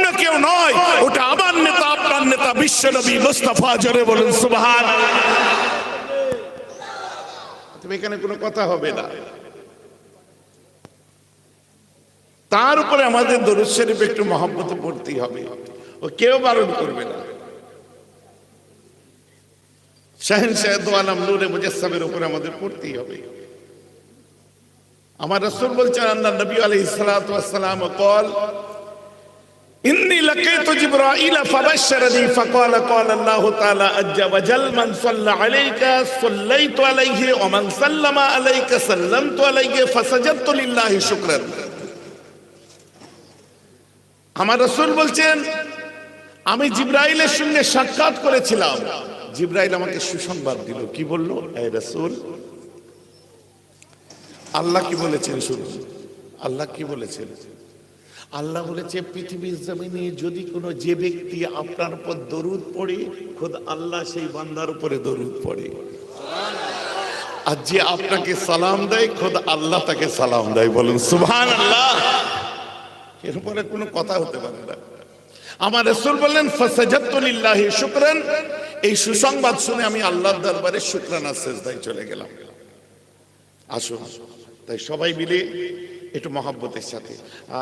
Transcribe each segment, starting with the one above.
অন্য কেউ নয়, ওটা আমার নেতা, আপনার নেতা বিশ্বনবী মুস্তাফা। জোরে বলুন সুবহানাল্লাহ। এখানে কোনো কথা হবে না। তার উপরে আমাদের দরুদ শরীফ একটু মহব্বতে পড়তেই হবে, ও কেউ বারণ করবে না। শাহেনশাহ দো আলম নূরে মুজাসসামের উপরে আমাদের পড়তেই হবে। আমার রাসূল বলছেন, আল্লাহ নবী আলাইহিস সালাতু ওয়াস সালাম قال إني لقيت جبرائيل فبشرني فقال قال الله تعالى عز وجل من صلى عليك صليت عليه ومن سلم عليك سلمت عليه فسجدت لله شكرا। আমার রাসূল বলছেন, আমি জিবরাইলের সঙ্গে সাক্ষাৎ করেছিলাম। জিবরাইল আমাকে সুসংবাদ দিল। কি বলল? হে রাসূল, আল্লাহ কি বলেছেন শুনুন। আল্লাহ কি বলেছেন? আল্লাহ বলেছে, পৃথিবীর জমিনে যদি কোনো যে ব্যক্তি আপনার উপর দরুদ পড়ে, খোদ আল্লাহ সেই বান্দার উপরে দরুদ পড়ে। আর যে আপনাকে সালাম দেয়, খোদ আল্লাহ তাকে সালাম দেয়। বলুন সুবহানাল্লাহ। এর উপরে কোনো কথা হতে পারে না। আমার রাসূল বললেন, ফাসাজাদতু লিল্লাহি শুকরান। এই সুসংবাদ শুনে আমি আল্লাহর দরবারে শুকরানা সেজদায় চলে গেলাম। আসুন তাই সবাই মিলে একটু মহব্বতের সাথে।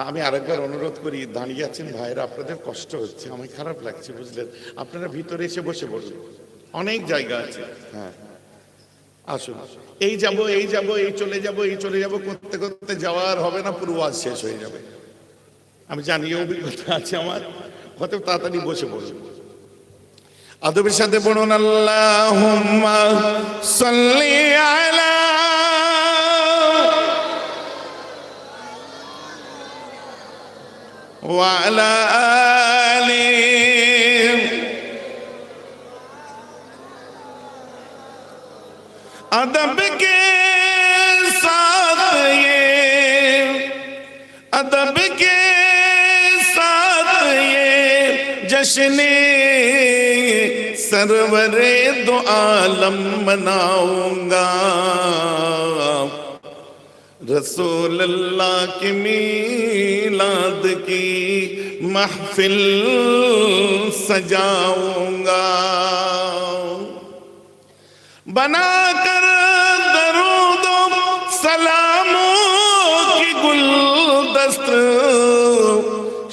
আমি আরেকবার অনুরোধ করি, দাঁড়িয়ে আছেন ভাইরা, আপনাদের কষ্ট হচ্ছে, আমার খারাপ লাগছে, বুঝলেন? আপনারা ভিতরে এসে বসে বলুন, অনেক জায়গা আছে। হ্যাঁ আসুন। এই যাব এই যাব এই চলে যাব এই চলে যাব করতে করতে যাওয়ার হবে না, পুরো ওয়াজ শেষ হয়ে যাবে। আমি জানি, অভিজ্ঞতা আছে আমার। কত তাড়াতাড়ি বসে বলুন, আদবের সাথে বলুন, আল্লাহুম্মা সাল্লি আলা وعلى آله ادب کے ساتھ یہ ادب کے ساتھ یہ جشن سرور دو عالم مناؤں گا، رسول اللہ کی میلاد کی محفل سجاؤں گا، بنا کر درود و سلاموں کی گلدست،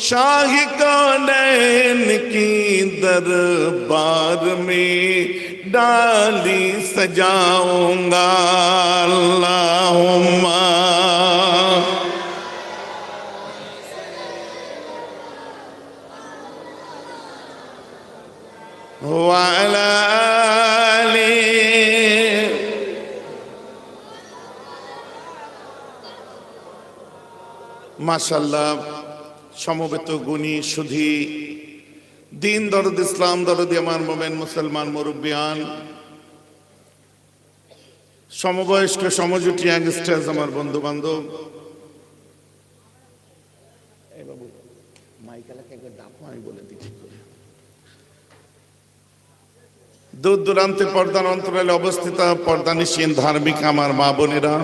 شاہ کونین کی دربار میں ڈالی سجاؤں گا، اللہم وعلی آلہ۔ মাশাআল্লাহ, সমবেত গুণী সুধী দিন দরদ ইসলাম দরদি আমার মোমেন মুসলমান মুরব্বিয়ান, সমবয়স্ক সমজুটি ইয়াংস্টার্স, আমার বন্ধু বান্ধব, আমি বলে দিচ্ছি, দূর দূরান্তে পর্দার অন্তরালে অবস্থিত পর্দানিশীন ধার্মিক আমার মা বোনেরা,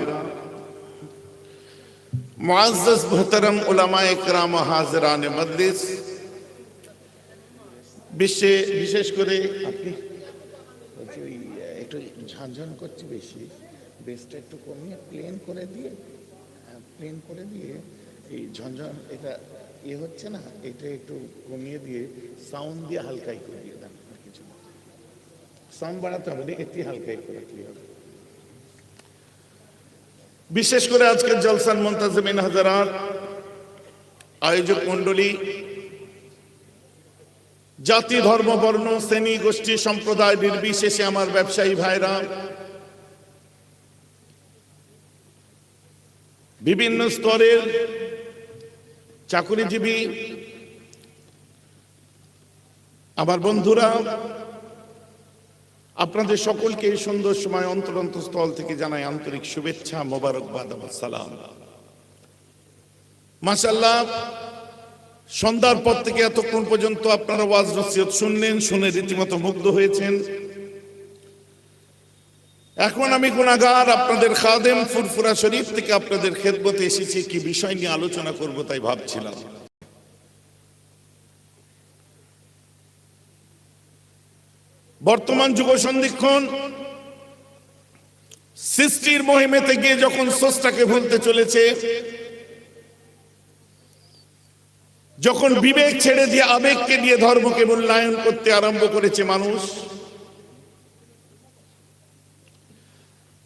মুআজ্জাজ মুহতারাম উলামায়ে কেরাম, হাজিরানে মজলিস, বিশেষ করে আপনি একটু ঝানঝান করছে বেশি, বেসটা একটু কমিয়ে প্লেন করে দিয়ে এই ঝনঝন এটা হচ্ছে না, এটা একটু কমিয়ে দিয়ে সাউন্ড দিয়ে হালকাই করে দিয়ে দেন। কিছু সাউন্ড বাড়াতে হবে না, এটি হালকাই করে ক্লিয়ার। বিশেষ করে আজকের জলসান মুনতাজিমিন হাজারাত, আয়োজক মণ্ডলী, জাতি ধর্ম বর্ণ শ্রেণী গোষ্ঠী সম্প্রদায় নির্বিশেষে আমার ব্যবসায়ী ভাইরা, বিভিন্ন স্তরের চাকুরিজীবী আমার বন্ধুরা, আপনাদের সকলকে এই সুন্দর সময় অন্তরস্থল থেকে জানাই আন্তরিক শুভেচ্ছা, মোবারকবাদ, সালাম। মাশাআল্লাহ, সন্ধ্যার পর থেকে এতক্ষণ পর্যন্ত আপনারা ওয়াজ নসিহত শুনলেন, শুনে রীতিমতো মুগ্ধ হয়েছেন। এখন আমি গুনাহগার আপনাদের খাদেম ফুরফুরা শরীফ থেকে আপনাদের খেদমতে এসেছি, কি বিষয় নিয়ে আলোচনা করব তাই ভাবছিলাম। বর্তমান যুগ সন্ধিক্ষণ সৃষ্টির মহিমেতে গিয়ে যখন স্রষ্টাকে ভুলতে চলেছে, যখন বিবেক ছেড়ে দিয়ে আবেগকে দিয়ে ধর্মকে মূল্যায়ন করতে আরম্ভ করেছে মানুষ,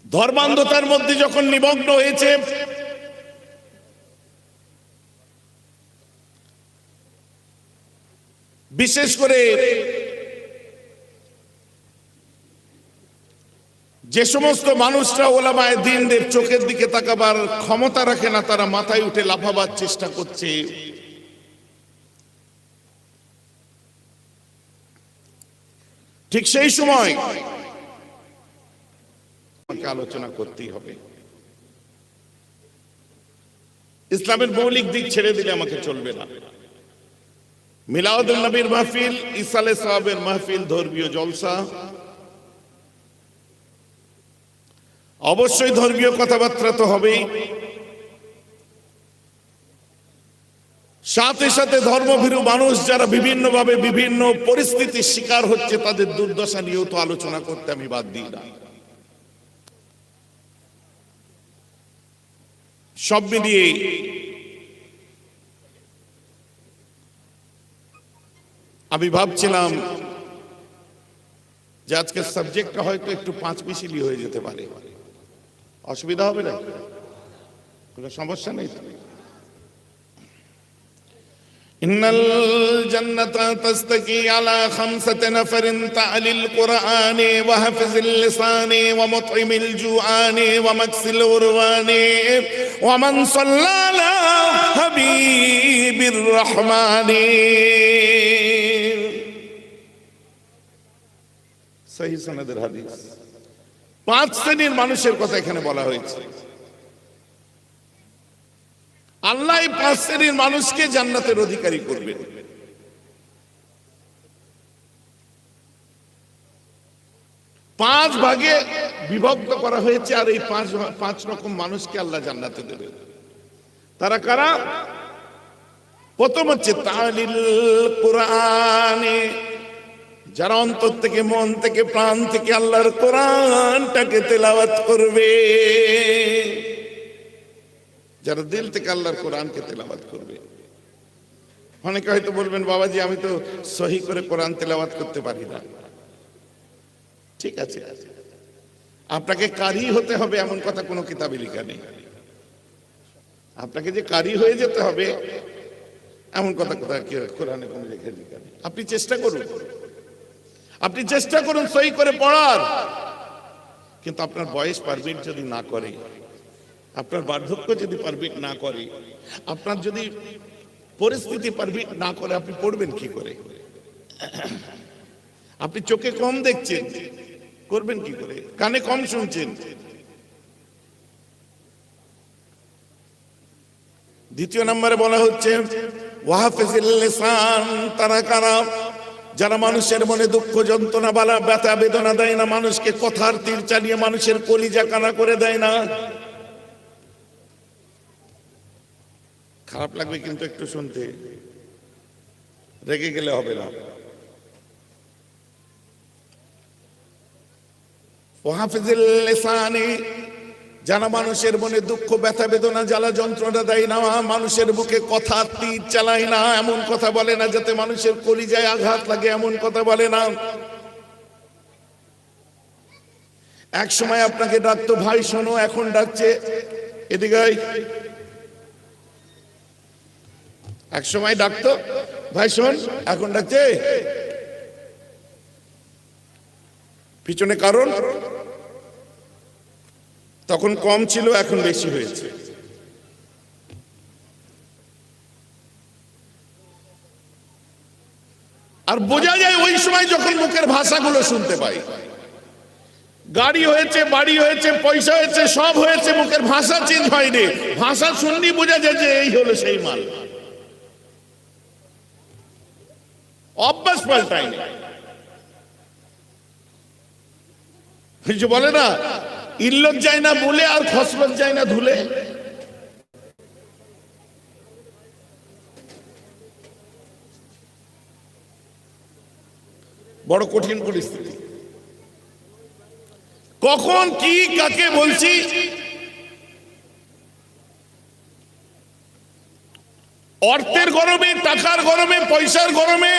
ধর্মান্ধতার মধ্যে যখন নিমগ্ন হয়েছে, বিশেষ করে যে সমস্ত মানুষরা ওলামায়ে দ্বীনদের চোখের দিকে তাকাবার ক্ষমতা রাখে না, তারা মাথায় উঠে লাফাবার চেষ্টা করছে। ঠিক সেই সময় আমাকে আলোচনা করতেই হবে। ইসলামের মৌলিক দিক ছেড়ে দিলে আমাকে চলবে না। মিলাদুন নবীর মাহফিল, ইসালে সাহাবের মাহফিল, ধর্মীয় জলসা, অবশ্যই ধর্মীয় কথাবার্তা তো হবেই, সাথে সাথে ধর্মভীরু মানুষ যারা বিভিন্নভাবে বিভিন্ন পরিস্থিতির শিকার হচ্ছে, তাদের দুর্দশা নিয়েও তো আলোচনা করতে আমি বাদ দিই না। সব মিলিয়ে আমি ভাবছিলাম যে আজকের সাবজেক্টটা হয়তো একটু পাঁচ মিশিলি হয়ে যেতে পারে। অসুবিধা হবে না? কোনো সমস্যা নেই? ইন্নাল জান্নাতা তাস্তাকি আলা খামসাতি নাফারিন তা'লিল কুরআনি ওয়া হাফিজিল লিসানি ওয়া মুত'ইমিল জুআনি ওয়া মাকসিল উরওয়ানি ওয়া মান সাল্লালা হাবিবির রহমানি। সহিহ সনদের হাদিস। পাঁচ শ্রেণীর মানুষের কথা এখানে বলা হয়েছে। আল্লাহ এই পাঁচ শ্রেণীর মানুষকে জান্নাতের অধিকারী করবেন। পাঁচ ভাগে বিভক্ত করা হয়েছে, আর এই পাঁচ রকম মানুষকে আল্লাহ জান্নাতে দেবেন। তারা কারা? প্রথম হচ্ছে তালিল কোরআনে, যারা অন্তর থেকে, মন থেকে, প্রাণ থেকে আল্লাহর কোরআনটাকে তেলাওয়াত করবে, যারা দিল থেকে আল্লাহর কোরআনকে তেলাওয়াত করবে। অনেকে হয়তো বলবেন, বাবাজি আমি তো সহি করে কোরআন তেলাওয়াত করতে পারি না। ঠিক আছে, আপনাকে কারি হতে হবে এমন কথা কোনো কিতাবে লেখা নেই। আপনাকে যে কারি হয়ে যেতে হবে এমন কথা কোরআনে কোনো লেখা নেই। আপনি চেষ্টা করুন, আপনি চেষ্টা করুন সহি করে পড়ার। কিন্তু আপনার বয়স পারমিট যদি না করে, আপনার বার্ধক্য যদি পারমিট না করে, আপনার যদি পরিস্থিতি পারমিট না করে, আপনি পড়বেন কি করে? আপনি চোখে কম দেখছেন, করবেন কি করে? কানে কম শুনছেন। দ্বিতীয় নম্বরে বলা হচ্ছে ওয়াহাফিজিল লিসান, তারা কারা? যারা মানুষের মনে দুঃখ যন্ত্রণা বালা ব্যথা বেদনা দেয় না, মানুষকে কথার তীর চালিয়ে মানুষের কলিজা কানা করে দেয় না। খারাপ লাগবে কিন্তু একটু শুনতে, রেগে গেলে হবে না। ওয়াহাফিজিল লিসানি, যারা মানুষের মনে দুঃখ ব্যথা বেদনা জ্বালা যন্ত্রণা দেয় না, মানুষের বুকে কথা তীর চালায় না, এমন কথা বলে না যাতে মানুষের কলিজায় আঘাত লাগে, এমন কথা বলে না। এক সময় আপনাকে ডাকতো ভাই শোনো, এখন ডাকছে এদিকে আয়। এক সময় ডাকতো ভাই শোন, এখন ডাকছে পিছনে। কারণ তখন কম ছিল, এখন বেশি হয়েছে। আর বোঝা যায় ওই সময় যখন মুখের ভাষাগুলো শুনতে পাই। গাড়ি হয়েছে, বাড়ি হয়েছে, পয়সা হয়েছে, সব হয়েছে, মুখের ভাষা চেঞ্জ হয়নি। ভাষা শুনলেই বোঝা যায় যে এই হলো সেই মাল। অভ্যাস পাল্টায়নি। বলে না ইল্লত যায় না বলে আর খসলত যায় না ধুলে। বড় কঠিন পরিস্থিতি। কখন কি কাকে বলছি, অর্থের গরমে, টাকার গরমে, পয়সার গরমে,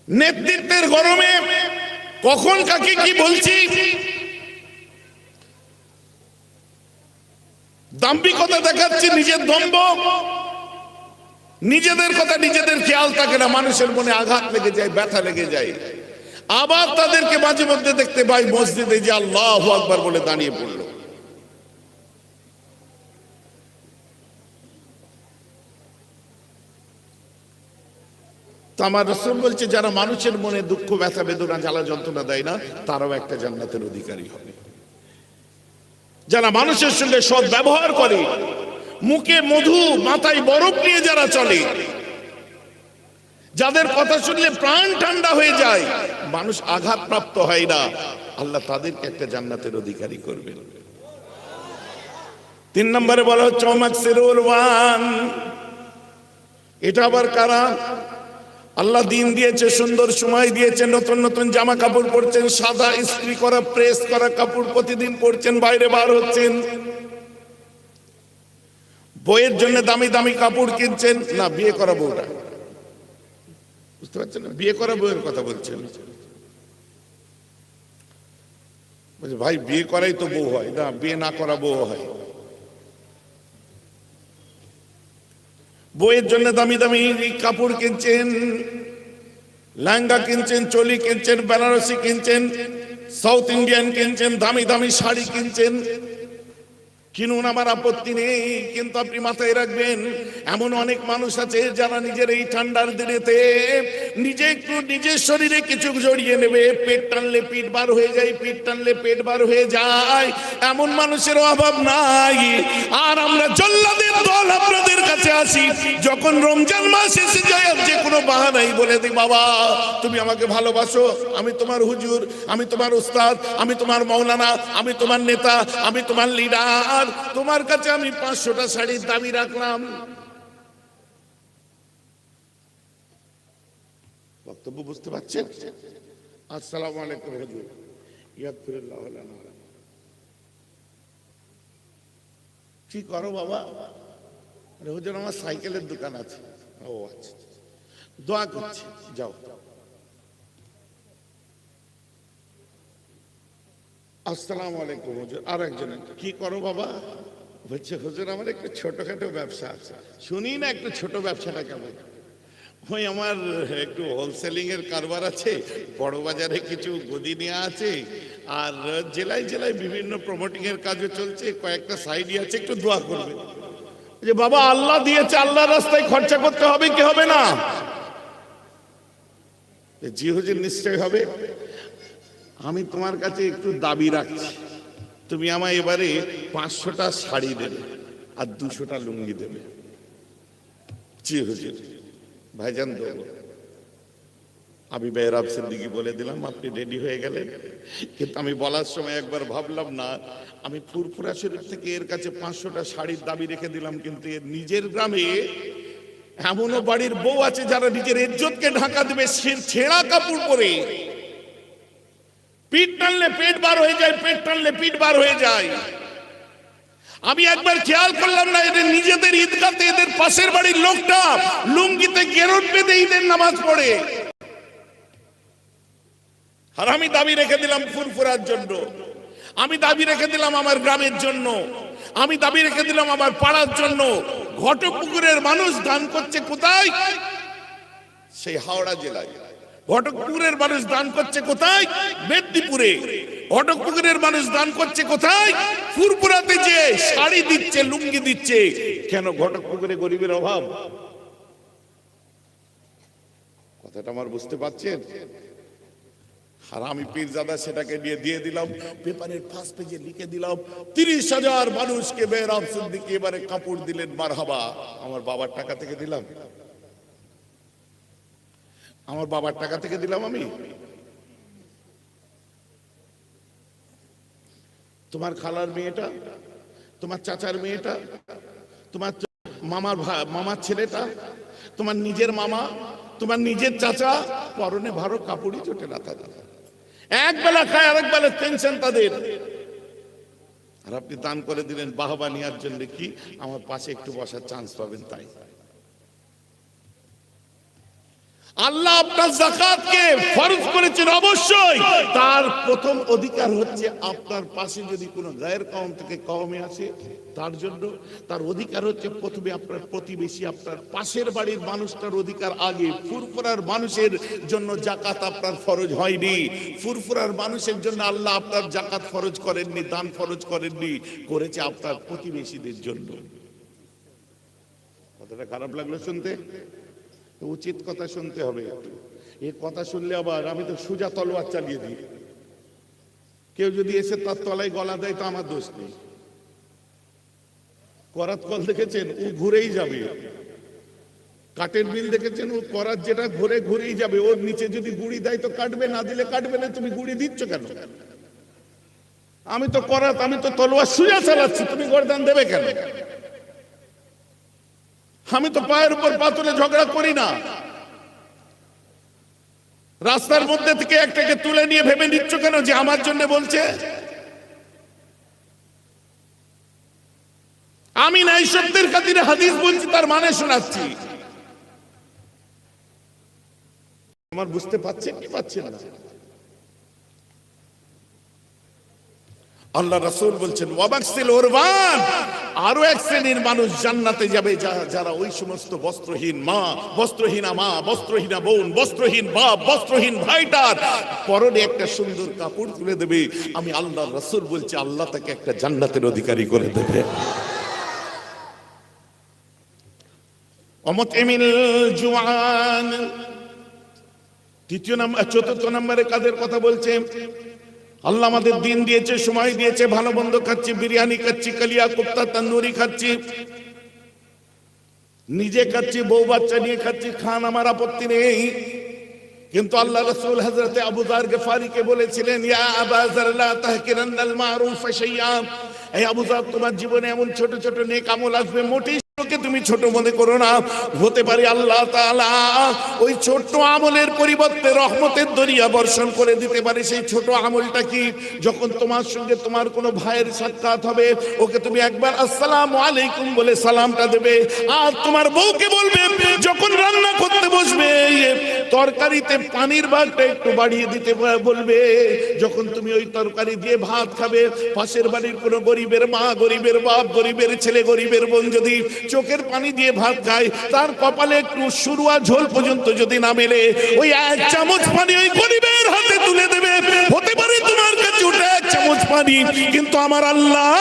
নেতৃত্বের গরমে কখন কাকে কি বলছি, দাম্ভিকতা দেখাচ্ছি, নিজের দম্ভ, নিজেদের কথা নিজেদের খেয়াল থাকে না, মানুষের মনে আঘাত লেগে যায়, ব্যথা লেগে যায়। আবার তাদেরকে মাঝে মধ্যে দেখতে পাই মসজিদে যে আল্লাহু আকবার বলে দাঁড়িয়ে পড়লো। তো আমার রাসূল বলছে, যারা মানুষের মনে দুঃখ, ব্যথা, বেদনা, জ্বালা যন্ত্রণা দেয় না, তারাও একটা জান্নাতের অধিকারী হবে। যারা মানুষের সঙ্গে সৎ ব্যবহার করে, মুখে মধু, মাথায় বরফ নিয়ে যারা চলে, যাদের কথা শুনলে প্রাণ ঠান্ডা হয়ে যায়, মানুষ আঘাতপ্রাপ্ত হয় না, আল্লাহ তাদেরকে একটা জান্নাতের অধিকারী করবেন। 3 নম্বরে বলা হচ্ছে ওমাকসিরুল ওয়ান। এটা আবার কারা? আল্লাহ দিন দিয়েছে, সুন্দর সময় দিয়েছে, নতুন নতুন জামা কাপড় পরছেন, সাদা ইস্ত্রি করা, প্রেস করা কাপড় প্রতিদিন পরছেন, বাইরে বার হচ্ছেন। বইয়ের জন্য দামি দামি কাপড় কিনছেন, না বিয়ে করা বউটা, বুঝতে পারছেন না, বিয়ে করা বউয়ের কথা বলছেন। ভাই বিয়ে করাই তো বউ হয় না, বিয়ে না করা বউ হয়। বইয়ের জন্য দামি দামি কাপড় কিনছেন, লেহেঙ্গা কিনছেন, চলি কিনছেন, বেনারসি কিনছেন, সাউথ ইন্ডিয়ান কিনছেন, দামি দামি শাড়ি কিনছেন। কিনুন, আমার আপত্তি নেই, কিন্তু আপনি মাথায় রাখবেন, এমন অনেক মানুষ আছে যারা নিজের এই ঠান্ডার দিনেতে নিজে একটু নিজের শরীরে কিছু জড়িয়ে নেবে, পেট টানলে পিঠ বার হয়ে যায়, পিঠ টানলে পেট বার হয়ে যায়, এমন মানুষের অভাব নাই। আর আমরা জল্লাদের দল আপনাদের কাছে আসি, যখন রমজান মাস এসে যায়, যে কোনো বাহানাই বলে দিই, বাবা তুমি আমাকে ভালোবাসো, আমি তোমার হুজুর, আমি তোমার উস্তাদ, আমি তোমার মাওলানা, আমি তোমার নেতা, আমি তোমার লিডার, তোমার কাছে আমি 500টা শাড়ির দাবি রাখলাম। বক্তব্য বুঝতে পারছেন? আসসালামু আলাইকুম হুজুর, ইয়াগফিরুল্লাহু লানা। কি করো বাবা? হুজুর আমার সাইকেলের দোকান আছে। ও আচ্ছা, দোয়া করছি, যাও। আসসালামু আলাইকুম হুজুর। আর একজন, কি করো বাবা? বলছে হুজুর আমার একটু ছোটখাটো ব্যবসা আছে। শুনি না একটু ছোট ব্যবসাটা কেমন? ওই আমার একটু হোলসেলিং এর কারবার আছে, বড় বাজারে কিছু গদি নেওয়া আছে, আর জেলায় জেলায় বিভিন্ন প্রমোটিং এর কাজও চলছে, কয়েকটা সাইডই আছে, একটু দোয়া করবে। যে বাবা আল্লাহ দিয়েছে, আল্লাহর রাস্তায় খরচা করতে হবে কি হবে না? জি হুজুর নিশ্চয় হবে। আমি তোমার কাছে একটু দাবি রাখছি, তুমি আমায় এবারে 500টা শাড়ি দেবে আর 200টা লুঙ্গি দেবে। জি হুজুর। ভাইজান দেবো। আমি বেহরাব সিদ্দিকী বলে দিলাম, আপনি রেডি হয়ে গেলেন। কিন্তু আমি বলার সময় একবার ভাবলাম না, আমি ফুরফুরা শরীফ থেকে এর কাছে 500টা শাড়ির দাবি রেখে দিলাম, কিন্তু এর নিজের গ্রামে এমনও বাড়ির বউ আছে যারা নিজের ইজ্জতকে ঢাকা দেবে ছেঁড়া কাপড় পরে। পিঠ টানলে পেট বার হয়ে যায়, পেট টানলে পিঠ বার হয়ে যায়। আমি একবার খেয়াল করলাম না, এদের নিজেদের ঈদগাতে এদের পাশের বাড়ির লোকটা লুঙ্গিতে গেরট বেঁধে ঈদের নামাজ পড়ে। আর আমি দাবি রেখে দিলাম ফুরফুরার জন্য, আমি দাবি রেখে দিলাম আমার গ্রামের জন্য, আমি দাবি রেখে দিলাম আমার পাড়ার জন্য। ঘটকপুকুরের মানুষ দান করছে কোথায়? সেই হাওড়া জেলায়। ঘটকপুকুরের মানুষ দান করছে কোথায়? মেদিনীপুরে। ঘটকপুকুরের মানুষ দান করছে কোথায়? ফুরফুরাতে, যে শাড়ি দিচ্ছে, লুঙ্গি দিচ্ছে। কেন? ঘটকপুকুরে গরিবের অভাব। কথাটা আমার বুঝতে পারছেন? আর আমি পীরজাদা সেটাকে দিয়ে দিলাম, পেপারের ফার্স্ট পেজে লিখে দিলাম, 30,000 মানুষকে বেহরাব সিদ্দিকী এবারে কাপড় দিলেন, মারহাবা। আমার বাবার টাকা থেকে দিলাম, আমার বাবার টাকা থেকে দিলাম আমি। তোমার খালার মেয়েটা, তোমার চাচার মেয়েটা, তোমার মামার ছেলেটা, তোমার নিজের মামা, তোমার নিজের চাচা পরনে ভালো কাপড়ই জোটে না তাদের, এক বেলা খায় আরেক বেলা টেনশন তাদের। আর আপনি দান করে দিলেন বাহবা নেওয়ার জন্য, কি আমার পাশে একটু বসার চান্স পাবেন তাই। আল্লাহ আপনার যাকাতকে ফরজ করেছেন, অবশ্যই তার প্রথম অধিকার হচ্ছে আপনার পাশে যদি কোনো গায়ের কওম থেকে কওমে আসে তার জন্য তার অধিকার হচ্ছে প্রথমে আপনার প্রতিবেশী, আপনার পাশের বাড়ির মানুষটার অধিকার আগে। ফুরফুরার মানুষের জন্য যাকাত আপনার ফরজ হয়নি, ফুরফুরার মানুষের জন্য আল্লাহ আপনার যাকাত ফরজ করেননি, দান ফরজ করেননি, করেছে আপনার প্রতিবেশীদের জন্য। কথাটা খারাপ লাগলো শুনতে? উচিত কথা শুনতে হবে। এই কথা শুনলে আবার আমি তো সোজা তলোয়ার চালিয়ে দিই, কেউ যদি এসে তার তলায় গলা দেয় তো আমার দোষ নেই। করাত কল দেখেছেন, ও ঘুরেই যাবে। কাঠের বিল দেখেছেন, ও করাত যেটা ঘুরে ঘুরেই যাবে। ওর নিচে যদি গুড়ি দেয় তো কাটবে, না দিলে কাটবে না। তুমি গুড়ি দিচ্ছ কেন? আমি তো করাত, আমি তো তলোয়ার সোজা চালাচ্ছি, তুমি গর্দান দেবে কেন? আমি তো পায়ের উপর পাথরে ঝগড়া করি না। রাস্তার মধ্যে থেকে একটাকে তুলে নিয়ে ভেবে নিচ্ছ কেন যে আমার জন্য বলছে? আমি নাই সত্যের খাতিরে হাদিস বলছি, তার মানে শোনাচ্ছি। আমার বুঝতে পারছেন কি পাচ্ছেন না? আল্লাহ রাসূল বলছেন ওয়াবাকসিল উরবান, আরো এক শ্রেণীর মানুষ জান্নাতে যাবে যারা ওই সমস্ত বস্ত্রহীন মা, বস্ত্রহীনা মা, বস্ত্রহীনা বোন, বস্ত্রহীন বাপ, বস্ত্রহীন ভাইটার পরনে একটা সুন্দর কাপড় তুলে দেবে। আমি আল্লাহ রাসূল বলছি আল্লাহ তাকে একটা জান্নাতের অধিকারী করে দেবে। অমুতঈমিল জুআন, চতুর্থ নম্বরে কাদের কথা বলছে? আল্লাহ আমাদের দিন দিয়েছে, সময় দিয়েছে, ভালো মন্দ খাচ্ছি, বিরিয়ানি খাচ্ছি, কালিয়া কোপ্তা তন্দুরি খাচ্ছি, নিজে খাচ্ছি, বউ বাচ্চা নিয়ে খাচ্ছি, খান, আমার আপত্তি নেই। কিন্তু আল্লাহ রাসূল হযরতে আবু যার গফারিকে বলেছিলেন, ইয়া আবা যার লা তাহকিরান্নাল মারুফ শাইয়্যা, এই আবু যার তোমার জীবনে এমন ছোট ছোট নেক আমল আসবে, মোটেই তুমি ছোট মনে করো না। হতে পারে আল্লাহ তাআলা ওই ছোট আমলের পরিবর্তে রহমতের দরিয়া বর্ষণ করে দিতে পারে। সেই ছোট আমলটা কি? যখন তোমার সঙ্গে তোমার কোনো ভাইয়ের সাক্ষাৎ হবে, ওকে তুমি একবার আসসালামু আলাইকুম বলে সালামটা দেবে। আর তোমার বউকে বলবে যখন রান্না করতে বসবে তরকারিতে পানির ভাগটা একটু বাড়িয়ে দিতে বলবে। যখন তুমি ওই তরকারি দিয়ে ভাত খাবে, পাশের বাড়ির কোনো গরিবের মা, গরিবের বাপ, গরিবের ছেলে, গরিবের বোন যদি চোখের পানি দিয়ে ভাত খায়, তার কপালে একটু শুরুয়া ঝোল পর্যন্ত যদি না মেলে, ওই এক চামচ পানি ওই গরিবের হাতে তুলে দেবে। হতে পারে তোমার কাছে ওটা এক চামচ পানি, কিন্তু আমার আল্লাহ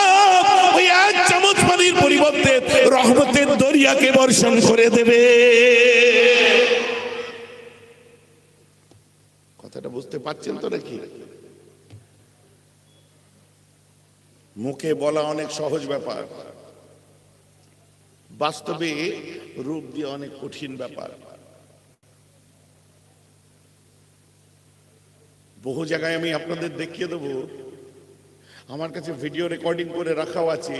ওই এক চামচ পানির পরিবর্তে রহমতের দরিয়াকে বর্ষণ করে দেবে। কথাটা বুঝতে পারছেন তো নাকি? মুখে বলা অনেক সহজ ব্যাপার, বাস্তবে রূপ দিয়ে অনেক কঠিন ব্যাপার। বহু জায়গায় আমি আপনাদের দেখিয়ে দেব, আমার কাছে ভিডিও রেকর্ডিং করে রাখাও আছে।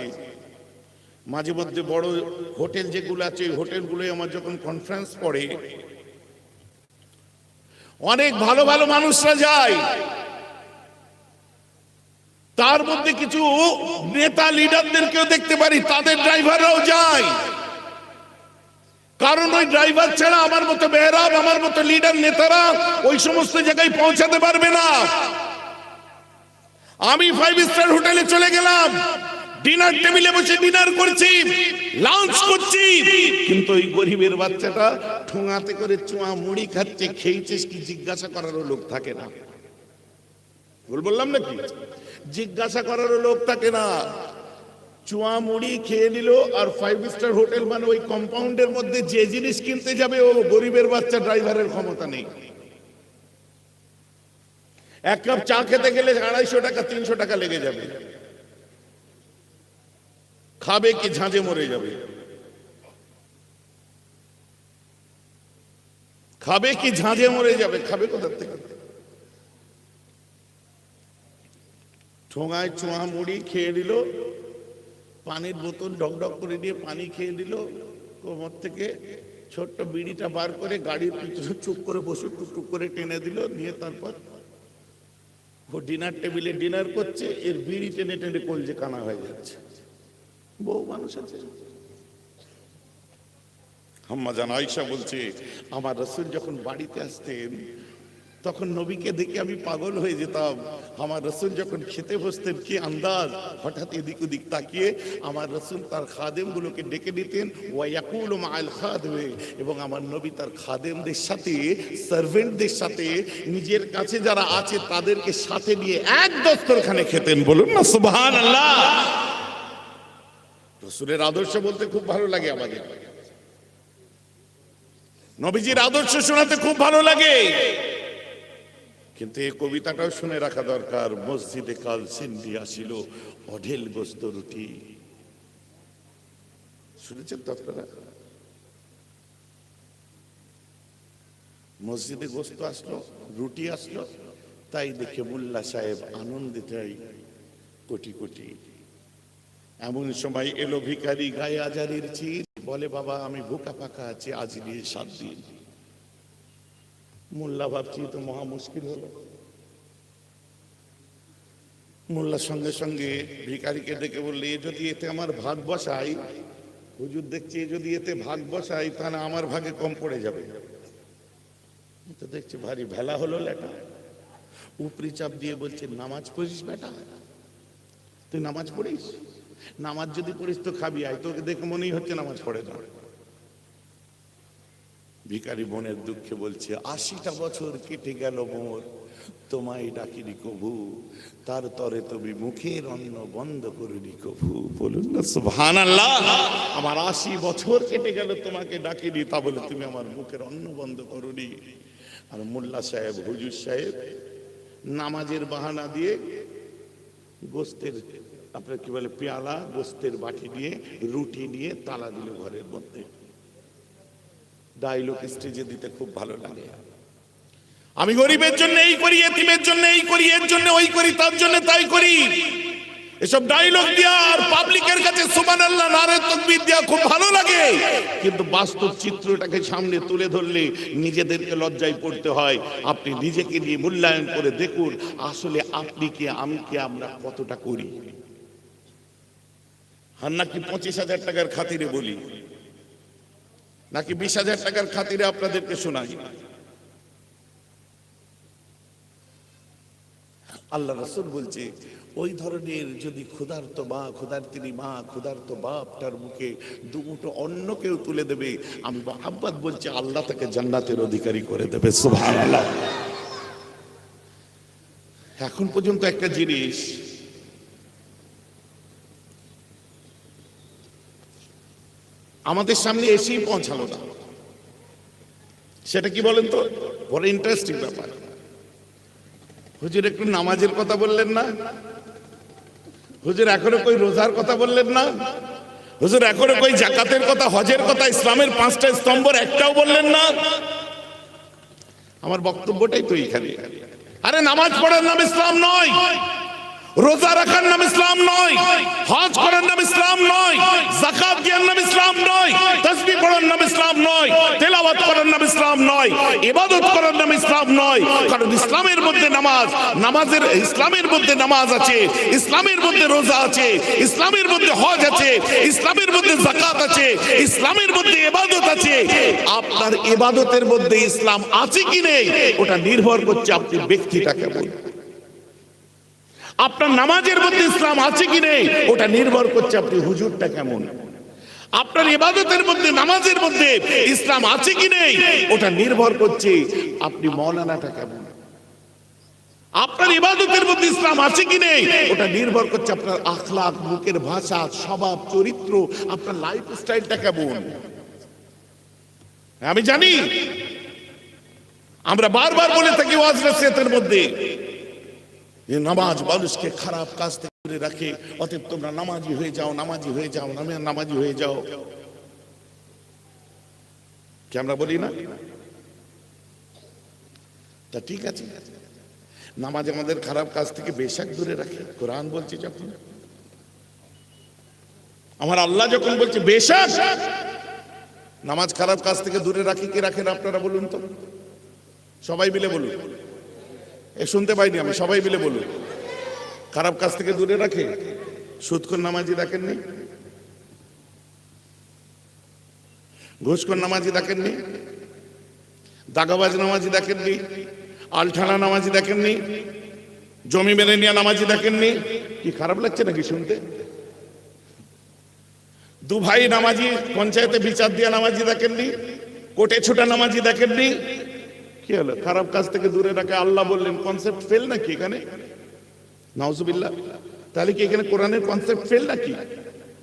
মাঝে মধ্যে বড় হোটেল যেগুলো আছে, ওই হোটেলগুলোয় আমার যখন কনফারেন্স পড়ে, অনেক ভালো ভালো মানুষরা যায়, তার মধ্যে কিছু নেতা লিডারদেরকেও দেখতে পারি, তাদের ড্রাইভাররাও যায়। কারণ ওই ড্রাইভার ছাড়া আমার মতো মেহরাব, আমার মতো লিডার নেতারা ওই সমস্ত জায়গায় পৌঁছাতে পারবে না। আমি 5 স্টার হোটেলে চলে গেলাম, ডিনার টেবিলে বসে ডিনার করছি, লাঞ্চ করছি, কিন্তু ওই গরিবের বাচ্চাটা ঠোঙাতে করে চুয়া মুড়ি খাচ্ছে, খেয়েছিস কি জিজ্ঞাসা করারও লোক থাকে না। ভুল বললাম নাকি? জিজ্ঞাসা করারও লোক থাকে না। চুয়া মুড়ি খেয়ে নিল। আর 5 স্টার হোটেল মানে ওই কম্পাউন্ডের মধ্যে যে জিনিস কিনতে যাবে, ও গরিবের বাচ্চা ড্রাইভারের ক্ষমতা নেই। এক কাপ চা খেতে গেলে 250 টাকা 300 টাকা লেগে যাবে। খাবে কি ঝাঁঝে মরে যাবে? খাবে কি ঝাঁঝে মরে যাবে? খাবে কোথা থেকে? ঠোঙায় চুয়া মুড়ি খেয়ে নিল, পানির বোতল ঢকঢক করে দিয়ে পানি খেয়ে নিল, কোমর থেকে ছোট্ট বিড়িটা বার করে গাড়ির পিছনে চুপ করে বসে টুকটুক করে টেনে দিল, নিয়ে তারপর ও ডিনার টেবিলে ডিনার করছে, এর বিড়ি টেনে টেনে কলজে কানা হয়ে যাচ্ছে। বহু মানুষ আছে। আম্মা জান আয়েশা বলছে, আমার রাসূল যখন বাড়িতে আসতেন তখন নবীকে দেখে আমি পাগল হয়ে যেতাম। আমার রাসূল যখন খেতে বসতেন কি আন্দাজ, হঠাৎ এদিক ওদিক তাকিয়ে আমার রাসূল তার খাদেমগুলোকে ডেকে দিতেন, ওয়া ইয়াকুলু মাআল খাদেমে, এবং আমার নবী তার খাদেমদের সাথে, সার্ভেন্টদের সাথে, নিজের কাছে যারা আছে তাদেরকে সাথে নিয়ে এক দস্তরখানে খেতেন। বলুন না সুবহানাল্লাহ। রাসূলের আদর্শ বলতে খুব ভালো লাগে আমাদের, নবীজির আদর্শ শোনাতে খুব ভালো লাগে, কিন্তু এই কবিতাটাও শুনে রাখা দরকার। মসজিদে কাল সিন্ধি আসিল, অঢেল গোস্ত রুটি। শুনেছেন তো আপনারা? মসজিদে গোস্ত আসলো, রুটি আসলো, তাই দেখে মোল্লা সাহেব আনন্দিত হয় কোটি কোটি। এমন সময় এলো ভিখারি, গায়ে আজারির চির, বলে বাবা আমি ভুকা পাকা আছি, আজ নিয়ে 7 দিন। মোল্লা ভাবছি তো মহা মুশকিল হলো। মোল্লার সঙ্গে সঙ্গে ভিখারিকে ডেকে বললে, এ যদি এতে আমার ভাগ বসাই, হুজুর দেখছি এ যদি এতে ভাগ বসাই তাহলে আমার ভাগে কম পড়ে যাবে। তো দেখছি ভারী ভেলা হলো লেটা। উপরি চাপ দিয়ে বলছে, নামাজ পড়িস বেটা? তুই নামাজ পড়িস? নামাজ যদি পড়িস তো খাবি আয়, তোকে দেখে মনেই হচ্ছে নামাজ পড়ে না। ভিখারি বোনের দুঃখে বলছে, 80টা বছর কেটে গেল মোর, তোমায় ডাকিনি কভু, তার তরে তুমি মুখের অন্ন বন্ধ করিনি কভু। বলুন না সুবহানাল্লাহ। আমার 80 বছর কেটে গেল তোমাকে ডাকিনি, তা বলে তুমি আমার মুখের অন্ন বন্ধ করনি। আর মোল্লা সাহেব, হুজুর সাহেব নামাজের বাহানা দিয়ে গোস্তের, আপনার কি বলে, পেয়ালা, গোস্তের বাটি নিয়ে, রুটি নিয়ে তালা দিল ঘরের মধ্যে। ডায়লগ স্টেজে দিতে খুব ভালো লাগে। আমি গরিবের জন্য এই করি, এতিমের জন্য এই করি, এর জন্য ওই করি, তার জন্য তাই করি, এসব ডায়লগ দিয়া আর পাবলিকের কাছে সুবহানাল্লাহ নারে তাকবীর দেয়া খুব ভালো লাগে। কিন্তু বাস্তব চিত্রটাকে সামনে তুলে ধরলে নিজেদেরকে লজ্জায় পড়তে হয়। আপনি নিজেকে নিয়ে মূল্যায়ন করে দেখুন, আসলে আপনি কি, আমি কি, আমরা কতটা করি। আর নাকি 25,000 টাকার খাতিরে বলি, নাকি 20,000 টাকার খাতিরে আপনাদেরকে শোনাই। আল্লাহ রাসূল বলছে, ওই ধরনের যদি ক্ষুধার্ত মা, ক্ষুধার্তিনী মা, ক্ষুধার্ত বাপ তার মুখে দুমুঠো অন্ন কেউ তুলে দেবে, আমি মুহাম্মদ বলছি আল্লাহ তাকে জান্নাতের অধিকারী করে দেবে। সুবহানাল্লাহ। এখন পর্যন্ত একটা জিনিস আমাদের সামনে এসেই পৌঁছালো না, সেটা কি বলেন তো? বড় ইন্টারেস্টিং ব্যাপার। হুজুর একটু নামাজের কথা বললেন না, হুজুর এখনো কই রোজার কথা বললেন না, হুজুর এখনো কই যাকাতের কথা, হজের কথা, ইসলামের 5টা স্তম্ভের একটাও বললেন না। আমার বক্তব্যটাই তো এইখানে। আরে নামাজ পড়ার নাম ইসলাম নয়, রোজা রাখার নাম ইসলাম নয়, হজ করার নাম ইসলাম নয়, যাকাত দেওয়ার নাম ইসলাম নয়, তাসবিহ পড়ার নাম ইসলাম নয়, তেলাওয়াত করার নাম ইসলাম নয়, ইবাদত করার নাম ইসলাম নয়। কারণ ইসলামের মধ্যে নামাজ, নামাজের, ইসলামের মধ্যে নামাজ আছে, ইসলামের মধ্যে রোজা আছে, ইসলামের মধ্যে হজ আছে, ইসলামের মধ্যে যাকাত আছে, ইসলামের মধ্যে ইবাদত আছে। আপনার ইবাদতের মধ্যে ইসলাম আছে কি নেই ওটা নির্ভর করছে আপনি ব্যক্তিটা কেমন। আপনার নামাজের মধ্যে ইসলাম আছে কি নেই ওটা নির্ভর করছে আপনি হুজুরটা কেমন। আপনার ইবাদতের মধ্যে, নামাজের মধ্যে ইসলাম আছে কি নেই ওটা নির্ভর করছে আপনি মাওলানাটা কেমন। আপনার ইবাদতের মধ্যে ইসলাম আছে কি নেই ওটা নির্ভর করছে আপনার আখলাক, মুখের ভাষা, স্বভাব, চরিত্র, আপনার লাইফ স্টাইলটা কেমন। আমি জানি আমরা বারবার বলে থাকি ওয়াজ নসিহতের মধ্যে, নামাজ মানুষকে খারাপ কাজ থেকে দূরে রাখে, অতএব তোমরা নামাজি হয়ে যাও, নামাজি হয়ে যাও, নামাজি হয়ে যাও। কি আমরা বলি না? তা ঠিক আছে, নামাজ আমাদের খারাপ কাজ থেকে বেশক দূরে রাখে। কোরআন বলছে যখন, আমার আল্লাহ যখন বলছে বেশক, নামাজ খারাপ কাজ থেকে দূরে রাখি কি রাখেন আপনারা বলুন তো, সবাই মিলে বলুন। শুনতে পাইনি আমি, সবাই মিলে বলুন। খারাপ কাজ থেকে দূরে রাখে। সুদখোর নামাজি দেখেননি, ঘুষখোর নামাজি দেখেননি, দাগাবাজ নামাজি দেখেননি, আলঠানা নামাজি দেখেননি, জমি মেরে নিয়ে নামাজি দেখেননি? কি খারাপ লাগছে নাকি শুনতে? দু ভাই নামাজি পঞ্চায়েতে বিচার দিয়ে নামাজি দেখেননি, কোর্টে ছোটা নামাজি দেখেননি? কি হলো? খারাপ কাজ থেকে দূরে রাখে আল্লাহ বললেন, কনসেপ্ট ফেল নাকি এখানে? নাউজুবিল্লাহ। তাহলে কি এখানে কোরআনের কনসেপ্ট ফেল নাকি?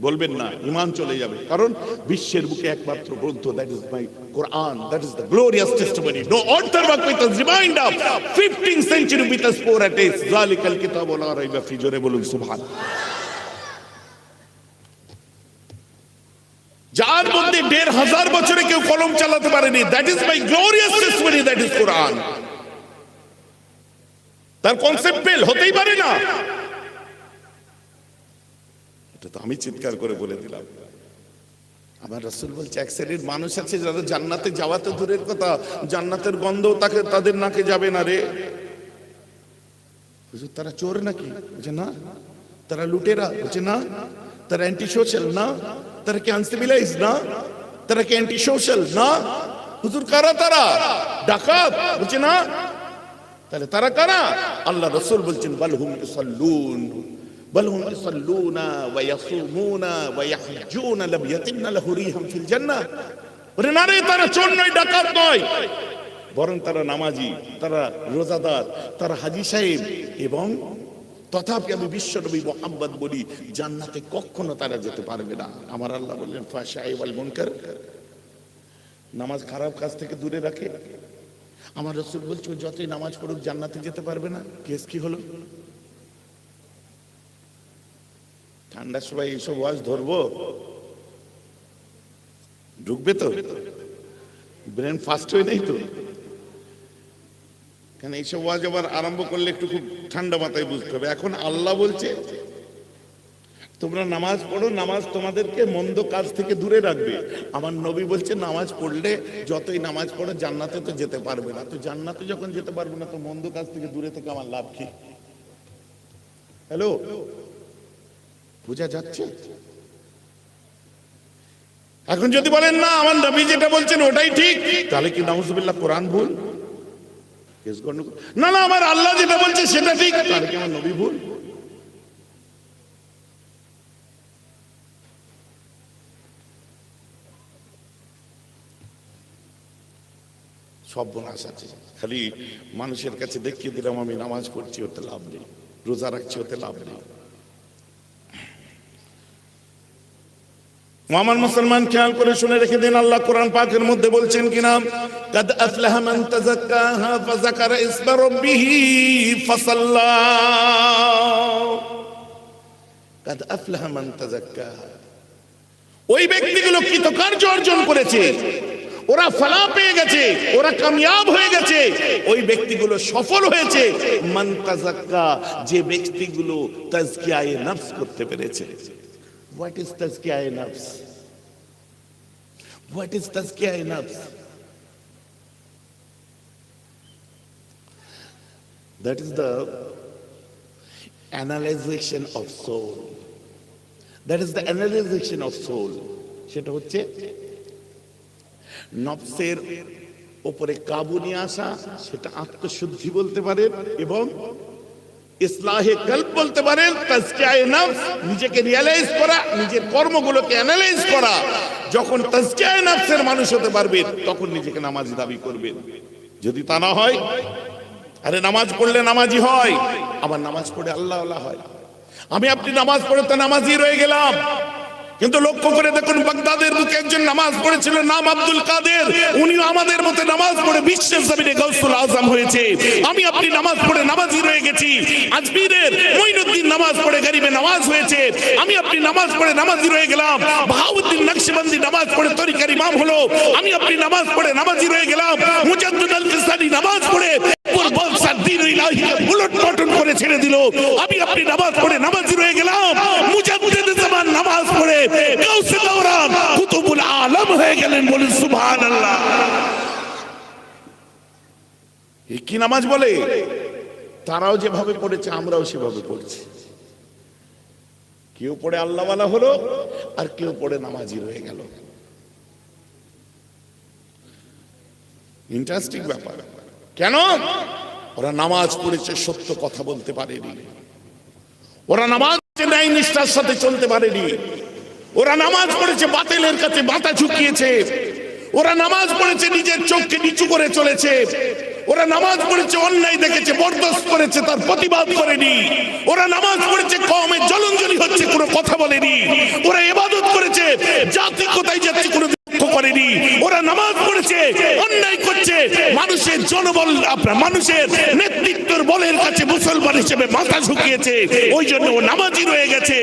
বলবেন না, ঈমান চলে যাবে। কারণ বিশ্বের বুকে একমাত্র গ্রন্থ, that is my Quran, that is the glorious testimony. No author work with us remind of 15th century with us for at is zalikal kitab la rayba fi, জোরে বলুন সুবহানাল্লাহ। যার মধ্যে 1500 বছরে কেউ কলম চালাতে পারেনি, that is my glorious testimony, that is কোরআন। তার কনসেপ্ট ফেল হতেই পারে না। এটা তো আমি চিৎকার করে বলে দিলাম। আমার রাসূল বলছে, এক শ্রেণীর মানুষ আছে যারা জান্নাতে যাওয়া তো দূরের কথা, জান্নাতের গন্ধ তাদের নাকে যাবে না রে। হুজুর তারা চোর নাকি? বলছে না। তারা লুটেরা? বলছে না। তারা অ্যান্টি সোশ্যাল? না। তারা কি আনসিভিলাইজ? না। তারা কি অ্যান্টি সোশ্যাল? না। হুজুর কারা তারা? ডাকাত? বলছে না। তাহলে তারা কারা? আল্লাহ রাসূল বলছেন, বালহুম ইউসাল্লুন বালহুম ইউসাল্লুনা ওয়া ইয়াসুমুনা ওয়া ইয়াহজুনা লাম ইয়াতিন্না লাহু রিহাম ফিল জান্নাহ। ওরে না রে, তারা চোর নয়, ডাকাত নয়, বরং তারা নামাজি, তারা রোজাদার, তারা হাজী সাহেব। এবং তথাপি আমি বিশ্বনবী মুহাম্মদ বলি, জান্নাতে কখনো তারা যেতে পারবে না। আমার আল্লাহ বললেন, ফাশাই ওয়াল মুনকার। নামাজ খারাপ কাজ থেকে দূরে রাখে। আমার রাসূল বলছে, যতই নামাজ পড়ুক জান্নাতে যেতে পারবে না। কেস কি হলো? ঠান্ডার সময় এইসব ওয়াজ ধরবো, ঢুকবে তো? ব্রেন ফাস্ট হয়ে নেই তো? কেন এইসব ওয়াজ আবার আরম্ভ করলে একটু খুব ঠান্ডা মাথায় বুঝতে হবে। এখন আল্লাহ বলছে, তোমরা নামাজ পড়ো, নামাজ তোমাদেরকে মন্দ কাজ থেকে দূরে রাখবে। আমার নবী বলছে, নামাজ পড়লে যতই নামাজ পড়ো জান্নাতে তো যেতে পারবে না। তো জান্নাতে যখন যেতে পারবে না, তো মন্দ কাজ থেকে দূরে থেকে আমার লাভ কি? হ্যালো, বোঝা যাচ্ছে? এখন যদি বলেন না আমার নবী যেটা বলছেন ওটাই ঠিক, তাহলে কি নাউজুবিল্লাহ কোরআন ভুল? না না, আমার আল্লাহ যেটা বলছে সেটা ঠিক, তাহলে কি আমার নবী ভুল? সব বোনাস আছে, খালি মানুষের কাছে দেখিয়ে দিলাম আমি নামাজ পড়ছি, ওতে লাভ নেই। রোজা রাখছি, ওতে লাভ নেই। মুমিন মুসলমান খেয়াল করে শুনে রেখে দিন, আল্লাহ কোরআন পাকের মধ্যে বলছেন কিনা, কাদ আফলাহা মান তাযাক্কাহা ফাযাকারা ইসমা রাব্বিহি ফাসাল্লা। কাদ আফলাহা মান তাযাক্কাহা, ওই ব্যক্তিগুলো কৃতকার্য অর্জন করেছে, ওরা ফালাহ পেয়ে গেছে, ওরা কামিয়াব হয়ে গেছে, ওই ব্যক্তিগুলো সফল হয়েছে। মান তাযাক্কা, যে ব্যক্তিগুলো তাজকিয়ায়ে নফস করতে পেরেছে। What is tazkiyah nafs? What is tazkiyah nafs? That is the analyzation of soul. That is the analyzation of soul. সেটা হচ্ছে নফসের উপরে কাবু নিয়ে আসা, সেটা আত্মশুদ্ধি বলতে পারেন, এবং ইসলাহে কলব বলতে পারেন। তাজকিয়ায়ে নফস, নিজেকে রিয়ালাইজ করা, নিজের কর্মগুলোকে অ্যানালাইজ করা। যখন তাজকিয়ায়ে নফসের মানুষ হতে পারবেন, তখন নিজেকে নামাজি দাবি করবেন। যদি তা না হয়, আরে নামাজ পড়লে নামাজি হয়, আবার নামাজ পড়ে আল্লাহ আল্লাহ হয়। আমি আপনি নামাজ পড়ে তো নামাজি রয়ে গেলাম, কিন্তু লক্ষ্য করে দেখুন, বাগদাদের বুকে একজন নামাজ পড়েছিল, নাম আব্দুল কাদের। উনিও আমাদের মতো নামাজ পড়ে বিশ্বের জমিনে গাউসুল আজম হয়েছে। আমি আপনি নামাজ পড়ে নামাজি রয়ে গেছি। আজমিরের মঈনুদ্দিন নামাজ পড়ে গরিবে নামাজ হয়েছে। আমি আপনি নামাজ পড়ে নামাজি রয়ে গেলাম। বাহাউদ্দিন নকশবন্দি নামাজ পড়ে তরিকার ইমাম হলো। আমি আপনি নামাজ পড়ে নামাজি রয়ে গেলাম। মুজাদ্দিদ আল ফিসানি নামাজ পড়ে উলট পালট করে ছেড়ে দিল। আমি আপনি নামাজ পড়ে নামাজি রয়ে গেলাম। মুজাদ্দিদ জামান নামাজ পড়ে গাউসে দৌরান কুতুবুল আলম হয়ে হয়ে গেলেন, বলেন সুবহানাল্লাহ। এই কি নামাজ বলে? তারাও যেভাবে পড়েছে আমরাও সেভাবে পড়ছি। কেউ পড়ে আল্লাহওয়ালা হলো, আর কেউ পড়ে নামাজি রয়ে গেল। ইন্টারেস্টিং ব্যাপার। কেন? ওরা নামাজ পড়েছে, সত্য কথা বলতে পারেনি। ওরা নামাজ ন্যায় নিষ্ঠার সাথে চলতে পারেনি। ওরা নামাজ পড়েছে বাতিলের কাছে মাথা ঝুঁকিয়েছে। ওরা নামাজ পড়েছে নিজের চোখকে নিচু করে চলেছে। ওরা নামাজ পড়েছে অন্যায় দেখেছে, বরদাস্ত করেছে, তার প্রতিবাদ করেনি। ওরা নামাজ পড়েছে কওমের জলঞ্জলি হচ্ছে, কোনো কথা বলেনি। ওরা ইবাদত করেছে, জাতি কোথায় যাচ্ছে কোনো লক্ষ্য করেনি। ওরা নামাজ পড়েছে, অন্যায় করছে, মানুষের জনবল আপনার মানুষের নেতৃত্বের বলের কাছে মুসলমান হিসেবে মাথা ঝুঁকিয়েছে, ওই জন্য ও নামাজি রয়ে গেছে।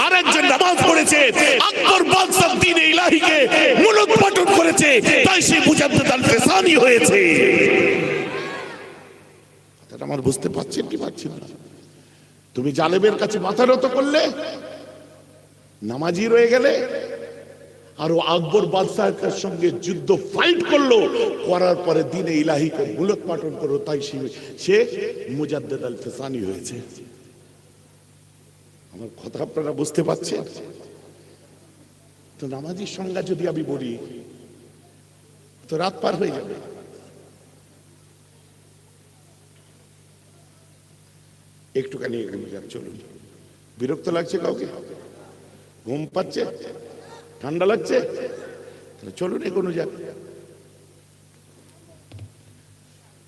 আর একজন নামাজ পড়েছে, আকবর বাদশাহ দ্বীন ইলাহিকে মূলোৎপাটন করেছে, তাই সে মুজাদ্দিদ আল ফিসানি হয়েছে। আমার বুঝতে পারছেন কি পাচ্ছেন না? তুমি জালেমের কাছে মাথা নত করলে, নামাজি রয়ে গেলে, আর ও আকবর বাদশাহের সঙ্গে যুদ্ধ ফাইট করলো, করার পরে দ্বীনে ইলাহিকে মূলোৎপাটন করলো, তাই সে মুজাদ্দিদ আল ফিসানি হয়েছে। আমার কথা আপনারা বুঝতে পারছেন? তো নামাজির সংজ্ঞা যদি আমি বলি তো রাত পার হয়ে যাবে। একটুখানি এখানে যান, চলুন। বিরক্ত লাগছে কাউকে? ঘুম পাচ্ছে? ঠান্ডা লাগছে? চলুন এগোনো যাক।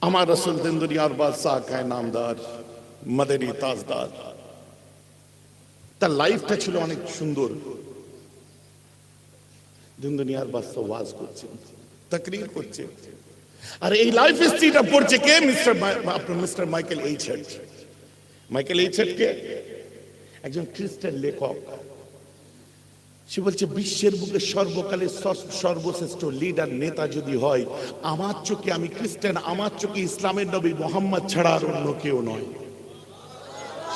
আমার রাসূল দিন দুনিয়ার বাদশাহ কা নামদার, মদনী তাজদার, তার লাইফটা ছিল অনেক সুন্দর। দিন দুনিয়ার বাদশাহ ওয়াজ করছেন, তাকরীর করছেন, আর এই লাইফ হিস্ট্রিটা পড়ছে কে? Mister Michael H Hart. Michael H Hart কে? একজন খ্রিস্টান লেখক। সে বলছে বিশ্বের বুকে সর্বকালের সর্বশ্রেষ্ঠ লিডার নেতা যদি হয়, আমার চোখে, আমি খ্রিস্টান, আমার চোখে ইসলামের নবী মুহাম্মদ ছাড়া আর অন্য কেউ নয়।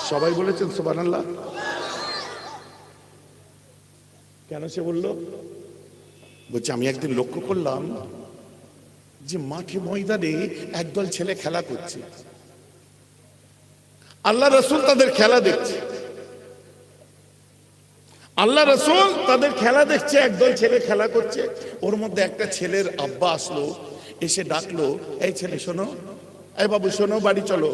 সবাই বলেছেন সুবহানাল্লাহ। কেন সে বলল? বলছে আমি একদিন লক্ষ্য করলাম যে মাঠে ময়দানে একদল ছেলে খেলা করছে, আল্লাহ রাসূল তাদের খেলা দেখছে। আল্লাহ রাসূল তাদের খেলা দেখছে, একদল ছেলে খেলা করছে। ওর মধ্যে একটা ছেলের আব্বা আসলো, এসে ডাকলো, এই ছেলে শোনো, এই বাবু শোনো, বাড়ি চলো।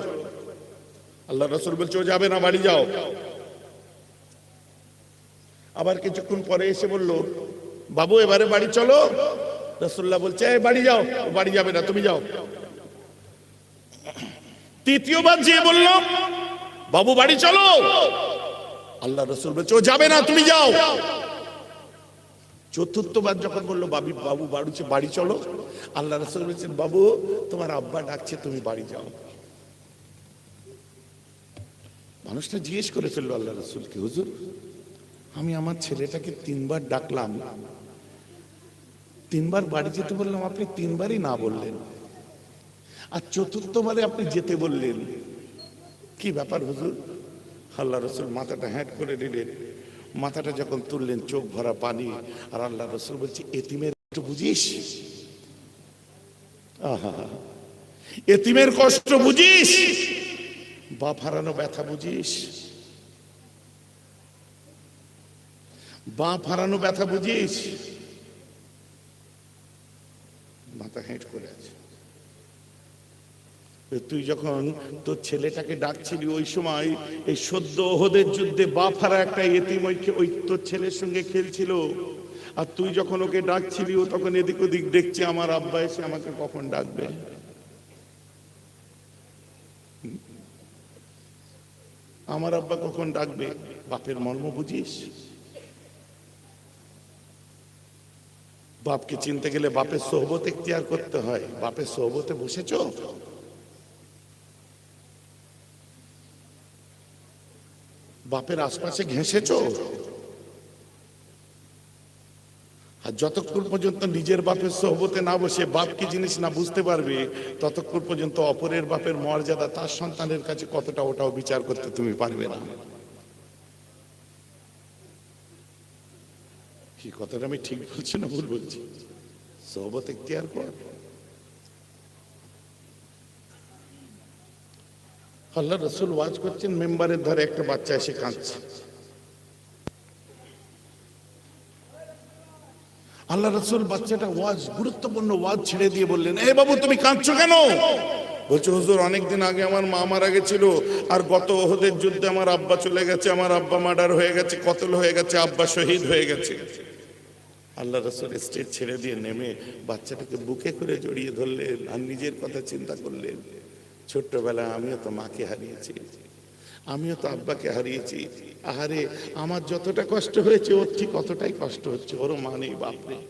আল্লাহ রাসূল বলছে ও যাবে না, বাড়ি যাও। আবার কিছুক্ষণ পরে এসে বলল, বাবু এবারে বাড়ি চলো। রাসূলুল্লাহ বলছে এই বাড়ি যাও। ও বাড়ি যাবে না, তুমি যাও। তৃতীয়বার যে বলল, বাবু বাড়ি চলো। আল্লাহ রাসূল বলছে ও যাবে না, তুমি যাও। চতুর্থবার যখন বললো বাবু বাড়ি চলো, আল্লাহ রাসূল বলছেন বাবু তোমার আব্বা ডাকছে, তুমি বাড়ি যাও। মানুষটা জিজ্ঞেস করে ফেললো আল্লাহ রাসূলকে, হুজুর আমি আমার ছেলেটাকে 3 বার ডাকলাম, 3 বার বাড়ি যেতে বললাম, আপনি 3 বারই না বললেন, আর চতুর্থবারে আপনি যেতে বললেন, কি ব্যাপার হুজুর? আল্লাহ রাসূল মাথাটা হ্যাট করে নিলেন, মাথাটা যখন তুললেন চোখ ভরা পানি, আর আল্লাহ রাসূল বলছে এতিমের কষ্ট বুঝিস? আহা, এতিমের কষ্ট বুঝিস? বাপ হারানো ব্যথা বুঝিস? বাপ হারানো ব্যথা বুঝিস? মাথা হেঁট করে আছে। তুই যখন তোর ছেলেটাকে ডাকছিলি, ওই সময় এই সদ্য ওহদের যুদ্ধে বাপ হারা একটা এতিম ওই তোর ছেলের সঙ্গে খেলছিল, আর তুই যখন ওকে ডাকছিলি, ও তখন এদিক ওদিক দেখছে আমার আব্বা এসে আমাকে কখন ডাকবে। আমার আব্বা কখন ডাকবে? বাপের মর্ম বুঝিস? বাপকে চিনতে গেলে বাপের সোহবত এখতিয়ার করতে হয়। বাপের সোহবতে বসেছ? বাপের আশপাশে ঘেঁষেছ? আর যতক্ষণ পর্যন্ত নিজের বাপের সোহবতে না বসে বাপ কি জিনিস না বুঝতে পারবে, ততক্ষণ পর্যন্ত অপরের বাপের মর্যাদা তার সন্তানের কাছে কতটা, ওটাও বিচার করতে তুমি পারবে না। কি কথাটা আমি ঠিক বলছি না ভুল বলছি? সোহবত ইখতিয়ার কর। আল্লাহ রাসূল ওয়াজ করছেন, মেম্বারের ধারে একটা বাচ্চা এসে কাঁদছে। আল্লাহ রাসূল বাচ্চাটা গুরুত্বপূর্ণ ওয়াজ ছেড়ে দিয়ে বললেন, এ বাবু তুমি কাঁদছো কেন? বলছে, হুজুর অনেকদিন আগে আমার মা মারা গেছিল, আর গত ওহদের যুদ্ধে আমার আব্বা চলে গেছে, আমার আব্বা মার্ডার হয়ে গেছে, কতল হয়ে গেছে, আব্বা শহীদ হয়ে গেছে। আল্লাহ রাসূল স্টেজ ছেড়ে দিয়ে নেমে বাচ্চাটাকে বুকে করে জড়িয়ে ধরলেন আর নিজের কথা চিন্তা করলেন, ছোট্টবেলায় আমিও তো মাকে হারিয়েছি, আমিও তো আব্বাকে হারিয়েছি। আহারে, আমার যতটা কষ্ট হয়েছে ওর ঠিক অতটাই কষ্ট হচ্ছে, ওরও মা নেই, বাপ নেই।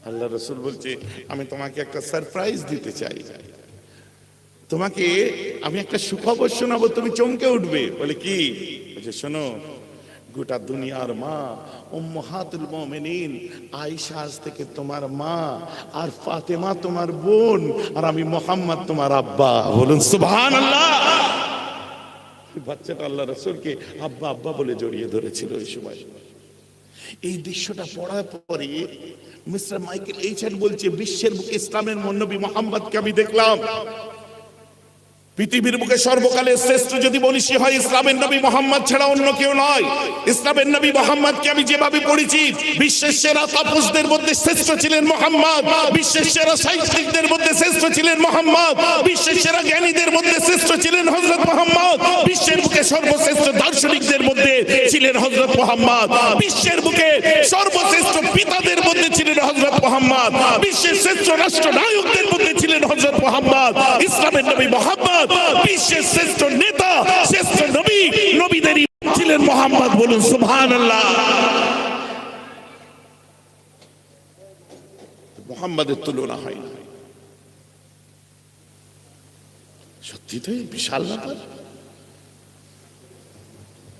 আল্লাহ রাসূল বলছে, আমি তোমাকে একটা সারপ্রাইজ দিতে চাই, তোমাকে আমি একটা সুখবর শোনাবো, তুমি চমকে উঠবে। বলে কি? বলছে, শোনো, গোটা দুনিয়ার মা উম্মাহাতুল মুমিনিন আয়েশা আজ থেকে তোমার মা, আর ফাতেমা তোমার বোন, আর আমি মুহাম্মদ তোমার আব্বা। বলুন সুবহানাল্লাহ। বাচ্চাটা আল্লাহ রাসূলকে আব্বা আব্বা বলে জড়িয়ে ধরেছিল ওই সময়। এই দৃশ্যটা পড়ার পরে মিস্টার মাইকেল এইচএন বলছে, বিশ্বের বুকে ইসলামের নবী মুহাম্মদকে আমি দেখলাম। পৃথিবীর বুকে সর্বকালের শ্রেষ্ঠ যদি বলি সে হয় ইসলামের নবী মুহাম্মদ ছাড়া অন্য কেউ নয়। ইসলামের নবী মুহাম্মদকে আমি যেভাবে পড়েছি, বিশ্বের সেরা তাপসদের মধ্যে শ্রেষ্ঠ ছিলেন মুহাম্মদ, বিশ্বের সেরা সাহিত্যিকদের মধ্যে শ্রেষ্ঠ ছিলেন মুহাম্মদ, বিশ্বের সেরা জ্ঞানীদের মধ্যে শ্রেষ্ঠ ছিলেন হযরত মুহাম্মদ, বিশ্বের বুকে সর্বশ্রেষ্ঠ দার্শনিকদের মধ্যে ছিলেন হযরত মুহাম্মদ, বিশ্বের বুকে সর্বশ্রেষ্ঠ পিতাদের মধ্যে ছিলেন হযরত মুহাম্মদ, বিশ্বের শ্রেষ্ঠ রাষ্ট্রনায়কদের মধ্যে ছিলেন হযরত মুহাম্মদ। ইসলামের নবী মুহাম্মদ বিশ্বের শ্রেষ্ঠ নেতা, শ্রেষ্ঠ নবী, নবীদেরই ছিলেন মুহাম্মদ। বলুন সুবহানাল্লাহ। মুহাম্মাদের তুলনা হয় না। সত্যি তো বিশাল ব্যাপার।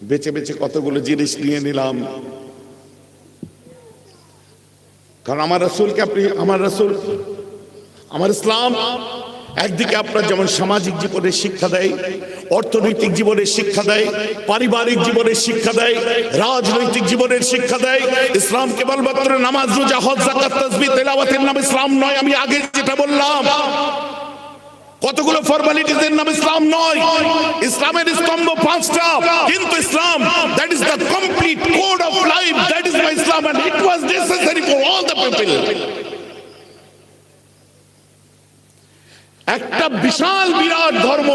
বেঁচে বেঁচে কতগুলো জিনিস নিয়ে নিলাম, কারণ আমার রাসূলকে আমার রাসূল, আমার ইসলাম একদিকে আপনার যেমন সামাজিক জীবনের শিক্ষা দেয়, অর্থনৈতিক জীবনের শিক্ষা দেয়, পারিবারিক জীবনের শিক্ষা দেয়, রাজনৈতিক জীবনের শিক্ষা দেয়। ইসলাম কেবলমাত্র নামাজ, রোজা, হজ, যাকাত, তাসবিহ, তেলাওয়াতের নাম ইসলাম নয়। আমি আগে যেটা বললাম, কতগুলো ফর্মালিটিজের নাম ইসলাম নয়। ইসলামের স্তম্ভ 5টা, কিন্তু ইসলাম, that is the complete code of life, that is my Islam, and it was necessary for all the people. একটা বিশাল বিরাট ধর্ম,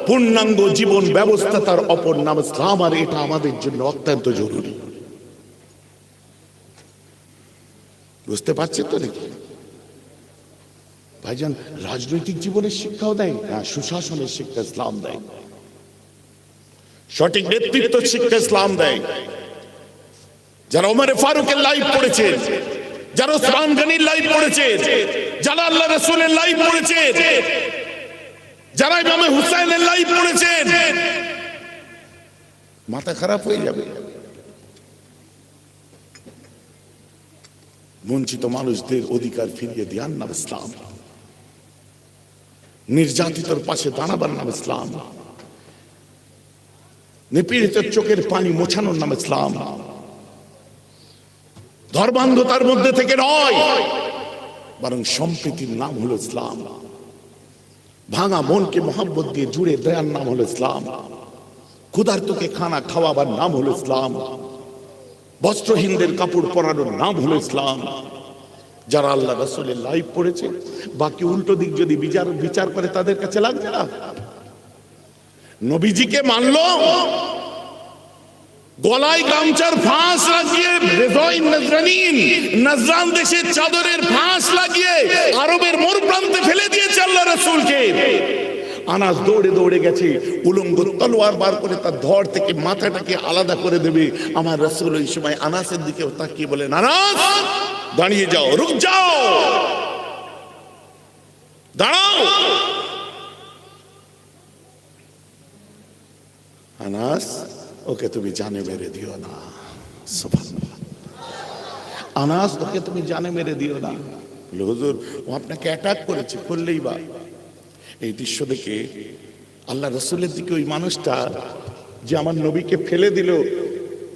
পূর্ণাঙ্গ জীবন ব্যবস্থা, তার অপর নাম ইসলাম, আর এটা আমাদের জন্য অত্যন্ত জরুরি। বুঝতে পারছেন তো নাকি ভাইজান? রাজনৈতিক জীবনের শিক্ষাও দেয়, সুশাসনের শিক্ষা ইসলাম দেয়, সঠিক নেতৃত্ব শিক্ষা ইসলাম দেয়। যারা ওমর ফারুকের লাইফ পড়েছে, যারা ওসমান গনির লাইফ পড়েছে, যারা আল্লাহ রাসূলের লাইফ পড়েছে, যারা ইমাম হুসাইনের লাইফ পড়েছে, মাথা খারাপ হয়ে যাবে। বঞ্চিত মানুষদের অধিকার ফিরিয়ে দেওয়ার নাম ইসলাম, নির্যাতিতর পাশে দাঁড়াবার নাম ইসলাম, নিপীড়িতের চোখের পানি মোছানোর নাম ইসলাম। ধর্মান্ধতার মধ্যে থেকে নয়, বরং সম্প্রীতির নাম হলো ইসলাম। ভাঙা মনকে মহব্বত দিয়ে জুড়ে দেওয়ার নাম হলো ইসলাম। ক্ষুধার্তকে খানা খাওয়াবার নাম হলো ইসলাম। বস্ত্রহীনদের কাপড় পরানোর নাম হলো ইসলাম। যারা আল্লাহ রাসূলের লাইফ পড়েছে, বাকি উল্টো দিক যদি বিচার করে তাদের কাছে লাগবে না। নবীজিকে মানলো, গলায় গামছার ফাঁস লাগিয়ে, নজরান দেশের চাদরের ফাঁস লাগিয়ে আরবের মোড় প্রান্তে ফেলে দিয়েছে আল্লাহ রাসূলকে। আনাস দৌড়ে দৌড়ে গেছে, উলঙ্গ তলোয়ার বার করে তার ধর থেকে মাথাটাকে আলাদা করে দেবে। আমার রাসূল ওই সময় আনাসের দিকে তাকিয়ে বলেন, আনাস দাঁড়িয়ে যাও, রুক যাও, দাঁড়াও। আনাস, ওকে তুমি জানে মেরে দিও না। সুবহানাল্লাহ। আনাস, ওকে তুমি জানে মেরে দিও না। হুজুর, ও আপনাকে অ্যাটাক করেছে, করলেই বা। এই দৃশ্য দেখে আল্লাহ রাসূলের দিকে ওই মানুষটা যে আমার নবীকে ফেলে দিল,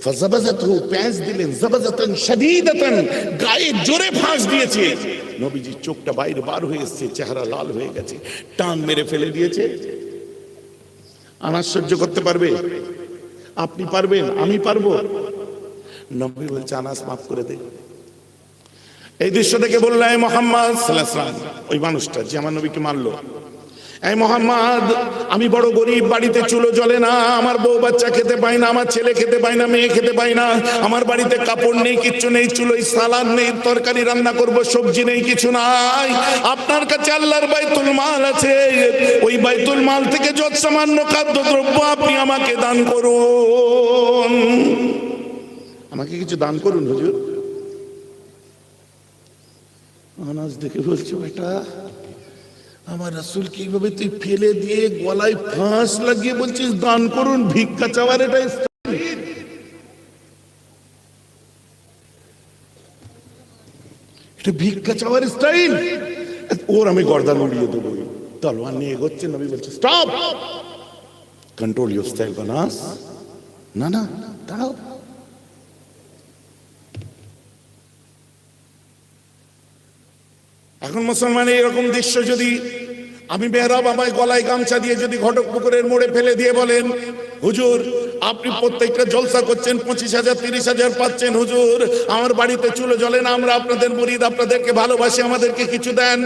ফাযাবাযাতহু, প্যাঁচ দিলেন, যাবাযাতান শাদীদাতান, গায়ে জোরে ফাঁস দিয়েছে। নবীজির চোখটা বাইরে বার হয়ে এসেছে, চেহারা লাল হয়ে গেছে, টান মেরে ফেলে দিয়েছে। আনাস সহ্য করতে পারবে? আপনি পারবেন? আমি পারবো? নবী বলছে আনাস মাফ করে দে। এই দৃশ্য দেখে বলল, এই মুহাম্মদ সাল্লাল্লাহু আলাইহি ওয়াসাল্লাম, ওই মানুষটা যে আমার নবীকে মারলো, এই মুহাম্মদ, আমি বড় গরিব, বাড়িতে চুলো জ্বলে না, আমার বউ বাচ্চা খেতে পায় না, আমার ছেলে খেতে পায় না, মেয়ে খেতে পায় না, আমার বাড়িতে কাপড় নেই, কিচ্ছু নেই, চুলোয় সালাদ নেই, তরকারি রান্না করব, সবজি নেই, কিছু নাই। আপনার কাছে আল্লাহর বাইতুল মাল আছে, ওই বাইতুল মাল থেকে যত সামান্য খাদ্যদ্রব্য আপনি আমাকে দান করুন, আমাকে কিছু দান করুন হুজুর। আনাস দেখে বলছে, বেটা আমার রাসূল কিভাবে তুই ফেলে দিয়ে গলায় ফাঁস লাগিয়ে বলছিস দান করুন, ভিক্ষা চাওয়ার এটা স্টাইল? এটা ভিক্ষা চাওয়ার স্টাইল? ওর আমি গর্দান উড়িয়ে দেবো। তলোয়ার নিয়ে এগোচ্ছে, নবী বলছে stop, control your style Anas. না না, দাঁড়াও। এখন মুসলমানের এরকম দৃশ্য যদি আমি বেহরাব আমায় গলায় গামছা দিয়ে যদি ঘটক পুকুরের মোড়ে ফেলে দিয়ে বলেন, হুজুর আপনি প্রত্যেকটা জলসা করছেন 25,000 30,000 পাচ্ছেন, হুজুর আমার বাড়িতে চুলো জ্বলে না, আমরা আপনাদের মুরিদ, আপনাদেরকে ভালোবাসি, আমাদেরকে কিছু দেন,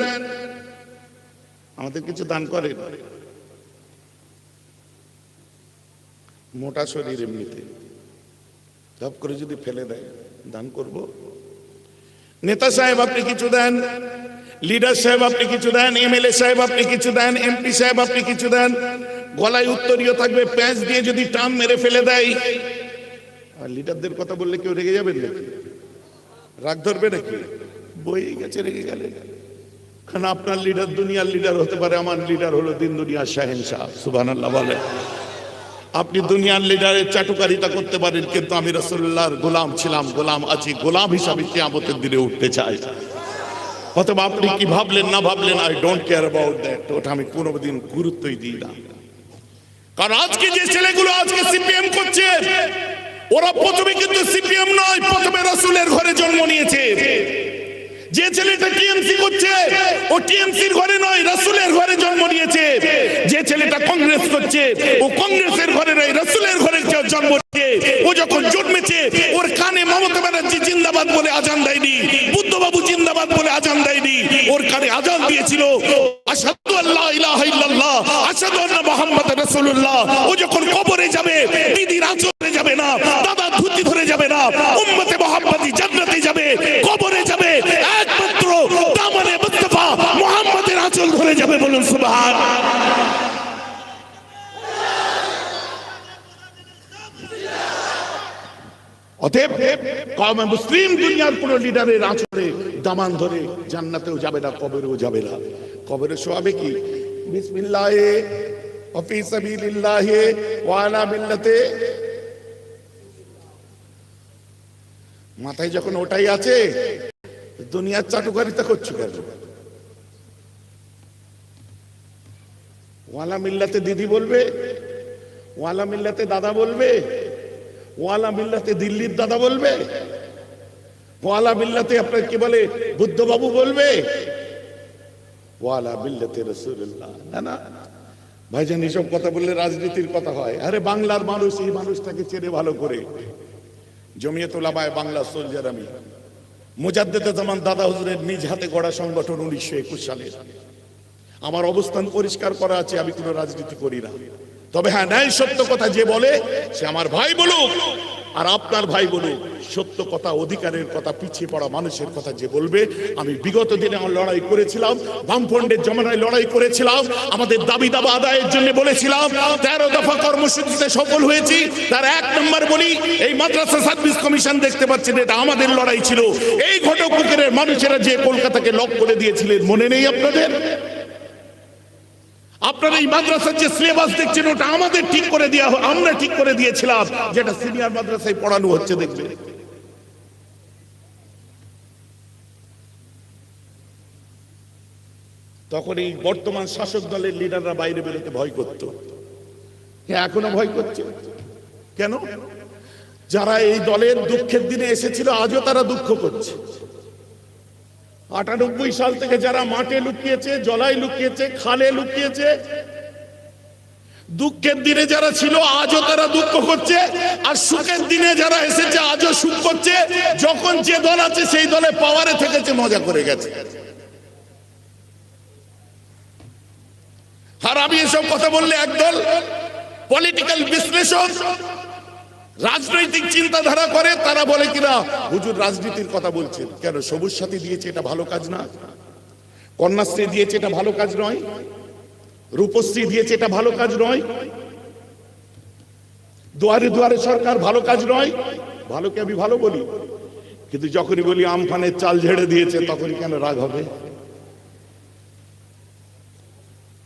আমাদের কিছু দান করেন। মোটা শরীর এমনিতে সব করে যদি ফেলে দেয়, দান করব? নেতা সাহেব আপনি কিছু দেন, লিডার সাহেব আপনি কিছু দেন, এমএলএ সাহেব আপনি কিছু দেন, এমপি সাহেব আপনি কিছু দেন, গলায় উত্তরীয় থাকবে, প্যাঁচ দিয়ে যদি টান মেরে ফেলে দেয়, আর লিডারদের কথা বললে কেউ রেগে যাবেন নাকি? রাগ ধরবে নাকি? বই গেছে রেগে গেলে। কারণ আপনার লিডার দুনিয়ার লিডার হতে পারে, আমার লিডার হলো দিন দুনিয়ার শাহেনশাহ, সুবহানাল্লাহ বলে। আপনি দুনিয়ার লিডারের চাটুকারিতা করতে পারেন, কিন্তু আমি রাসূলুল্লাহর গোলাম ছিলাম, গোলাম আছি, গোলাম হিসাবে কিয়ামতের দিনে উঠতে চাই। অথবা আপনি কি ভাবলেন না ভাবলেন, I don't care about that, ওটা আমি কোনোদিন গুরুত্বই দিই না। কারণ আজকে যে ছেলেগুলো আজকে সিপিএম করছে, ওরা প্রথমে কিন্তু সিপিএম নয়, প্রথমে রাসূলের ঘরে জন্ম নিয়েছে। যে ছেলেটা টিএমসি করছে, ও টিএমসির ঘরে নয়, রাসূলের ঘরে জন্ম নিয়েছে। যে ছেলেটা কংগ্রেস করছে, ও কংগ্রেসের ঘরে নয়, রাসূলের ঘরে জন্ম নিয়েছে। ও যখন জন্মেছে, ওর কানে মমতা ব্যানার্জি জিন্দাবাদ বলে আজান দেয়নি, বুদ্ধবাবু জিন্দাবাদ বলে আজান দেয়নি, ওর কানে আজান দিয়েছিল আশহাদু আল্লা ইলাহা ইল্লাল্লাহ, আশহাদু আন্না মুহাম্মাদুর রাসূলুল্লাহ। ও যখন কবরে যাবে, দিদির আঁচলে যাবে না, দাদা ধুতি ধরে যাবে না, উম্মতে মুহাম্মাদি জান্নাতে যাবে, কবরে যাবে একমাত্র দামানে মুস্তাফা মুহাম্মাদের আঁচল ধরে যাবে। বলুন সুবহান। অতএব কওমে মুসলিম দুনিয়ার কোন লিডারের আঁচলে দামান ধরে জান্নাতেও যাবে না, কবরেও যাবে না। কবরে শোয়াবে কি? বিসমিল্লাহে ওয়া ফি সাবিলিল্লাহি ওয়া আলা মিল্লাতে। মাথায় যখন ওটাই আছে, দুনিয়ার চাটুকারিতা করছো কেন? ওয়ালা মিল্লাতে দিদি বলবে, ওয়ালা মিল্লাতে দাদা বলবে, ওয়ালা মিল্লাতে দিল্লির দাদা বলবে, ওয়ালা মিল্লাতে আপনার কি বলে বুদ্ধবাবু বলবে, ওয়ালা মিল্লাতে রাসূলুল্লাহ। না না ভাইজান, এসব কথা বললে রাজনীতির কথা হয়। আরে বাংলার মানুষ, এই মানুষটাকে চেনে ভালো করে। জমিয়ত উলামায়ে বাংলা সোলজার আমি, মুজাদ্দেদে জামান দাদা হুজুরের নিজ হাতে গড়া সংগঠন 1921 সালে। আমার অবস্থান পরিষ্কার করা আছে, আমি কোনো রাজনীতি করি না। তবে হ্যাঁ, ন্যায় সত্য কথা যে বলে সে আমার ভাই বলুক আর আপনার ভাই বলুক, সত্য কথা, অধিকারের কথা, পিছিয়ে পড়া মানুষের কথা যে বলবে। আমি বিগত দিনে আমার লড়াই করেছিলাম, বামফ্রন্টের জমানায় লড়াই করেছিলাম, আমাদের দাবি দাবা আদায়ের জন্য বলেছিলাম, 13 দফা কর্মসূচিতে সফল হয়েছি। তার 1 নম্বর বলি, এই মাদ্রাসা সার্ভিস কমিশন দেখতে পাচ্ছেন, এটা আমাদের লড়াই ছিল। এই ঘটকপুকুরের মানুষেরা যে কলকাতাকে লক করে দিয়েছিলেন, মনে নেই আপনাদের? আপনারা এই মাদ্রাসার যে সিলেবাস দেখছেন, ওটা আমাদের ঠিক করে দেওয়া, আমরা ঠিক করে দিয়েছিলাম, যেটা সিনিয়র মাদ্রাসায় পড়ানো হচ্ছে দেখবে। তখন এই বর্তমান শাসক দলের লিডাররা বাইরে বেরোতে ভয় করত, এখনো ভয় করছে। কেন? যারা এই দলের দুঃখের দিনে এসেছিল আজও তারা দুঃখ করছে। 98 সাল থেকে যারা মাঠে লুকিয়েছে, জলায় লুকিয়েছে, খালে লুকিয়েছে, দুঃখের দিনে যারা ছিল আজও তারা দুঃখ করছে, আর সুখের দিনে যারা এসেছে আজও সুখ করছে। যখন যে দল আছে সেই দলে পাওয়ারে থেকেছে, মজা করে গেছে। আর আমি এসব কথা বললে একদল পলিটিক্যাল বিশ্লেষক রাজনৈতিক চিন্তাধারা করে, তারা বলে কিনা হুজুর রাজনীতির কথা বলছেন কেন? সবুজ সাথী দিয়েছে, এটা ভালো কাজ না? কন্যাশ্রী দিয়েছে, এটা ভালো কাজ নয়? রূপশ্রী দিয়েছে, এটা ভালো কাজ নয়? দুয়ারে দুয়ারে সরকার ভালো কাজ নয়? ভালোকে আমি ভালো বলি, কিন্তু যখনই বলি আমফানের চাল ঝেড়ে দিয়েছে তখনই কেন রাগ হবে?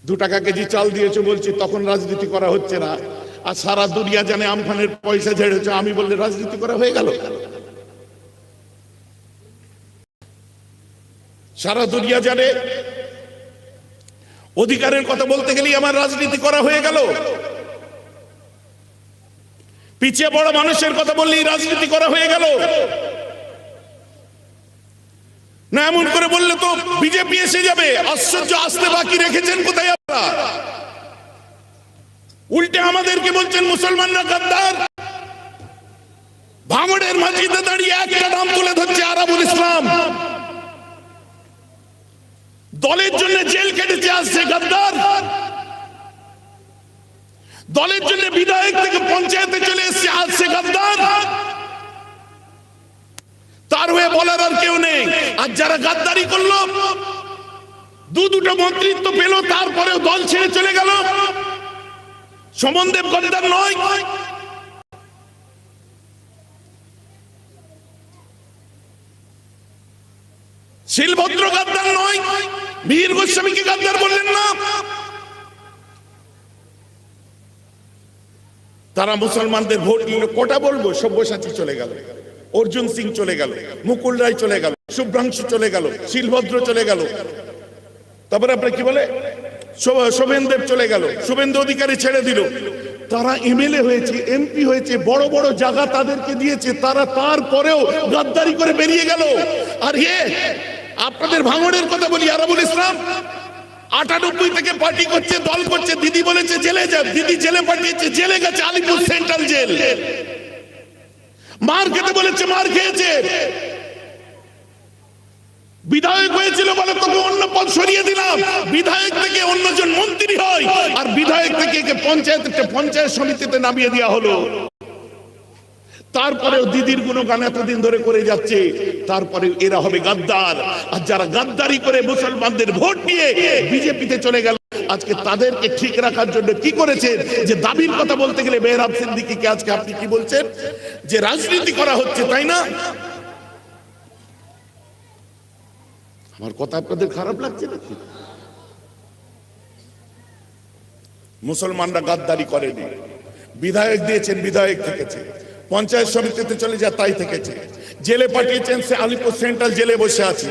2 টাকা কেজি চাল দিয়েছে বলছি, তখন রাজনীতি করা হচ্ছে না। আর সারা দুনিয়া জানে আমফানের পয়সা ঝেড়েছে, আমি বললে রাজনীতি করা হয়ে গেল? সারা দুনিয়া জানে অধিকারের কথা বলতে গেলেই আমার রাজনীতি করা হয়ে গেল? পিছিয়ে পড়া মানুষের কথা বললেই রাজনীতি করা হয়ে গেল? না এমন করে বললে তো বিজেপি এসে যাবে। আশ্চর্য, আসতে বাকি রেখেছেন কোথায় আপনারা? উল্টে আমাদেরকে বলছেন মুসলমানরা গাদ্দার। ভাঙড়ের মসজিদে দাঁড়িয়ে একটা নাম তুলে ধরছে, আরাবুল ইসলাম। দলের জন্য জেল কেটেছে, আসছে গাদ্দার। দলের জন্য বিধায়ক থেকে পঞ্চায়েতে চলে এসছে, আসছে গাদ্দার। তার হয়ে বলার আর কেউ নেই। আর যারা গাদ্দারি করলো, দুটো মন্ত্রিত্ব পেল, তারপরেও দল ছেড়ে চলে গেল, সমনদেব গাদ্দার নয়? শিলভদ্র গাদ্দার নয়? বীর গোস্বামীকে গাদ্দার বললেন না? তারা মুসলমানদের ভোট নিল। কোটা বলবো, সব্যসাচী চলে গেল, অর্জুন সিং চলে গেল, মুকুল রায় চলে গেল, শুভ্রাংশু চলে গেল, শিলভদ্র চলে গেল, তারপরে আপনার কি বলে শোভেনদেব চলে গেল, শুভেন্দু অধিকারী ছেড়ে দিল। তারা এমএলএ হয়েছে, এমপি হয়েছে, বড় বড় জায়গা তাদেরকে দিয়েছে, তারা তারপরেও গাদ্দারি করে বেরিয়ে গেল। আর আপনাদের ভাঙড়ের কথা বলি, আরাবুল ইসলাম 98 থেকে পার্টি করছে, দল করছে। দিদি বলেছে জেলে যা, দিদি জেলে পাঠিয়েছে, জেলে গেছে, আলিপুর সেন্ট্রাল জেল। মার খেতে বলেছে, মার খেয়েছে। বিধায়ক হয়েছিল বলে তোকে অন্য পদ সরিয়ে দিলাম, বিধায়ক থেকে অন্যজন মন্ত্রী হয়, আর বিধায়ক থেকে পঞ্চায়েত সমিতিতে নামিয়ে দেওয়া হলো। তারপরেও দিদির গুণগান এতদিন ধরে করে যাচ্ছে, তারপরে এরা হবে গাদ্দার। আর যারা গাদ্দারি করে মুসলমানদের ভোট নিয়ে বিজেপিতে চলে গেল, আজকে তাদেরকে ঠিক রাখার জন্য কি করেছেন? যে দাবির কথা বলতে গেলে মেহরাব সিদ্দিকীকে আজকে আপনি কি বলছেন? যে রাজনীতি করা হচ্ছে, তাই না? আমার কথা আপনাদের খারাপ লাগছে নাকি? মুসলমানরা গাদ্দারি করেনি, বিধায়ক দিয়েছেন, বিধায়ক থেকেছে, পঞ্চায়েত সমিতিতে চলে যায়, তাই থেকেছে, জেলে পাঠিয়েছেন, সে আলিপুর সেন্ট্রাল জেলে বসে আছে।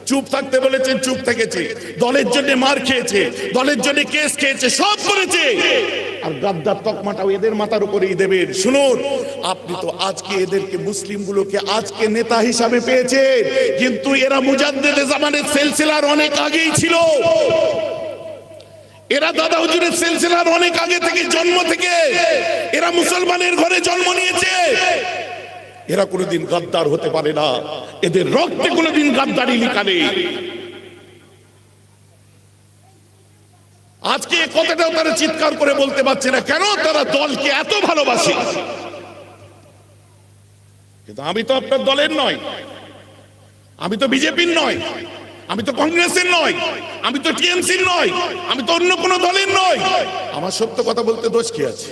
চুপ থাকতে বলেছেন, চুপ থেকেছে। দলের জন্য মার খেয়েছে, দলের জন্য কেস খেয়েছে, সব করেছে। আর গাদ্দার তকমাটাও এদের মাথার উপরেই দেবেন। শুনুন, আপনি তো আজকে এদেরকে মুসলিমগুলোকে আজকে নেতা হিসাবে পেয়েছেন, কিন্তু এরা মুজাদ্দেদে জামানের সিলসিলার অনেক আগেই ছিল। এরা দাদা হুজুরের সিলসিলার অনেক আগে থেকে, জন্ম থেকে এরা মুসলমানের ঘরে জন্ম নিয়েছে। এরা কোনোদিন গাদ্দার হতে পারে না, এদের রক্তে কোনোদিন গাদ্দারি লেখা নেই। আজকে কথাটাও তারা চিৎকার করে বলতে পারছে না, কেন? তারা দলকে এত ভালোবাসে। কিন্তু আমি তো আপনার দলের নয়, আমি তো বিজেপির নয়, আমি তো কংগ্রেসের নয়, আমি তো টিএমসির নয়, আমি তো অন্য কোনো দলের নয়। আমার সত্য কথা বলতে দোষ কি আছে?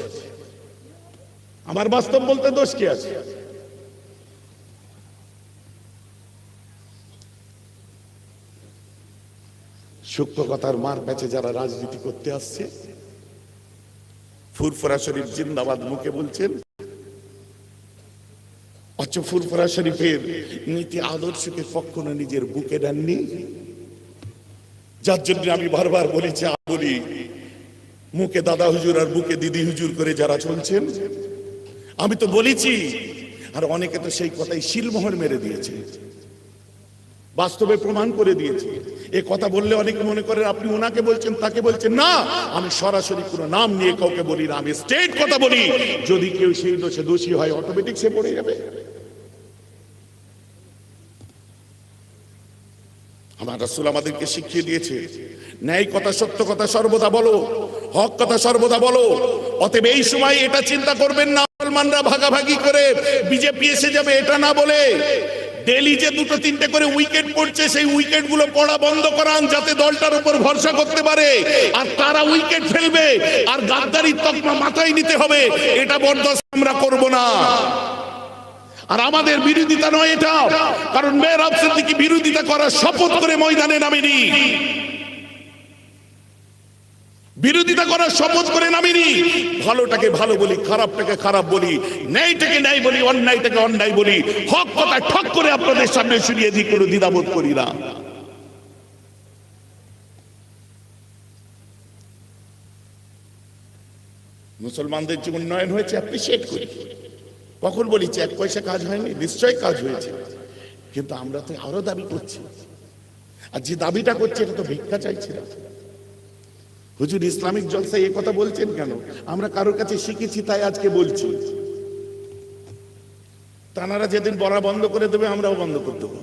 আমার বাস্তব বলতে দোষ কি আছে? সূক্ষ্ম কথার মার প্যাচে যারা রাজনীতি করতে আসছে, ফুরফুরা শরীফ জিন্দাবাদ মুখে বলছেন, অথচ ফুরফুরা শরীফের নীতি আদর্শকে কখনো নিজের বুকে নেননি। যার জন্য আমি বারবার বলেছি, বলি, মুখে দাদা হুজুর আর বুকে দিদি হুজুর করে যারা চলছেন, আমি তো বলেছি, আর অনেকে তো সেই কথাই শিলমোহর মেরে দিয়েছে, বাস্তবে প্রমাণ করে দিয়েছে। এ কথা বললে অনেকে মনে করে আপনি ওনাকে বলছেন, তাকে বলছেন। না, আমি সরাসরি কোনো নাম নিয়ে কাউকে বলি না, আমি স্ট্রেট কথা বলি। যদি কেউ সেই দোষে দোষী হয়, অটোমেটিক সে পড়ে যাবে। আমার রাসূল আমাদেরকে শিখিয়ে দিয়েছে, ন্যায় কথা, সত্য কথা সর্বদা বলো, হক কথা সর্বদা বলো। অতএব এই সময় এটা চিন্তা করবেন না মুসলমানরা ভাগাভাগি করে বিজেপি এসে যাবে, এটা না বলে ডেলি যে দুটো তিনটে করে উইকেট পড়ছে, সেই উইকেট গুলো পড়া বন্ধ করান, যাতে দলটার উপর ভরসা করতে পারে। আর তারা উইকেট ফেলবে আর গাদ্দারির তকমা মাথায় নিতে হবে, এটা বরদাস্ত আমরা করব না। আর আমাদের বিরোধিতা নয় এটা, কারণ মেহরাব সিদ্দিকী বিরোধিতা করার শপথ করে ময়দানে নামেনি, বিরোধিতা করার শপথ করে নামেনি। ভালোটাকে ভালো বলি, খারাপটাকে খারাপ বলি, ন্যায়টাকে ন্যায় বলি, অন্যায়টাকে অন্যায় বলি, হক কথা ঠক করে আপনাদের সামনে শুনিয়ে দিই, কোনো দ্বিধাবোধ করি না। মুসলমানদের যে উন্নয়ন হয়েছে অ্যাপ্রিসিয়েট করি। কখন বলেছি এক পয়সা কাজ হয়নি? নিশ্চয়ই কাজ হয়েছে, কিন্তু আমরা তো আরো দাবি করছি। আর যে দাবিটা করছে এটা তো ভিক্ষা চাইছে না। হুজুর ইসলামিক জলসায় এই কথা বলছেন কেন? আমরা কারোর কাছে শিখেছি তাই আজকে বলছি। তানারা যেদিন বলা বন্ধ করে দেবে, আমরাও বন্ধ করে দেবো।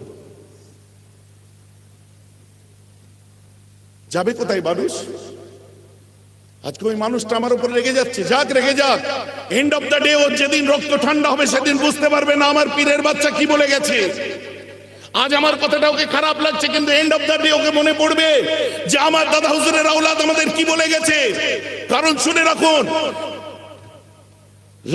যাবে কোথায় মানুষ? আজকে ওই মানুষটা আমার উপর রেগে যাচ্ছে, যাক রেগে যাক। এন্ড অফ দ্য ডে ওর যেদিন রক্ত ঠান্ডা হবে সেদিন বুঝতে পারবে না আমার পীরের বাচ্চা কি বলে গেছে। আজ আমার কথাটা ওকে খারাপ লাগছে, কিন্তু end of the day okay মনে পড়বে যে আমার দাদা হুজুরের আওলাদ আমাদের কি বলে গেছে। কারণ শুনে রাখুন,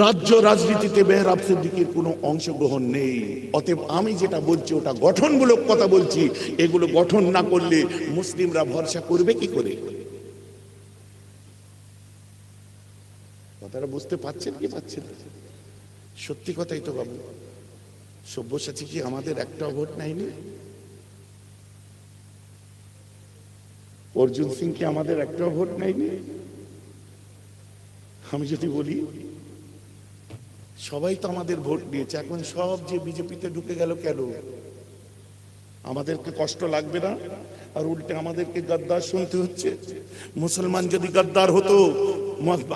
রাজ্য রাজনীতিতে মেহরাব সিদ্দিকীর কোনো অংশগ্রহণ নেই। অতএব আমি যেটা বলছি ওটা গঠনমূলক কথা বলছি। এগুলো গঠন না করলে মুসলিমরা ভরসা করবে কি করে? কথাটা বুঝতে পারছেন কি পাচ্ছেন? সত্যি কথাই তো বাবু। সব্যসাচী কি আমাদের একটাও ভোট নেয়নি? অর্জুন সিং কি আমাদের একটাও ভোট নেয়নি? আমি যদি বলি সবাই তো আমাদের ভোট দিয়েছে, এখন সব যে বিজেপিতে ঢুকে গেল কেন? আমাদেরকে কষ্ট লাগবে না? আর উল্টে আমাদেরকে গদ্দার শুনতে হচ্ছে। মুসলমান যদি গদ্দার হতো,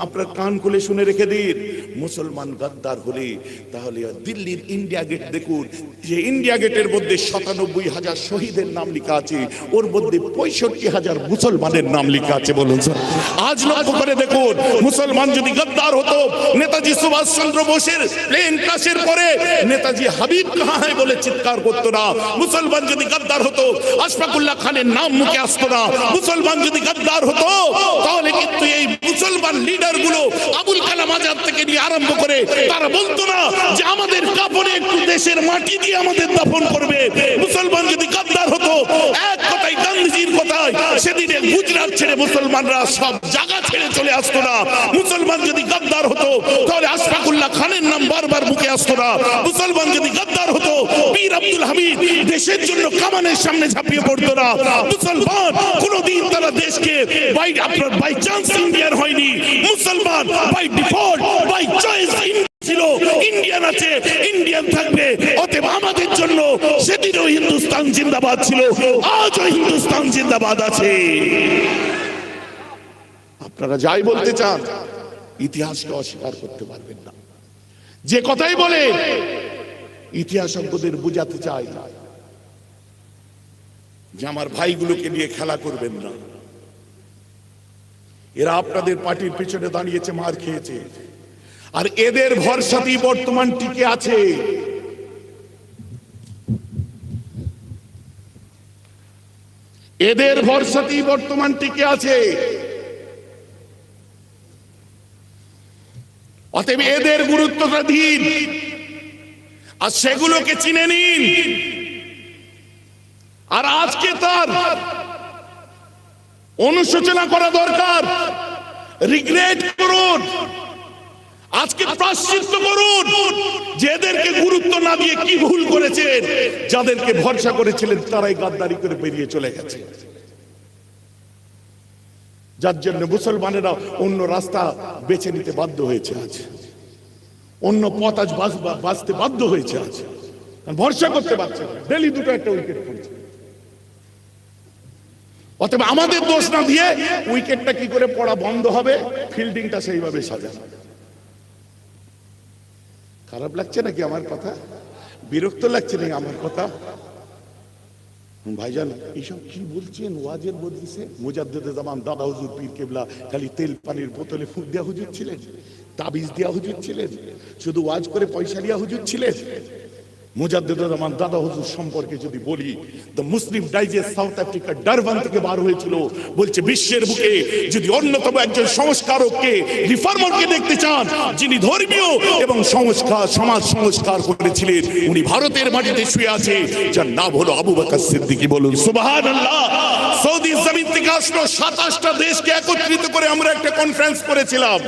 আপনার কান খুলে শুনে রেখে দিন, মুসলমান গদ্দার হলে তাহলে দিল্লির ইন্ডিয়া গেট দেখুন, যে ইন্ডিয়া গেটের মধ্যে ৯৭,০০০ শহীদের নাম লেখা আছে, ওর মধ্যে ৬৫,০০০ মুসলমানের নাম লেখা আছে। বলুন স্যার, আজ লক্ষ্য করে দেখুন, মুসলমান যদি গদ্দার হতো, নেতাজি সুভাষ চন্দ্র বোসের প্লেন ক্রাশের পরে নেতাজি হাবিব কাহা হ্যায় বলে চিৎকার করতো না। মুসলমান যদি গদ্দার হতো, আশফাকুল্লাহ খানের নাম মুখে আসতো না। মুসলমান যদি গদ্দার হতো, তাহলে কিন্তু এই মুসলমান লিডার গুলো আবুল কালাম আজাদ থেকে নিয়ে আরম্ভ করে তারা বলতো না যে আমাদের কাপড়ে একটু দেশের মাটি দিয়ে আমাদের দাফন করবে। মুসলমান যদি গদ্দার হতো, এক কথায় গান্ধীজির কথায় সেদিনে গুজরাট ছেড়ে মুসলমানরা সব জায়গা ছেড়ে চলে আসতো না। মুসলমান যদি গদ্দার হতো, তাহলে আশফাকুল্লাহ খানের নাম বারবার মুখে আসতো না। মুসলমান যদি গদ্দার হতো, পীর আব্দুল হামিদ দেশের জন্য কামানের সামনে ঝাঁপিয়ে পড়তো না। মুসলমান কোনদিন তারা দেশকে বাই চান্স ইন্ডিয়ান হয়নি। মুসলমান বাই ডিফল্ট, বাই চয়েস ছিল। ইন্ডিয়ান আছে, ইন্ডিয়ান থাকবে। অতএব আমাদের জন্য সেদিনও হিন্দুস্তান জিন্দাবাদ ছিল, আজও হিন্দুস্তান জিন্দাবাদ আছে। আপনারা যাই বলতে চান, ইতিহাসকে অস্বীকার করতে পারবেন না। যে কথাই বলে ইতিহাসজ্ঞদের বুঝাতে চাই যে আমার ভাইগুলোকে নিয়ে খেলা করবেন না। এরা আপনাদের পার্টির পিছনে দাঁড়িয়েছে, মার খেয়েছে, আর এদের ভরসাতেই বর্তমান টিকে আছে। এদের ভরসাতেই বর্তমান টিকে আছে। অতএব এদের গুরুত্বটা দিন আর সেগুলোকে চিনে নিন। আর আজকে তার অনুশোচনা করা দরকার। রিগ্রেট করুন, আজকে প্রায়শ্চিত্ত করুন যে এদেরকে গুরুত্ব না দিয়ে কি ভুল করেছেন। যাদেরকে ভরসা করেছিলেন তারাই গাদ্দারি করে বেরিয়ে চলে গেছে, যার জন্য মুসলমানেরা অন্য রাস্তা বেছে নিতে বাধ্য হয়েছে। আজ অন্য পথ আজ বাঁচতে বাধ্য হয়েছে, আজ ভরসা করতে পারছে না, ডেলি দুটো একটা উইকেট পড়ছে। অতএব আমাদের দোষ না দিয়ে উইকেটটা কি করে পড়া বন্ধ হবে, ফিল্ডিংটা সেইভাবে সাজানো। খারাপ লাগছে নাকি আমার কথা? বিরক্ত লাগছে নাকি আমার কথা? ভাইজান এইসব কি বলছেন? ওয়াজের মজলিসে মুজাদ্দেদে জামান দাদা হুজুর পীর কেবলা খালি তেল পানির বোতলে ফুঁক দেওয়া হুজুর ছিলেন, তাবিজ দেওয়া হুজুর ছিলেন, শুধু ওয়াজ করে পয়সা দেওয়া হুজুর ছিলেন। মুজাদ্দেদে জামান দাদা হুজুর সম্পর্কে যদি বলি, দ্য মুসলিম ডাইজেস্ট সাউথ আফ্রিকার ডারবান থেকে বার হয়েছিল, বলছে বিশ্বের বুকে যদি অন্যতম একজন সংস্কারককে, রিফর্মারকে দেখতে চান, যিনি ধর্মীয় এবং সমাজ সংস্কার করেছিলেন, উনি ভারতের মাটিতে শুয়ে আছে, যার নাম হলো আবু বকর সিদ্দিকী। বলুন সুবহানাল্লাহ। সৌদি জমিন থেকে আসলো 27টা দেশকে একত্রিত করে আমরা একটা কনফারেন্স করেছিলাম,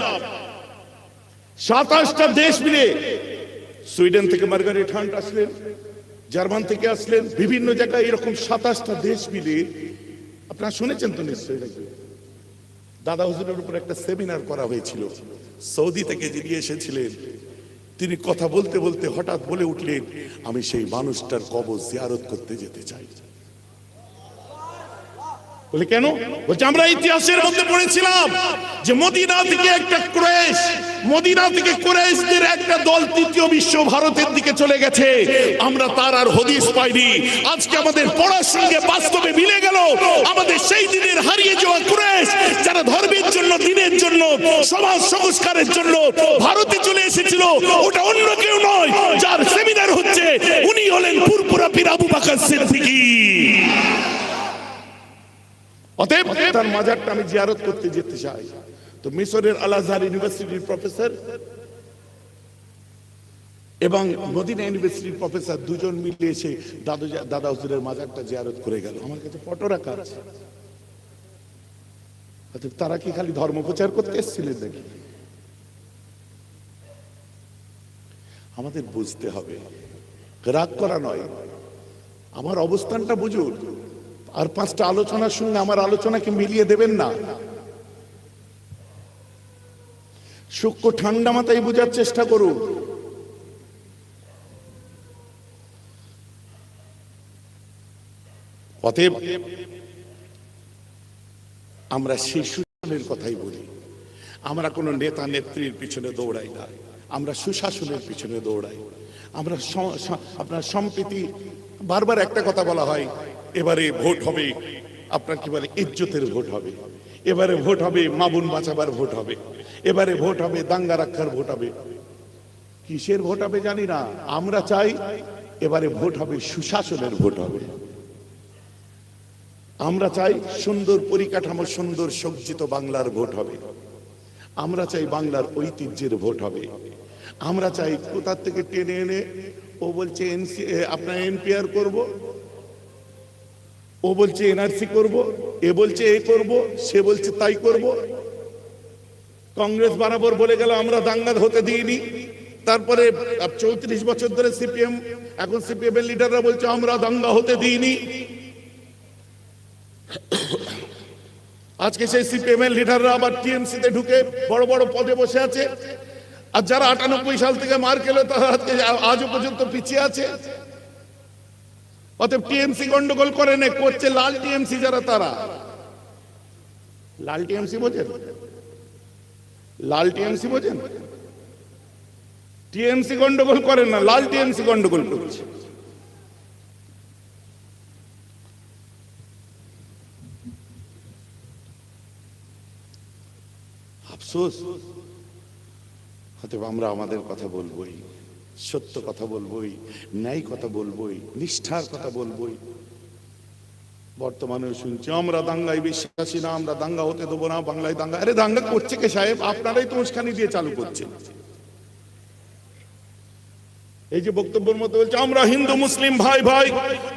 27টা দেশ মিলে। সুইডেন থেকে মার্গারেট হান্ট আসলেন, জার্মান থেকে আসলেন, বিভিন্ন জায়গায় এরকম 27টা দেশ মিলে। আপনারা শুনেছেন তো নিশ্চয়ই, দাদা হুজুরের উপর একটা সেমিনার করা হয়েছিল। সৌদি থেকে যিনি এসেছিলেন, তিনি কথা বলতে বলতে হঠাৎ বলে উঠলেন, আমি সেই মানুষটার কবর জিয়ারত করতে যেতে চাই। বলে কেন? বলছে আমরা ইতিহাসের মধ্যে পড়েছিলাম যে মদিনা থেকে একটা কুরাইশ, মদিনা থেকে কুরাইশদের একটা দল তৃতীয় বিশ্ব ভারতের দিকে চলে গেছে, আমরা তার আর হদিস পাইনি। আজকে আমাদের পড়ার সঙ্গে বাস্তবে মিলে গেল, আমাদের সেই দিনের হারিয়ে যাওয়া কুরাইশ, যারা ধর্মের জন্য, দিনের জন্য, সমাজ সংস্কারের জন্য ভারতে চলে এসেছিল, ওটা অন্য কেউ নয়, যার সেমিনার হচ্ছে উনি হলেন ফুরফুরা পীর আবু বকর সিদ্দিকী। অতএব তার মাজারটা আমি জিয়ারত করতে যেতে চাই। তো মিশরের আল আজহার ইউনিভার্সিটির প্রফেসর এবং মদিনা ইউনিভার্সিটির প্রফেসর দুজন মিলে এসে দাদা হুজুরের মাজারটা জিয়ারত করে গেল। আমার কাছে ফটো রাখা আছে। তারা কি খালি ধর্ম প্রচার করতে এসেছিলেন নাকি? আমাদের বুঝতে হবে, রাগ করা নয়, আমার অবস্থানটা বুঝুন। আর 5টা আলোচনার সঙ্গে আমার আলোচনাকে মিলিয়ে দেবেন না। সূক্ষ্ম ঠান্ডা মাথায় বোঝার চেষ্টা করুন। অতএব আমরা সেই সুশাসনের কথাই বলি। আমরা কোনো নেতা নেত্রীর পিছনে দৌড়াই না, আমরা সুশাসনের পিছনে দৌড়াই। আমরা আপনার সম্প্রীতি, বারবার একটা কথা বলা হয়, এবারে ভোট হবে আপনার কি বলে ইজ্জতের ভোট হবে, এবারে ভোট হবে মা বোন বাঁচাবার ভোট হবে, এবারে ভোট হবে দাঙ্গা রক্ষার ভোট হবে। কিসের ভোট হবে জানি না, আমরা চাই এবারে ভোট হবে সুশাসনের ভোট হবে। আমরা চাই সুন্দর পরিকাঠামো, সুন্দর সজ্জিত বাংলার ভোট হবে। আমরা চাই বাংলার ঐতিহ্যের ভোট হবে। আমরা চাই কোথা থেকে টেনে এনে, ও বলছে আপনার এনপিআর করব, ও বলছে এনআরসি করব, এ বলছে এ করব, সে বলছে তাই করব। কংগ্রেস বরাবর বলে গেল আমরা দাঙ্গা হতে দিইনি, তারপরে 34 বছর ধরে সিপিএম, এখন সিপিএম এর লিডাররা বলছে আমরা দাঙ্গা হতে দিইনি। আজকে সেই সিপিএম এর লিডাররা আবার টিএমসি তে ঢুকে বড় বড় পদে বসে আছে। আর যারা 98 সাল থেকে মার খেলো তারা আজও পর্যন্ত পিছিয়ে আছে। অতএব টিএমসি গন্ডগোল করে না, করছে লাল টিএমসি যারা, তারা লাল টিএমসি বোঝেন, লাল টিএমসি বোঝেন। টিএমসি গন্ডগোল করেন না, লাল টিএমসি গন্ডগোল করছে। আফসোস। অতএব আমরা আমাদের কথা বলবোই, সত্য কথা বলবোই, ন্যায় কথা বলবোই, নিষ্ঠার কথা বলবোই। বর্তমানে শুনছি আমরা দাঙ্গায় বিশ্বাসী না, আমরা দাঙ্গা হতে দেবো না, বাংলায় দাঙ্গা। আরে দাঙ্গা করছে কে সাহেব? আপনারাই তো উস্কানি দিয়ে চালু করছেন। এই যে বক্তব্যের মধ্যে বলছে আমরা হিন্দু মুসলিম ভাই ভাই,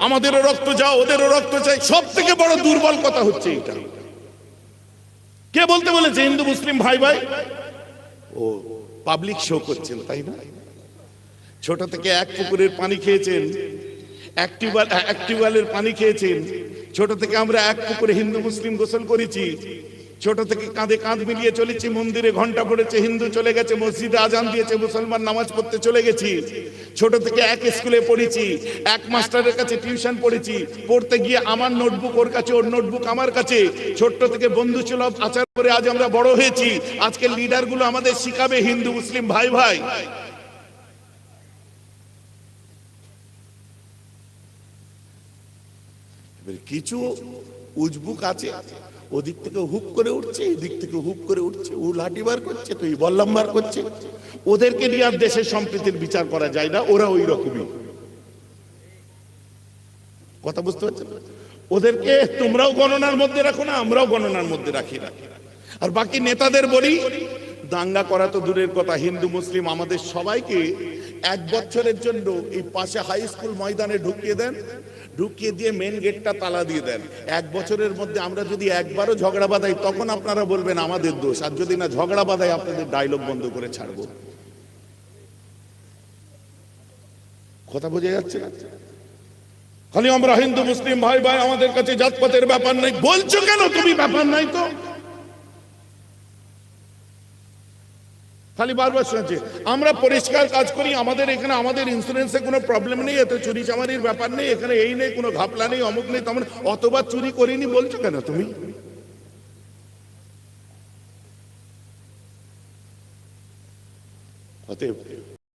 আমাদেরও রক্ত যাও, ওদেরও রক্ত চাই। সব থেকে বড় দুর্বল কথা হচ্ছে এটা। কে বলতে বলেছে হিন্দু মুসলিম ভাই ভাই? ও পাবলিক শো করছেন, তাই না? ছোট থেকে এক পুকুরের পানি খেয়েছেন, এক টিউবওয়েলের পানি খেয়েছেন। ছোট থেকে আমরা এক পুকুরে হিন্দু মুসলিম গোসল করেছি। ছোট থেকে কাঁধে কাঁধ মিলিয়ে চলেছি, মন্দিরে ঘন্টা পড়েছে, হিন্দু চলে গেছে, মসজিদে আজান দিয়েছে, মুসলমান নামাজ পড়তে চলে গেছি। ছোট থেকে এক স্কুলে পড়েছি, এক মাস্টারের কাছে টিউশন পড়েছি, পড়তে গিয়ে আমার নোটবুক ওর কাছে, ওর নোটবুক আমার কাছে। ছোট্ট থেকে বন্ধু সুলভ আচার করে আজ আমরা বড় হয়েছি। আজকে লিডার গুলো আমাদের শিখাবে হিন্দু মুসলিম ভাই ভাই। কিছু উজবুক আছে, ওদিক থেকে হুক করে উঠছে, এদিক থেকে হুক করে উঠছে, ও লাঠি বার করছে তো এই বল্লাম বার করছে। ওদেরকে নিয়ে আর দেশের সম্প্রীতির বিচার করা যায় না, ওরা ওই রকমই। কথা বুঝতে পারছেন? ওদেরকে তোমরাও গণনার মধ্যে রাখো না, আমরাও গণনার মধ্যে রাখি না। আর বাকি নেতাদের বলি, দাঙ্গা করা তো দূরের কথা, হিন্দু মুসলিম আমাদের সবাইকে 1 বছরের জন্য এই পাশে হাই স্কুল ময়দানে ঢুকিয়ে দেন, ঢুকিয়ে দিয়ে মেন গেটটা তালা দিয়ে দেন। 1 বছরের মধ্যে আমরা যদি একবারও ঝগড়া বাঁধাই, তখন আপনারা বলবেন আমাদের দোষ, আর যদি না ঝগড়া বাঁধাই আপনাদের ডায়লগ বন্ধ করে ছাড়বো। কথা বোঝা যাচ্ছে না? খালি আমরা হিন্দু মুসলিম ভাই ভাই, আমাদের কাছে জাতপাতের ব্যাপার নাই। বলছো কেন তুমি ব্যাপার নাই তো? খালি বারবার শুনছি আমরা পরিষ্কার কাজ করি, আমাদের এখানে আমাদের ইন্স্যুরেন্সে কোনো প্রবলেম নেই, এত চুরি চামারির ব্যাপার নেই, এখানে এই নেই, কোনো ঘাপলা নেই, অমুক নেই, তেমন। অতবার চুরি করিনি বলছো কেন তুমি? অতএব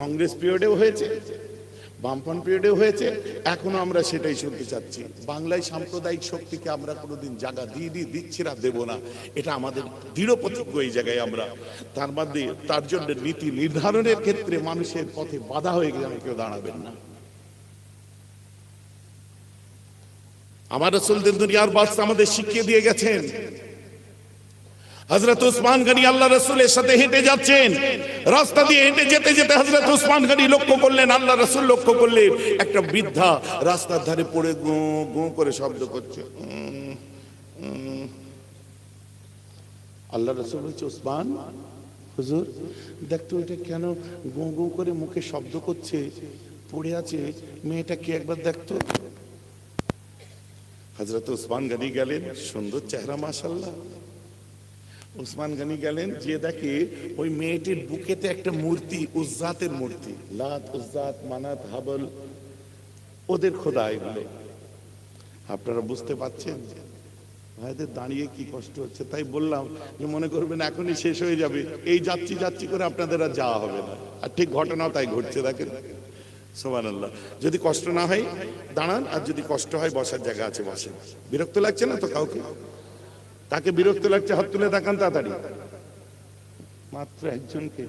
কংগ্রেস পিরিয়ডেও হয়েছে, বামপন্থ পিরিয়ডেও হয়েছে, এখনো আমরা সেটাই শুনতে চাচ্ছি। বাংলায় সাম্প্রদায়িক শক্তিকে আমরা কোনোদিন জায়গা দিচ্ছি না, দেব না। এটা আমাদের দৃঢ় প্রতিজ্ঞ এই জায়গায় আমরা। তার মধ্যে তার জন্য নীতি নির্ধারণের ক্ষেত্রে মানুষের পথে বাধা হয়ে গেলে কেউ দাঁড়াবেন না। আমার রাসূল দুনিয়ার বাদশা আমাদের শিখিয়ে দিয়ে গেছেন। হযরত উসমান গনি আল্লাহ রাসূলের সাথে হেঁটে যাচ্ছেন, রাস্তা দিয়ে হেঁটে যেতে যেতে হযরত উসমান গনি লক্ষ্য করলেন, আল্লাহ রাসূল লক্ষ্য করলেন, একটা বৃদ্ধা রাস্তার ধারে পড়ে গো গো করে শব্দ করছে। আল্লাহ রাসূল বলছে, উসমান হুজুর দেখতো এটা কেন গো গো করে মুখে শব্দ করছে, পড়ে আছে, মেয়েটা কি একবার দেখতো। হযরত উসমান গনি গেলেন, সুন্দর চেহারা মাশাআল্লাহ। উসমান গনি গেলেন, যে দেখে ওই মেয়েটির বুকেতে একটা মূর্তি, উজ্জাতের মূর্তি, লাত উজ্জাত মানাত হাবল, ওদের খোদা এগুলো। আপনারা বুঝতে পারছেন ভাইদের দাঁড়িয়ে কি কষ্ট হচ্ছে। তাই বললাম যে মনে করবেন এখনই শেষ হয়ে যাবে, এই যাচ্ছি যাচ্ছি করে আপনাদের আর যাওয়া হবে না। আর ঠিক ঘটনাও তাই ঘটছে, দেখেন সুবহানাল্লাহ। যদি কষ্ট না হয় দাঁড়ান, আর যদি কষ্ট হয় বসার জায়গা আছে বসেন। বিরক্ত লাগছে না তো কাউকে? তাকে বিরক্ত লাগছে হাত তুলে দেখান তাড়াতাড়ি, মাত্র একজনকে।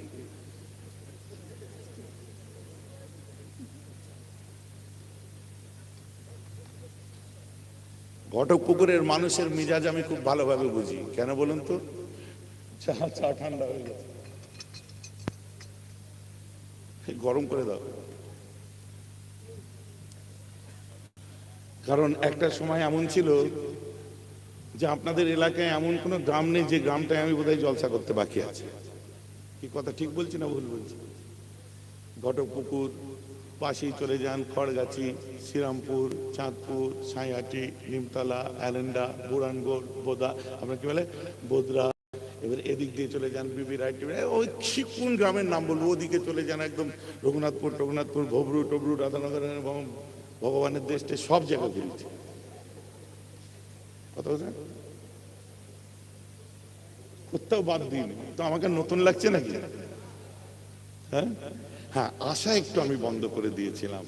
ঘটকপুকুরের মানুষের মিজাজ আমি খুব ভালোভাবে বুঝি। কেন বলুন তো? চা ঠান্ডা হয়ে গেছে, গরম করে দাও। কারণ একটা সময় এমন ছিল যে আপনাদের এলাকায় এমন কোনো গ্রাম নেই যে গ্রামটায় আমি বোধহয় জলসা করতে বাকি আছে। কি কথা ঠিক বলছি না ভুল বলছি? ঘটকপুকুর পাশেই চলে যান, খড়গাছি, শ্রীরামপুর, চাঁদপুর, সাঁইহাটি, নিমতলা, অ্যালেন্ডা, বুড়ানগড়, বোদা, আপনার কি বলে বোদরা। এবার এদিক দিয়ে চলে যান বিবি রাইট, ওই কোন গ্রামের নাম বলবো, ওদিকে চলে যান একদম রঘুনাথপুর, ভবরু টবরু, রাধানগর, ভগবানের দেশে সব জায়গায় ঘুরেছে। কথা বলছেন? কোথাও বাদ দিইনি তো। আমাকে নতুন লাগছে নাকি? হ্যাঁ হ্যাঁ, আশা একটু আমি বন্ধ করে দিয়েছিলাম।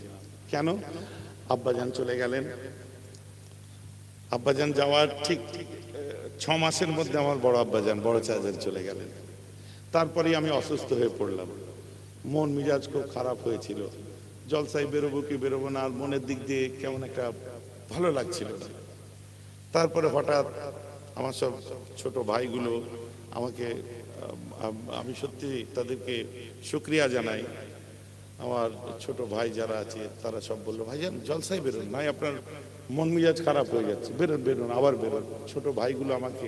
কেন? আব্বাজান চলে গেলেন। আব্বাজান যাওয়ার ঠিক 6 মাসের মধ্যে আমার বড় আব্বাজান, বড় চাচাজান চলে গেলেন। তারপরে আমি অসুস্থ হয়ে পড়লাম, মন মিজাজ খুব খারাপ হয়েছিল। জলসায় বেরোবো কি বেরোবো না, আর মনের দিক দিয়ে কেমন একটা ভালো লাগছিল না। তারপরে হঠাৎ আমার সব ছোট ভাইগুলো আমাকে, আমি সত্যি তাদেরকে শুকরিয়া জানাই, আমার ছোট ভাই যারা আছে তারা সব বললো, ভাইজান জলসায় বেরোন, নাই আপনার মন মিজাজ খারাপ হয়ে যাচ্ছে, বেরোন বেরোন আবার বেরোন। ছোট ভাইগুলো আমাকে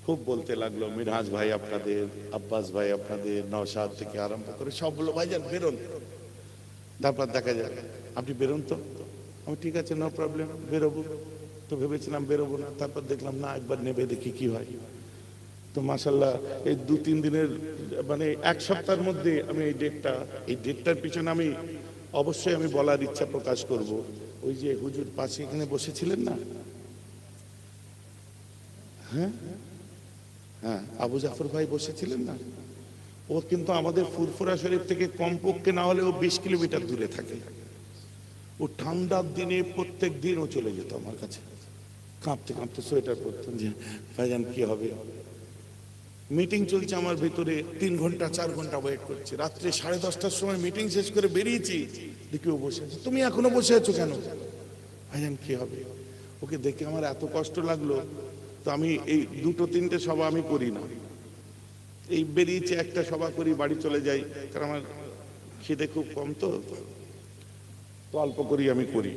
খুব বলতে লাগলো, মিনহাজ ভাই আপনাদের, আব্বাস ভাই আপনাদের, নওশাদ থেকে আরম্ভ করে সব বললো, ভাইজান বেরোন, তারপর দেখা যাবে, আপনি বেরোন তো। আমি ঠিক আছে, নো প্রবলেম, বেরোবো। তো তো ভেবেছিলাম বেরোবো না, তারপর দেখলাম না, একবার নেবে দেখি কি হয়। তো মাশাল্লাহ এই 2-3 দিনের মানে এক সপ্তাহের মধ্যে আমি এই ডেটটার পিছনে আমি অবশ্যই আমি বলার ইচ্ছা প্রকাশ করব। ওই যে হুজুর পাশে এখানে বসেছিলেন না, হ্যাঁ হ্যাঁ, আবু জাফর ভাই বসেছিলেন না, ও কিন্তু আমাদের ফুরফুরা শরীফ থেকে কমপক্ষে না হলেও 20 কিলোমিটার দূরে থাকে। ও ঠান্ডার দিনে প্রত্যেক দিন ও চলে যেত আমার কাছে, কাঁপতে কাঁপতে সোয়েটার পরতেন যে ভাইজান কি হবে। মিটিং চলছে আমার ভিতরে, 3 ঘন্টা 4 ঘন্টা ওয়েট করছি। রাত্রে 10:30টার সময় মিটিং শেষ করে বেরিয়েছি, দেখি ও বসে আছে। তুমি এখনো বসে আছো কেন? ভাইজান কি হবে। ওকে দেখে আমার এত কষ্ট লাগলো। তো আমি এই 2-3টে সভা আমি করি না, এই বেরিয়েছে একটা সভা করি, বাড়ি চলে যাই, কারণ আমার খিদে খুব কম, তো অল্প করি আমি করি।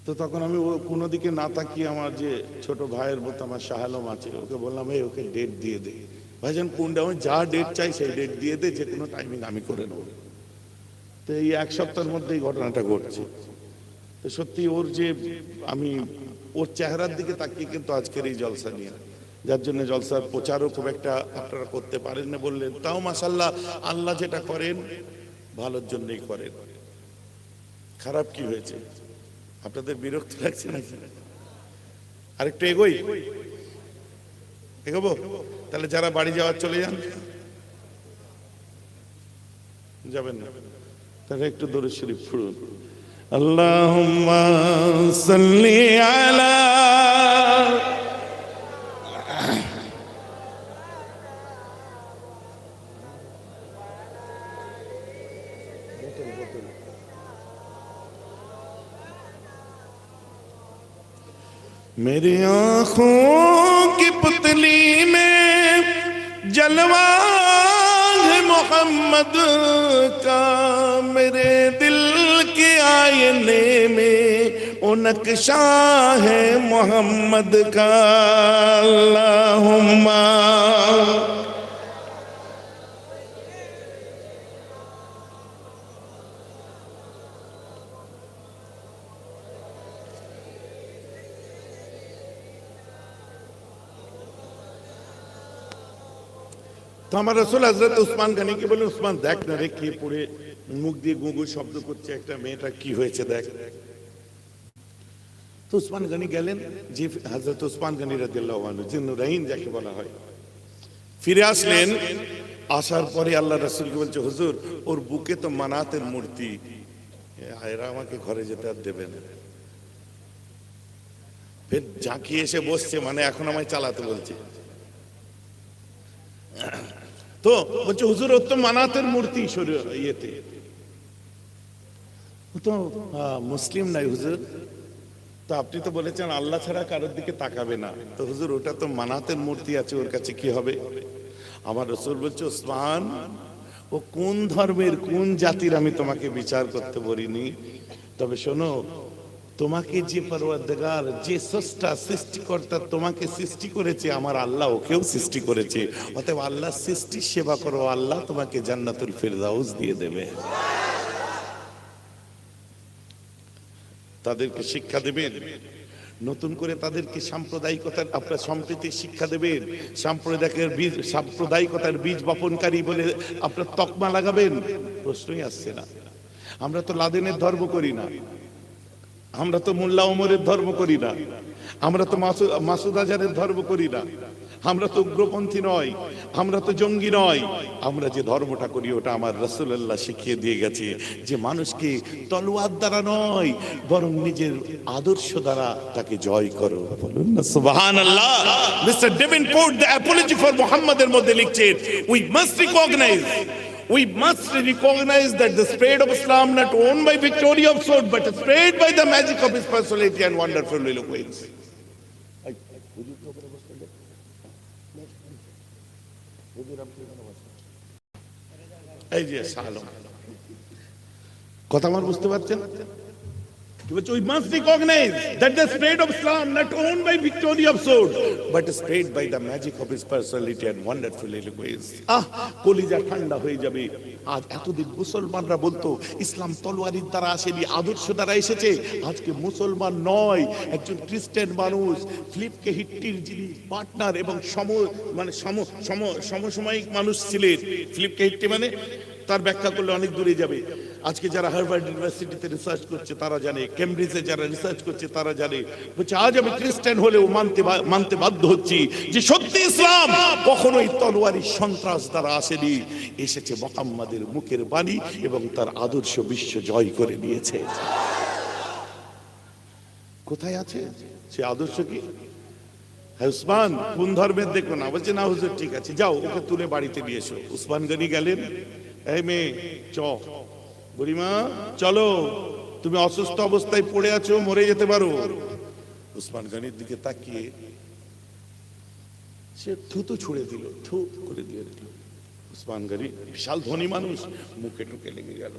তো তখন আমি ও কোনো দিকে না তাকিয়ে আমার যে ছোট ভাইয়ের মতো আমার শাহ আলম আছে, ওকে বললাম এই ওকে ডেট দিয়ে দে। ভাইজান কোনটা? আমি যা ডেট চাই সেই ডেট দিয়ে দে, যে কোনো টাইমিং আমি করে নেব। তো এই এক সপ্তাহের মধ্যে এই ঘটনাটা ঘটছে। তো সত্যি ওর যে আমি ওর চেহারার দিকে তাকিয়ে কিন্তু আজকের এই জলসা নিয়ে, যার জন্য জলসার প্রচারও খুব একটা আপনারা করতে পারেন না বললেন, তাও মাশাআল্লাহ আল্লাহ যেটা করেন ভালোর জন্যই করেন। খারাপ কি হয়েছে? আপনাদের বিরক্ত লাগছে নাকি? আরেকটু এগোবো? তাহলে যারা বাড়ি যাওয়ার চলে যাবেন না, তাহলে একটু দরুদ শরীফ পড়ুন। আল্লাহুম্মা সাল্লি আলা मेरी आँखों की पुतली में जलवा है मोहम्मद का, मेरे दिल के आईने में वो नक्शा है मोहम्मद का। अल्लाहुम्मा তো আমার রাসূল হযরত উসমান গনিকে বলে, উসমান দেখ না রে, কে পড়ে মুখ দিয়ে গুগু শব্দ করছে, একটা মেয়েটা কি হয়েছে দেখ। তো উসমান গনি গেলেন, যে হযরত উসমান গনি রাদিয়াল্লাহু আনহু জিন্নুরাইন যাকে বলা হয়, ফিরে আসলেন। আসার পরে আল্লাহ রাসূলকে বলছে, হুজুর ওর বুকে তো মানাতের মূর্তি, এরা আমাকে ঘরে যেতে আর দেবে না। ফের ঝাঁকিয়ে এসে বসছে, মানে এখন আমায় চালাতে বলছে। তো বলছে হুজুর ওর তো মানাতের মূর্তি ইয়েতে, তো মুসলিম নাই হুজুর। তো আপনি তো বলেছেন আল্লাহ ছাড়া কারোর দিকে তাকাবে না, তো হুজুর ওটা তো মানাতের মূর্তি আছে, ওর কাছে কি হবে? আমার রাসূল বলছে, উসমান ও কোন ধর্মের কোন জাতির আমি তোমাকে বিচার করতে বলিনি, তবে শোনো তোমাকে যে পরওয়ারদিগার, যে স্রষ্টা সৃষ্টিকর্তা তোমাকে সৃষ্টি করেছে, আমার আল্লাহ ওকেও সৃষ্টি করেছে। অতএব আল্লাহ সৃষ্টির সেবা করো, আল্লাহ তোমাকে জান্নাতুল ফিরদাউস দিয়ে দেবে। তাদেরকে শিক্ষা দেবেন, নতুন করে তাদেরকে সাম্প্রদায়িকতার আপনার সম্প্রীতির শিক্ষা দেবেন, সাম্প্রদায়িকতার বীজ বপনকারী বলে আপনার তকমা লাগাবেন, প্রশ্নই আসছে না। আমরা তো লাদেনের ধর্ম করি না, আমরা তো মোল্লা ওমরের ধর্ম করি না, আমরা তো মাসুদ আজহারের ধর্ম করি না, আমরা তো উগ্রপন্থী নয়, আমরা তো জঙ্গি নয়। আমরা যে ধর্মটা করি ওটা আমার রাসূলুল্লাহ শিখিয়ে দিয়ে গেছে, যে মানুষকে তলোয়ার দ্বারা নয় বরং নিজের আদর্শ দ্বারা তাকে জয় করো। বলুন না সুবহানাল্লাহ। Mister Davenport the Apology for মুহাম্মাদের মধ্যে লিখছেন, we must recognize that the spread of Islam not owned by victory of sword but spread by the magic of his personality and wonderful eloquence. এই যে সালাম কথা আমার বুঝতে পারছেন? We must recognize that the spread of Islam not owned by victory of sword, but spread by the magic of his personality and wonderful eloquence. কলিজা ঠান্ডা হয়ে যাবে। আজ এতদিন মুসলমানরা বলতো ইসলাম তলোয়ারির দ্বারা আসেনি, আদর্শ দ্বারা এসেছে। আজকে মুসলমান নয়, একজন খ্রিস্টান মানুষ ফিলিপকে হিট্টির যিনি পার্টনার এবং সমসাময়িক মানুষ ছিলেন। ফিলিপকে হিট্টি মানে তার ব্যাখ্যা করলে অনেক দূরে যাবে। আজকে যারা হার্ভার্ড ইউনিভার্সিটিতে রিসার্চ করছে তারা জানে, কেমব্রিজে যারা রিসার্চ করছে তারা জানে। বলছে আজ আমি খ্রিস্টান হলেও মানতে বাধ্য হচ্ছি যে সত্যি ইসলাম কখনোই তলোয়ারি সন্ত্রাস দ্বারা আসেনি, এসেছে মুহাম্মাদের মুখের বাণী এবং তার আদর্শ বিশ্ব জয় করে নিয়েছে। কোথায় আছে সে আদর্শ? কি উসমান কোন ধর্মের দেখো না? বলছে না হুজুর ঠিক আছে, যাও ওকে তুলে বাড়িতে নিয়ে এসো। উসমান গনি গেলেন, এই মেয়ে চ, বুড়িমা চলো, তুমি অসুস্থ অবস্থায় পড়ে আছো, মরে যেতে পারো। উসমান গনির দিকে তাকিয়ে সে থুতু ছুঁড়ে দিল, থু করে দিয়ে দিল। উসমান গনি বিশাল ধনী মানুষ, মুখে টুকে লেগে গেল।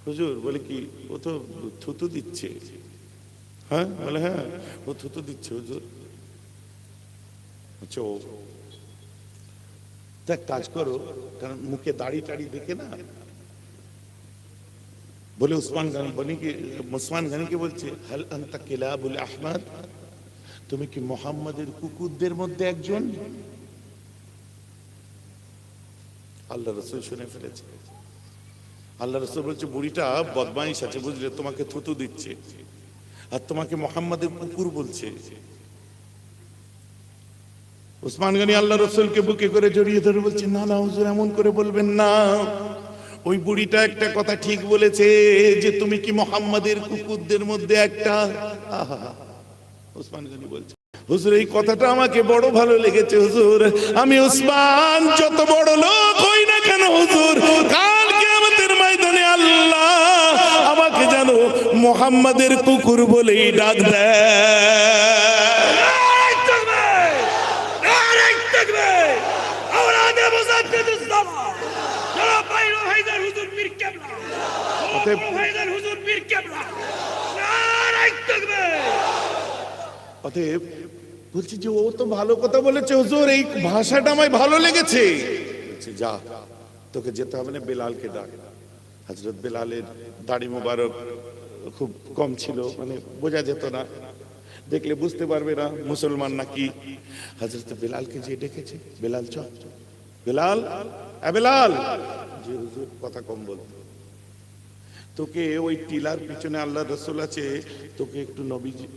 হুজুর বলে কি? ও তো থুতু দিচ্ছে। হ্যাঁ বলে হ্যাঁ ও থুতু দিচ্ছে হুজুর। আচ্ছা ও এক কাজ করো, কারণ মুখে দাড়ি টাড়ি দেখে না। বলে উসমান গনিকে বলছে হাল আনতা কিলাবুল আহমদ, তুমি কি মুহাম্মাদের কুকুরদের মধ্যে একজন? আল্লাহ রাসূল শুনে ফেলেছে। আল্লাহ রাসূল বলছে বুড়িটা বদমাইশ আছে বুঝলে, তোমাকে থুতু দিচ্ছে আর তোমাকে মুহাম্মাদের কুকুর বলছে। উসমান গনি আল্লাহ রাসূলকে বুকে করে জড়িয়ে ধরে বলছে না না হুজুর এমন করে বলবেন না, ওই বুড়িটা একটা কথা ঠিক বলেছে যে তুমি কি মুহাম্মাদের কুকুরদের মধ্যে একটা। উসমান গনি বলছে হুজুর এই কথাটা আমাকে বড় ভালো লেগেছে হুজুর, আমি উসমান যত বড় লোক হই না কেন হুজুর, কাল কিয়ামতের ময়দানে আল্লাহ আমাকে জানো মুহাম্মাদের কুকুর বলেই ডাক দেয়। অতএব বলছি যে ও তো ভালো কথা বলেছে হুজুর, এই ভাষাটা আমায় ভালো লেগেছে। যা তোকে যেতে হবে না, বেলালকে ডাক। হযরত বেলালের দাড়ি মোবারক খুব কম ছিল, মানে বোঝা যেত না, দেখলে বুঝতে পারবে না মুসলমান নাকি। হযরত বেলালকে যে ডেকেছে, বেলাল চ, বেলাল বেলাল, যে হুজুর কথা কম বলতো, তোকে ওই টিলার পিছনে আল্লাহ রাসূল আছে, তোকে একটু নবীজি।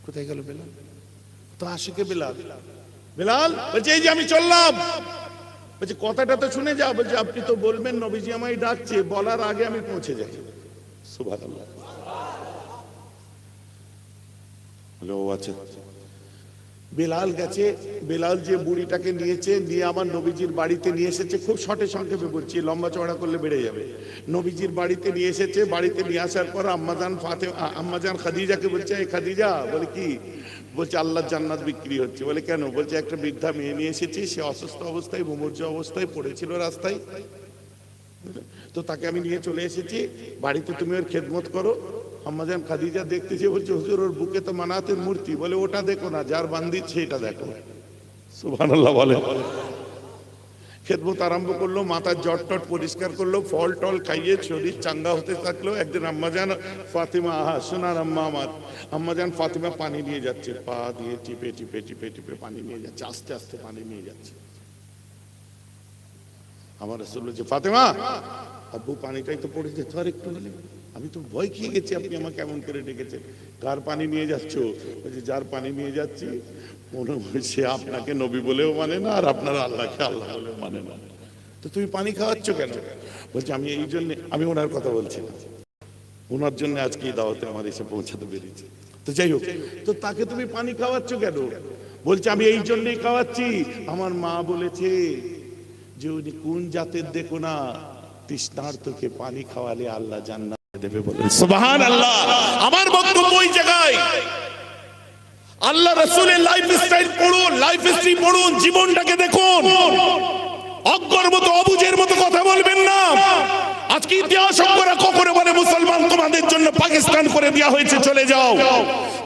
কোথায় গেল বেলাল? তো আশিকে বেলাল। বেলাল বলছে এই যে আমি চললাম। বলছে কথাটা তো শুনে যা। বলছে আপনি তো বলবেন নবীজি আমায় ডাকছে, বলার আগে আমি পৌঁছে যাই। সুবহানাল্লাহ। বলে ও আচ্ছা। বেলাল গেছে, বেলাল যে বুড়িটাকে নিয়েছে, নিয়ে আমার নবীজির বাড়িতে নিয়ে এসেছে। খুব শর্টে সংক্ষেপে বলছি, লম্বা চওড়া করলে বেড়ে যাবে। নবীজির বাড়িতে নিয়ে এসেছে, বাড়িতে নিয়ে আসার পর আম্মাজান খাদিজাকে বলছে এই খাদিজা, বলে কি? বলছে আল্লাহর জান্নাত বিক্রি হচ্ছে। বলে কেন? বলছে একটা বৃদ্ধা মেয়ে নিয়ে এসেছি, সে অসুস্থ অবস্থায় মুমূর্ষ অবস্থায় পড়েছিল রাস্তায়, তো তাকে আমি নিয়ে চলে এসেছি, বাড়িতে তুমি ওর খেদমত করো। আম্মাজান খাদিজা দেখতেছে, বলছে হুজুর ওর বুকে তো মানাতের মূর্তি। বলে ওটা দেখো না, যার বান্দিচ্ছে এটা দেখো। সুবহানাল্লাহ বলে। খেদমত আরম্ভ করলো, মাথার জট টট পরিষ্কার করলো, ফল টল খাইয়ে শরীর চাঙ্গা হতে থাকলো। একদিন আম্মাজান ফাতিমা, সোনার আম্মা আমার, আম্মাজান ফাতিমা পানি নিয়ে যাচ্ছে, পা দিয়ে টিপে টিপে টিপে টিপে পানি নিয়ে যাচ্ছে, আস্তে আস্তে পানি নিয়ে যাচ্ছে। আমার রাসূল বলছে ফাতিমা আব্বু পানিটাই তো পড়ে যেত আর একটু হলে। আমি তো ভয় খেয়ে গেছি, আপনি আমাকে কেমন করে ডেকেছেন। কার পানি নিয়ে যাচ্ছ? বলছে যার পানি নিয়ে যাচ্ছি মনে হচ্ছে আপনাকে নবী বলেও মানে না, আর আপনারা আল্লাহকে আল্লাহ বলেও মানে না, তো তুমি পানি খাওয়াচ্ছ কেন? বলছে আমি এই জন্য, আমি ওনার কথা বলছি না, ওনার জন্য আজকে এই দাওয়াতে আমার এসে পৌঁছাতে পেরেছি। তো যাই হোক, তো তাকে তুমি পানি খাওয়াচ্ছ কেন? বলছে আমি এই জন্যই খাওয়াচ্ছি, আমার মা বলেছে যে উনি কোন জাতের দেখো না, তৃষ্ণার্তকে পানি খাওয়ালে আল্লাহ জান্নাত দেবে বলে। সুবহানাল্লাহ। আমার বক্তব্য ওই জায়গায়, আল্লাহ রাসূলের লাইফস্টাইল পড়ুন, লাইফ হিস্ট্রি পড়ুন, জীবনটাকে দেখুন। অজ্ঞর মতো অবুঝের মতো কথা বলবেন না। আজকে ইতিহাসজ্ঞরা কখনো বলে মুসলমান তোমাদের জন্য পাকিস্তান করে দেওয়া হয়েছে চলে যাও,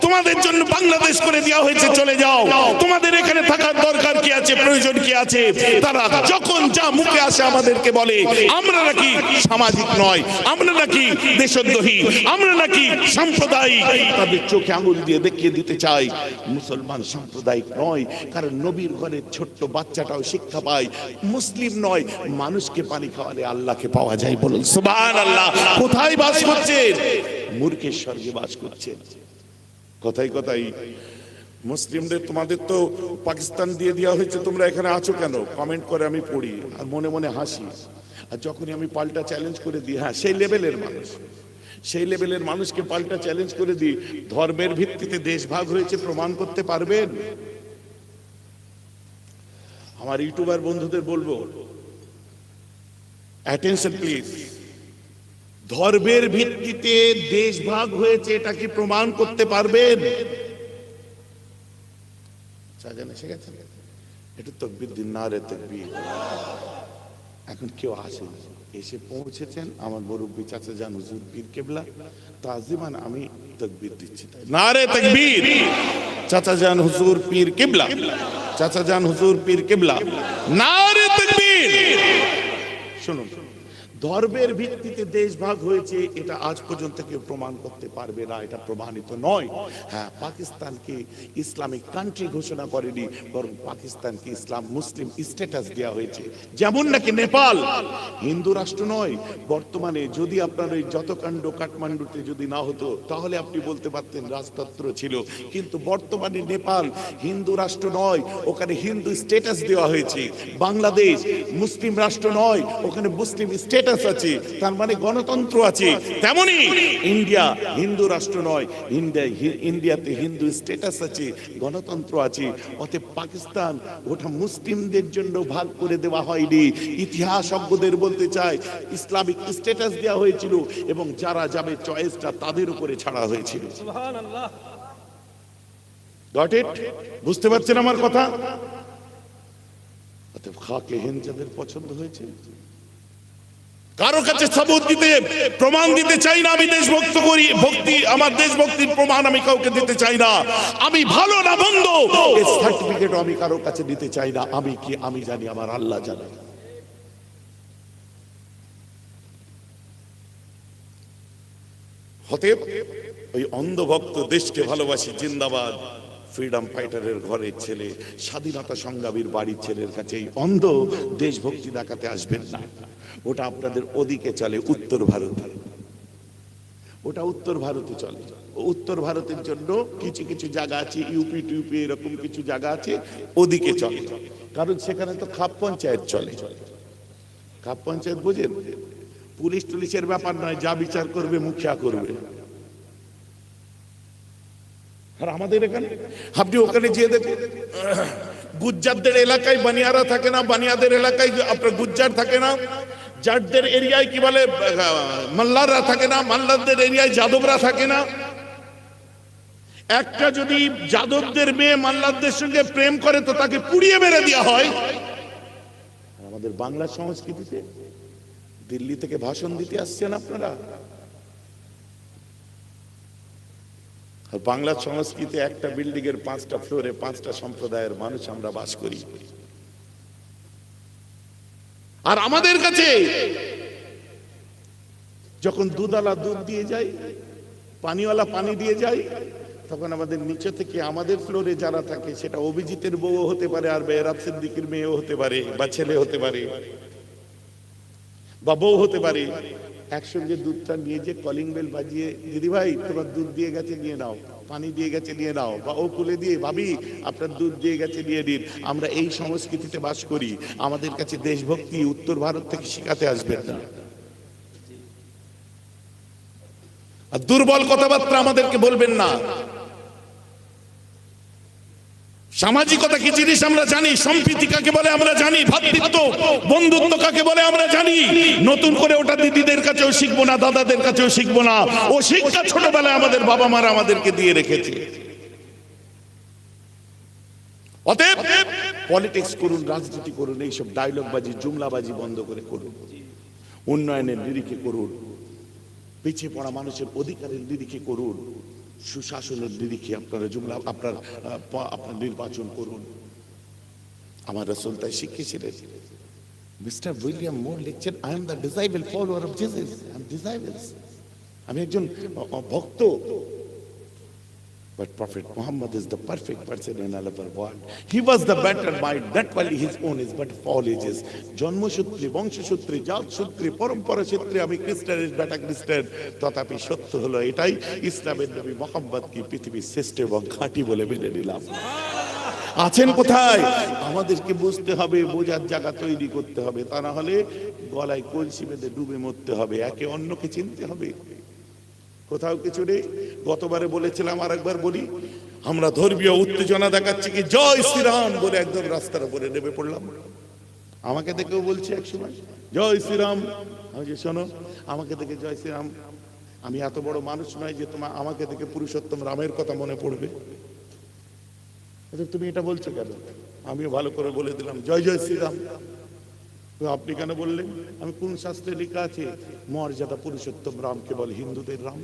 তোমাদের জন্য বাংলাদেশ করে দেওয়া হয়েছে চলে যাও, তোমাদের এখানে থাকার দরকার কি আছে, প্রয়োজন কি আছে। তারা যখন যা মুখে আসে আমাদেরকে বলে আমরা নাকি সামাজিক নয়, আমরা নাকি দেশদ্রোহী, আমরা নাকি সাম্প্রদায়িক। তাদের চোখে আঙুল দিয়ে দেখিয়ে দিতে চাই মুসলমান সাম্প্রদায়িক নয়, কারণ নবীর ঘরের ছোট্ট বাচ্চাটাও শিক্ষা পায় মুসলিম নয়। মানুষকে পানি খাওয়ালে আল্লাহকে পাওয়া যায়, বলুন সুবহানাল্লাহ। কোথায় বাস করছেন? মূর্খের স্বর্গে বাস করছেন। কথাই কথাই মুসলিমদের তোমাদের তো পাকিস্তান দিয়ে দেওয়া হয়েছে, তোমরা এখানে আছো কেন? কমেন্ট করে আমি পড়ি আর মনে মনে হাসি। আর যখনই আমি পাল্টা চ্যালেঞ্জ করে দিই, হ্যাঁ সেই লেভেলের মানুষ, সেই লেভেলের মানুষকে পাল্টা চ্যালেঞ্জ করে দিই, ধর্মের ভিত্তিতে দেশ ভাগ হয়েছে প্রমাণ করতে পারবেন? আমার ইউটিউবার বন্ধুদের বলবো, অ্যাটেনশন প্লিজ, ধর্মের ভিত্তিতে দেশ ভাগ হয়েছে এটা কি প্রমাণ করতে পারবেন? একটু তাকবীর দিন, নারে তাকবীর। এখন কেউ আসেন, এসে পৌঁছেছেন আমার মুরব্বী চাচা জান হুজুর পীর কেবলা, তাজিমান আমি তাকবীর দিচ্ছি, নারে তাকবীর। চাচা জান হুজুর পীর কেবলা, চাচা জান হুজুর পীর কেবলা, নারে তাকবীর। শুনুন, ধর্মের ভিত্তিতে দেশ ভাগ হয়েছে এটা আজ পর্যন্ত কেউ প্রমাণ করতে পারবে না, এটা প্রমাণিত নয়। হ্যাঁ, পাকিস্তানকে ইসলামিক কান্ট্রি ঘোষণা করেনি, বরং পাকিস্তানকে ইসলাম মুসলিম স্ট্যাটাস দেওয়া হয়েছে। যেমন নাকি নেপাল হিন্দু রাষ্ট্র নয়। বর্তমানে যদি আপনার ওই যত কাণ্ড কাঠমান্ডুতে যদি না হতো তাহলে আপনি বলতে পারতেন রাজতন্ত্র ছিল, কিন্তু বর্তমানে নেপাল হিন্দু রাষ্ট্র নয়, ওখানে হিন্দু স্ট্যাটাস দেওয়া হয়েছে। বাংলাদেশ মুসলিম রাষ্ট্র নয়, ওখানে মুসলিম স্ট্যাটাস আছে, তার মানে গণতন্ত্র আছে। তেমনি ইন্ডিয়া হিন্দু রাষ্ট্র নয়, ইন্ডিয়াতে হিন্দু স্ট্যাটাস আছে, গণতন্ত্র আছে। অতএব পাকিস্তান ওটা মুসলিমদের জন্য ভাগ করে দেওয়া হয়নি। ইতিহাসজ্ঞদের বলতে চাই ইসলামিক স্ট্যাটাস দেওয়া হয়েছিল এবং যারা যাবে চয়েসটা তাদের উপরে ছাড়া হয়েছিল। সুবহানাল্লাহ। Got it? বুঝতে পারছেন আমার কথা? অতএব খাকে হিন্দ যাদের পছন্দ হয়েছে, কারো কাছে সাবুত দিতে প্রমাণ দিতে চাই না আমি দেশভক্ত করি, ভক্তি আমার দেশভক্তির প্রমাণ আমি কাউকে দিতে চাই না। আমি ভালো না মন্দ এই সার্টিফিকেট আমি কারো কাছে দিতে চাই না। আমি কি আমি জানি, আমার আল্লাহ জানে। অতএব ওই অন্ধভক্ত দেশকে ভালোবাসি জিন্দাবাদ ফ্রিডম ফাইটারের ঘরের ছেলে, স্বাধীনতা সংগ্রামীর বাড়ির ছেলের কাছে এই অন্ধ দেশভক্তি দেখাতে আসবেন না। ওটা আপনাদের ওদিকে চলে, উত্তর ভারতে। ওটা উত্তর ভারতে চলে। উত্তর ভারতের জন্য কিছু কিছু জায়গা আছে, ইউপি টিউপি এরকম কিছু জায়গা আছে, ওদিকে চলে। কারণ সেখানে তো খাপ পঞ্চায়েত চলে। খাপ পঞ্চায়েত বুঝেন? পুলিশ টুলিশের ব্যাপার নয়, যা বিচার করবে মুখিয়া করবে। আর আমাদের এখানে আপনি ওখানে যেয়ে দেখুন, গুজ্জারদের এলাকায় বানিয়ারা থাকে না, বানিয়াদের এলাকায় আপনার গুজ্জার থাকে না, জাটদের এরিয়ায় কি বলে মাল্লাররা থাকে না, মাল্লারদের এরিয়ায় যাদবরা থাকে না। একটা যদি যাদবদের মেয়ে মাল্লারদের সঙ্গে প্রেম করে তো তাকে পুড়িয়ে মেরে দেওয়া হয়। আমাদের বাংলা সংস্কৃতিতে দিল্লি থেকে ভাষণ দিতে আসছেন আপনারা। বাংলা সংস্কৃতি একটা বিল্ডিং এর 5টা ফ্লোরে 5টা সম্প্রদায়ের মানুষ আমরা বাস করি। আর আমাদের কাছে যখন দুধওয়ালা দুধ দিয়ে যায়, পানিওয়ালা পানি দিয়ে যায়, তখন আমাদের নিচে থেকে আমাদের ফ্লোরে যারা থাকে সেটা অভিজিতের বউ হতে পারে, আর বেহরাব সিদ্দিকীর মেয়েও হতে পারে, বা ছেলে হতে পারে, বা বউ হতে পারে, একসঙ্গে দুধটা নিয়ে যে কলিং বেল বাজিয়ে, দিদি ভাই তোমার দুধ দিয়ে গেছে নিয়ে নাও, পানি দিয়ে গেছে নিয়ে নাও, বা ও খুলে দিয়ে ভাবি আপনার দুধ দিয়ে গেছে নিয়ে নিন। আমরা এই সংস্কৃতিতে বাস করি। আমাদের কাছে দেশভক্তি উত্তর ভারত থেকে শিখাতে আসবেন না। আর দুর্বল কথাবার্তা আমাদেরকে বলবেন না। সামাজিকতা কি জিনিস আমরা জানি, সম্প্রীতি কাকে বলে আমরা জানি, ভ্রাতৃত্ব বন্ধুত্ব কাকে বলে আমরা জানি। নতুন করে ওটা দিদিদের কাছেও শিখবো না, দাদাদের কাছেও শিখবো না। ও শিক্ষা ছোটবেলায় আমাদের বাবা মারা আমাদেরকে দিয়ে রেখেছে। অতএব পলিটিক্স করুন, রাজনীতি করুন, এইসব ডায়লগ বাজি জুমলাবাজি বন্ধ করে করুন। উন্নয়নের নিরিখে করুন, পিছিয়ে পড়া মানুষের অধিকারের নিরিখে করুন, সুশাসনের নিরিখে আপনারা জুমলা আপনার নির্বাচন করুন। আমার রাসূল তাই শিখিয়েছিলেন। মিস্টার উইলিয়াম মোর লিখছেন, I am the disciple follower of Jesus, I am disciples, আমি একজন ভক্ত। But Prophet Muhammad is the perfect person in all of our world. He was the better mind, not only his own age, but of all ages. জন্মসূত্রে, বংশসূত্রে, জাতসূত্রে, পরম্পরা সূত্রে আমি খ্রিস্টানের বেটা খ্রিস্টান, তথাপি সত্য হলো এটাই, ইসলামের নবী মুহাম্মদকে পৃথিবীর শ্রেষ্ঠ এবং খাঁটি বলে মেনে নিলাম। আছেন কোথায়? আমাদেরকে বুঝতে হবে, বোঝার জায়গা তৈরি করতে হবে, তা না হলে গলায় কলসি বেঁধে ডুবে মরতে হবে। একে অন্যকে চিনতে হবে। কোথাও কিছু নেই। গতবারে বলেছিলাম, আর একবার বলি, আমরা ধর্মীয় উত্তেজনা দেখাচ্ছি কি জয় শ্রীরাম বলে একদম রাস্তার উপরে নেমে পড়লাম। আমাকে দেখেও বলছে এক সময় জয় শ্রীরাম। আমি যে শোনো, আমাকে দেখে জয় শ্রীরাম, আমি এত বড় মানুষ নয় যে তোমার আমাকে দেখে পুরুষোত্তম রামের কথা মনে পড়বে। তুমি এটা বলছো কেন? আমিও ভালো করে বলে দিলাম জয় জয় শ্রীরাম। আপনি কেন বললেন? আমি কোন শাস্ত্রে লেখা আছে মর্যাদা পুরুষোত্তম রাম কেবল হিন্দুদের রাম?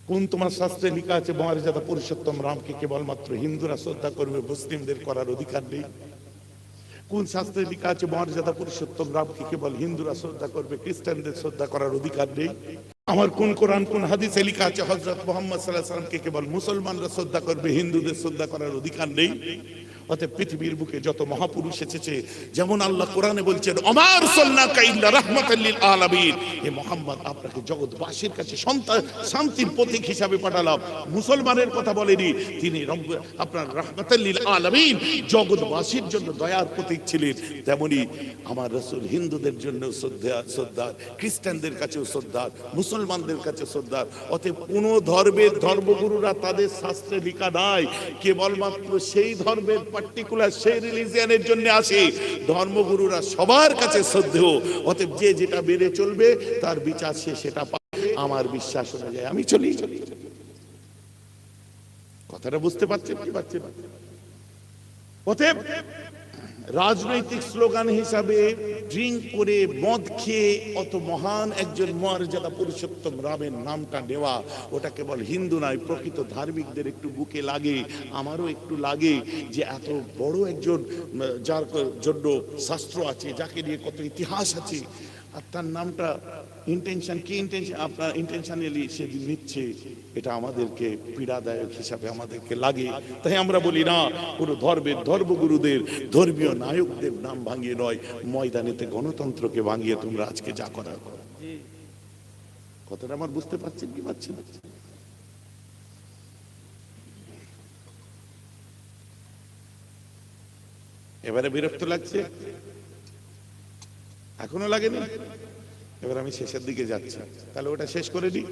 কোন তোমার শাস্ত্রে লেখা আছে মর্যাদা পুরুষোত্তম রামকে কেবলমাত্র হিন্দুরা শ্রদ্ধা করবে, মুসলিমদের করার অধিকার নেই? কোন শাস্ত্রে লেখা আছে মর্যাদা পুরুষোত্তম রামকে কেবল হিন্দুরা শ্রদ্ধা করবে, খ্রিস্টানদের শ্রদ্ধা করার অধিকার নেই? আমার কোন কোরআন কোন হাদিসে লেখা আছে হযরত মুহাম্মদ সাল্লাল্লাহু আলাইহি ওয়াসাল্লামকে কেবল মুসলমানরা শ্রদ্ধা করবে, হিন্দুদের শ্রদ্ধা করার অধিকার নেই? অতএব পৃথিবীর বুকে যত মহাপুরুষ এসেছে, যেমন আল্লাহ কোরআনে বলছেন ওমা আরসালনাকা ইল্লা রাহমাতাল লিল আলামিন, হে মুহাম্মদ আপনাকে জগৎবাসীর কাছে শান্তির প্রতীক হিসাবে পাঠালাম। মুসলমানের কথা বলেনি, তিনি আপনার রাহমাতাল লিল আলামিন, জগৎবাসীর জন্য দয়ার প্রতীক ছিলেন। তেমনি আমার রাসূল হিন্দুদের জন্য শ্রদ্ধা, খ্রিস্টানদের কাছেও শ্রদ্ধা, মুসলমানদের কাছে শ্রদ্ধা। অতএব কোন ধর্মের ধর্মগুরুরা তাদের শাস্ত্রে লেখা নাই, কেবলমাত্র সেই ধর্মের পার্টিকুলার সেই রিলিজিয়নের জন্য আসে। ধর্মগুরুরা সবার কাছে শ্রদ্ধেয়। অতএব যে যেটা বেড়ে চলবে তার বিচার সে সেটা পাবে। আমার বিশ্বাস অনুযায়ী আমি চলি। কথাটা বুঝতে পারছেন কি পারছেন? অতএব রাজনৈতিক স্লোগান হিসাবে ড্রিঙ্ক করে মদ খেয়ে অত মহান একজন মর্যাদা পুরুষোত্তম রামের নামটা নেওয়া, ওটা কেবল হিন্দু নয়, প্রকৃত ধার্মিকদের একটু বুকে লাগে, আমারও একটু লাগে যে এত বড় একজন, যার জন্য শাস্ত্র আছে, যাকে নিয়ে কত ইতিহাস আছে, আর তার নামটা ইন্টেনশন কি ইন্টেনশন আপনার ইন্টেনশনালি সে নিচ্ছে, এটা আমাদেরকে পীড়াদায়ক হিসাবে আমাদেরকে লাগে। তাই আমরা বলি না, কোনো ধর্মের ধর্মগুরুদের, ধর্মীয় নায়কদের নাম ভাঙিয়ে নয়, ময়দানেতে গণতন্ত্রকে ভাঙিয়ে তোমরা আজকে যা করার করো। কথাটা আমার বুঝতে পারছেন কি পারছেন? এবারে বিরক্ত লাগছে? এখনো লাগেনি? এবার আমি শেষের দিকে যাচ্ছি, তাহলে ওটা শেষ করে দিই।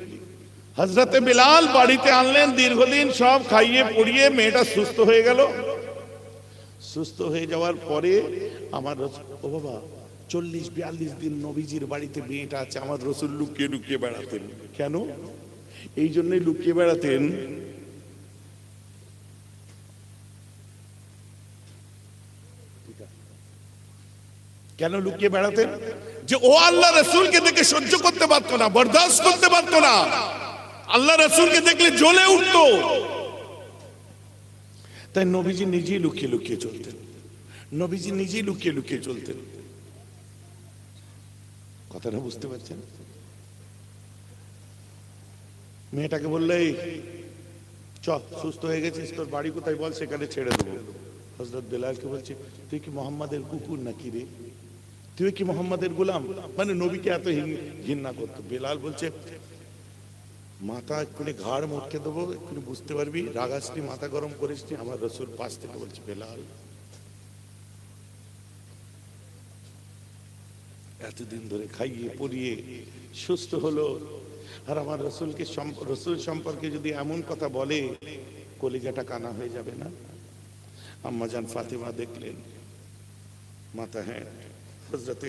হযরতে বিলাল বাড়িতে আনলেন, দীর্ঘদিন সব খাইয়ে পড়িয়ে মেয়েটা সুস্থ হয়ে গেল। সুস্থ হয়ে যাওয়ার পরে আমার ও বাবা 40-42 দিন নবীজির বাড়িতে মেয়েটা আছে। আমার রাসূল লুকিয়ে লুকিয়ে বেড়াতেন। কেন? এই জন্যই লুকিয়ে বেড়াতেন, কেন লুকিয়ে বেড়াতেন? যে ও আল্লাহ রাসূলকে দেখে সহ্য করতে পারতো না, বরদাস্ত করতে পারতো না। আল্লাহ রাসূলকে দেখলে জ্বলে উঠতো। তাই নবীজি নিজেই লুকিয়ে লুকিয়ে চলতেন। নবীজি নিজেই লুকিয়ে লুকিয়ে চলতেন। কথাটা বুঝতে পারছেন? মেয়েটাকে বললে চ, সুস্থ হয়ে গেছিস, তোর বাড়ি কোথায় বল, সেখানে ছেড়ে দেবো। হযরত বেলালকে বলছে তুই কি মোহাম্মদের কুকুর নাকি রে? তুই কি মোহাম্মদের গোলাম? মানে নবীকে এত ঘৃণা করতো। বেলাল বলছে মাথা এক্ষুনি ঘাড় মটকে দেবো, এক্ষুনি বুঝতে পারবি, রাগাসনি, মাথা গরম করিসনি। আমার রাসূল পাশ থেকে বলছে বেলাল এতদিন ধরে খাইয়ে পরিয়ে সুস্থ হলো, আর আমার রাসূলকে রাসূল সম্পর্কে যদি এমন কথা বলে, কলিজাটা কানা হয়ে যাবে না? আম্মা জান ফাতিমা দেখলেন মাথা হ্যাঁ, হযরতে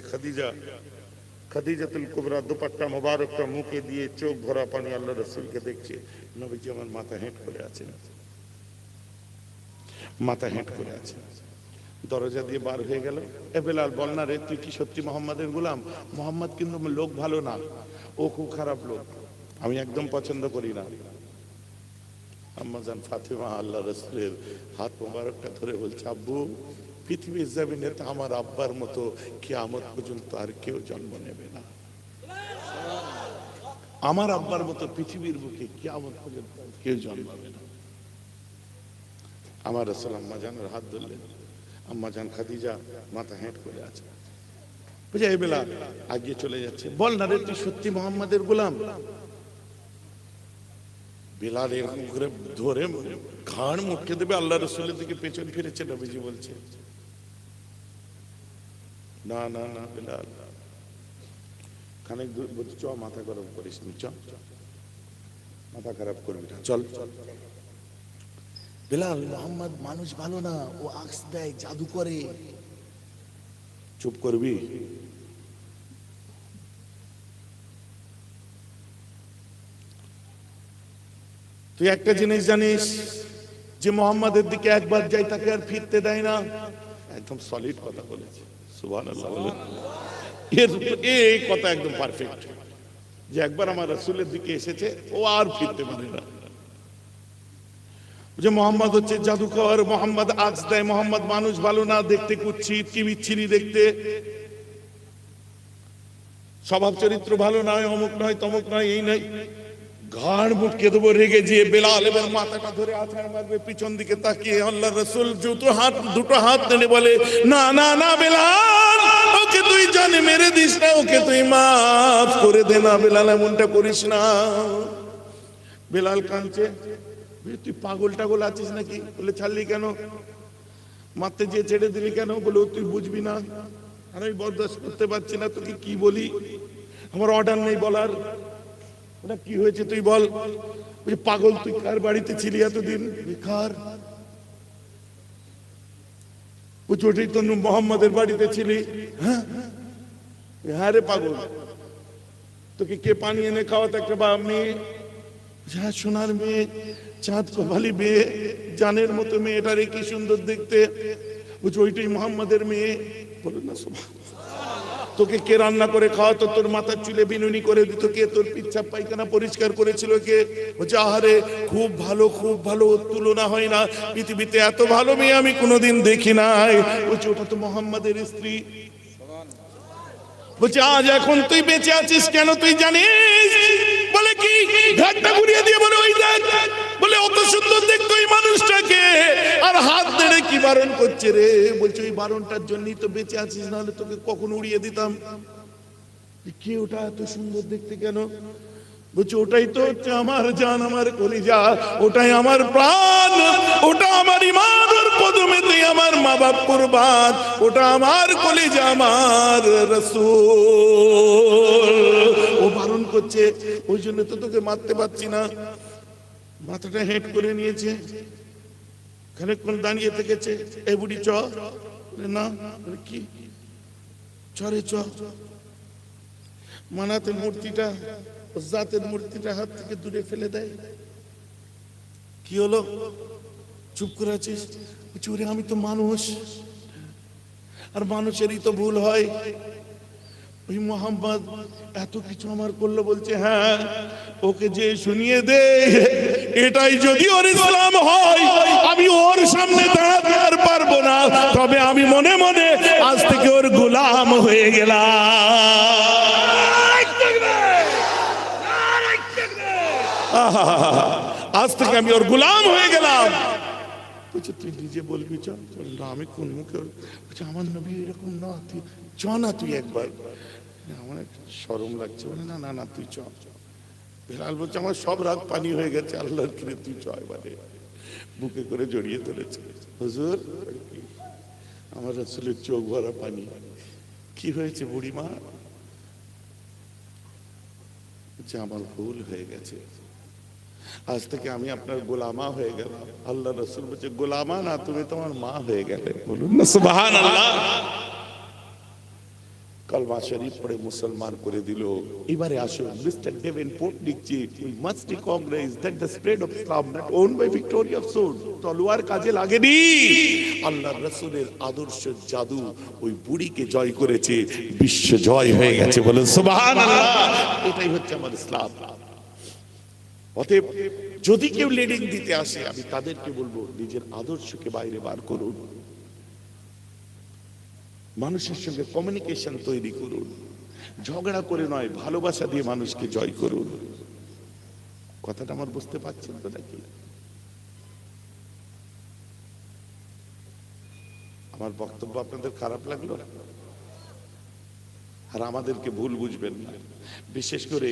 খাদিজাতুল কুবরা দুপাট্টা মোবারকটা মুখে দিয়ে চোখ ভরা পানি আল্লাহ রাসূলকে দেখছে। নবীজি আমার মাথা হেঁট করে আছেন, মাথা হেঁট করে আছেন। দরজা দিয়ে বার হয়ে গেল। এ বেলাল বল না রে, তুই কি সত্যি মোহাম্মদের গোলাম? মোহাম্মদ কিন্তু লোক ভালো না, ও খুব খারাপ লোক, আমি একদম পছন্দ করি না। আম্মাজান ফাতেমা আল্লাহ রাসূলের হাত মোবারকটা ধরে বলছে, আব্বু পৃথিবীর জমিনে তো আমার আব্বার মতো কিয়ামত পর্যন্ত আর কেউ জন্ম নেবে না। আমার আব্বার মতো পৃথিবীর বুকে কিয়ামত পর্যন্ত কেউ জন্মাবে না। আমার রাসূল আম্মাজানের হাত ধরলেন। আম্মাজান খাদিজা মাথা হেঁট করে আছে, বুঝে এই বেলা আগিয়ে চলে যাচ্ছে। বল না রে, তুই সত্যি মোহাম্মদের গোলাম? বেলাল এরকম করে ধরে ঘাড় মুটকে দেবে, আল্লাহ রাসূলের দিকে পেছন ফিরেছে। নবীজি বলছে, না না না বেলাল, খানিক দূর বলছে, চ মাথা গরম করিস নি, চ মাথা খারাপ করবি না, চল। বেলাল, মোহাম্মদ মানুষ ভালো না, ও আক্স দেয়, জাদু করে। চুপ করবি? তুই একটা জিনিস জানিস যে মোহাম্মদের দিকে একবার যাই তাকে আর ফিরতে দেয় না। একদম সলিড কথা বলেছে, সুবহানাল্লাহ বলেন। এই কথা একদম পারফেক্ট, যে একবার আমার রাসূলের দিকে এসেছে ও আর ফিরতে পারে না। যে মোহাম্মদ হচ্ছে জাদুকর, মোহাম্মদ আজ দেয়, মোহাম্মদ মানুষ ভালো না, দেখতে কুৎসিত, কি বিচ্ছিরি দেখতে, স্বভাব চরিত্র ভালো নয়, অমুক নয় তমুক নয়, এই নয়। ঘাড় মুটকে দেবো রেগে, যে বেলাল এবার মাথাটা ধরে আছাড় মারবে। পিছন দিকে তাকিয়ে আল্লাহর রাসূল দুটো হাত টেনে বলে, না না না বেলাল, ওকে তুই জানে মেরে দিস না, ওকে তুই মাফ করে দে না বেলাল, এমনটা করিস না। বেলাল কাঁদছে, তুই পাগল টাগল আছিস নাকি? বলে, ছাড়লি কেন? মারতে যে ছেড়ে দিলি কেন? বলে, তুই বুঝবি না, আমি বরদাস্ত করতে পারছি না, তোকে কি বলি, আমার অর্ডার নেই বলার। ওটা কি হয়েছে তুই বল। পাগল, তুই কার বাড়িতে ছিলি এতদিন? কার? ওটাই তো মোহাম্মদের বাড়িতে ছিলি। হ্যাঁ রে পাগল, তোকে কে পানি এনে খাওয়াতে? একটা মেয়ে, হ্যাঁ সোনার মেয়ে, চাঁদ কপালি মেয়ে, জানের মতো মেয়েটা রে, কি সুন্দর দেখতে। বুঝছো ওইটাই মোহাম্মদের মেয়ে? বলো না সুবহানাল্লাহ। তোকে কে রান্না করে খাওয়াতো? তোর মাথার চুলে বিনুনি করে দিত কে? তোর পিচ্ছাপ পায়খানা পরিষ্কার করেছিল কে? বলছে, আহারে খুব ভালো, খুব ভালো, ওর তুলনা হয় না, পৃথিবীতে এত ভালো মেয়ে আমি কোনোদিন দেখি নাই। বলছে, ওটা তো মোহাম্মদের স্ত্রী। বলছে, আজ এখন তুই বেঁচে আছিস কেন তুই জানিস? বলে, কি? ঘাটটা ঘুরিয়ে দিয়ে বলে, ওই দেখ। বলে, অত সুন্দর দেখতো এই মানুষটাকে, আর হাত ধরে কি বারণ করছে রে? বলছে, ওই বারণটার জন্যই তো বেঁচে আছিস, নাহলে তোকে কখন উড়িয়ে দিতাম। কে ওটা এত সুন্দর দেখতে কেন? বলছে, ওটাই তো হচ্ছে আমার জান, আমার কলিজা, ওটাই আমার প্রাণ, ওটা আমার ঈমান, ওর কদমেতেই আমার মা বাপ কুরবান, ওটা আমার কলিজা, আমার রাসূল। ও বারণ করছে, ওই জন্য তো তোকে মারতে পারছি না। মাথাটা হেঁট করে নিয়েছে, খানিকক্ষণ দাঁড়িয়ে থেকেছে। এই বুড়ি চ। না, কি চরে চ। মানাতে মূর্তিটা, জাতের মূর্তিটা হাত থেকে দূরে ফেলে দেয়। কি হলো? চুপ করে আছিস? ওরে, আমি তো মানুষ, আর মানুষেরই তো ভুল হয়। ওই মোহাম্মদ এত কিছু আমার করলো, বলছে, হ্যাঁ, ওকে যে শুনিয়ে দে, এটাই যদি ওর ইসলাম হয়, আমি ওর সামনে দাঁড়াতে আর পারবো না, তবে আমি মনে মনে আজ থেকে ওর গোলাম হয়ে গেলাম। আজ থেকে আমি ওর গোলাম হয়ে গেলাম। বলছে, তুই নিজে বলবি চ? না, আমি কোন মুখে? বলছে, আমার নবী এরকম না, তুই চ না, তুই একবার। আমার শরম লাগছে। বলে, না না না, তুই চ। বেলাল বলছে, আমার সব রাগ পানি হয়ে গেছে, আল্লাহর কিরে তুই চ। এবারে বুকে করে জড়িয়ে ধরেছে। হুজুর, আমার রাসূলের চোখ ভরা পানি। কি হয়েছে বুড়িমা? বলছে, আমার ভুল হয়ে গেছে, আজ থেকে আমি আপনার গোলামা হয়ে গেলাম। আল্লাহ রাসূল বলছে, গোলামা না, তুমি তোমার মা হয়ে গেলে। বলুন না সুবহানাল্লাহ। কালমা শরীফ পড়ে মুসলমান করে দিল। এবারে আসুন, মিস্টার ডেভেনপোর্ট লিখছে, we must recognize that the spread of Islam not owned by victory of sword, তলোয়ার কাজে লাগেনি, আল্লাহর রাসূলের আদর্শ জাদু ওই বুড়িকে জয় করেছে, বিশ্ব জয় হয়ে গেছে। বলেন সুবহানাল্লাহ। এটাই হচ্ছে আমার ইসলাম। অতএব যদি কেউ লিডিং দিতে আসে, আমি তাদেরকে বলবো নিজের আদর্শকে বাইরে বার করুন, মানুষের সঙ্গে কমিউনিকেশন তৈরি করুন, ঝগড়া করে নয়, ভালোবাসা দিয়ে মানুষকে জয় করুন। কথাটা আমার বুঝতে পারছেন তো নাকি? আমার বক্তব্য আপনাদের খারাপ লাগলো? আর আমাদেরকে ভুল বুঝবেন না, বিশেষ করে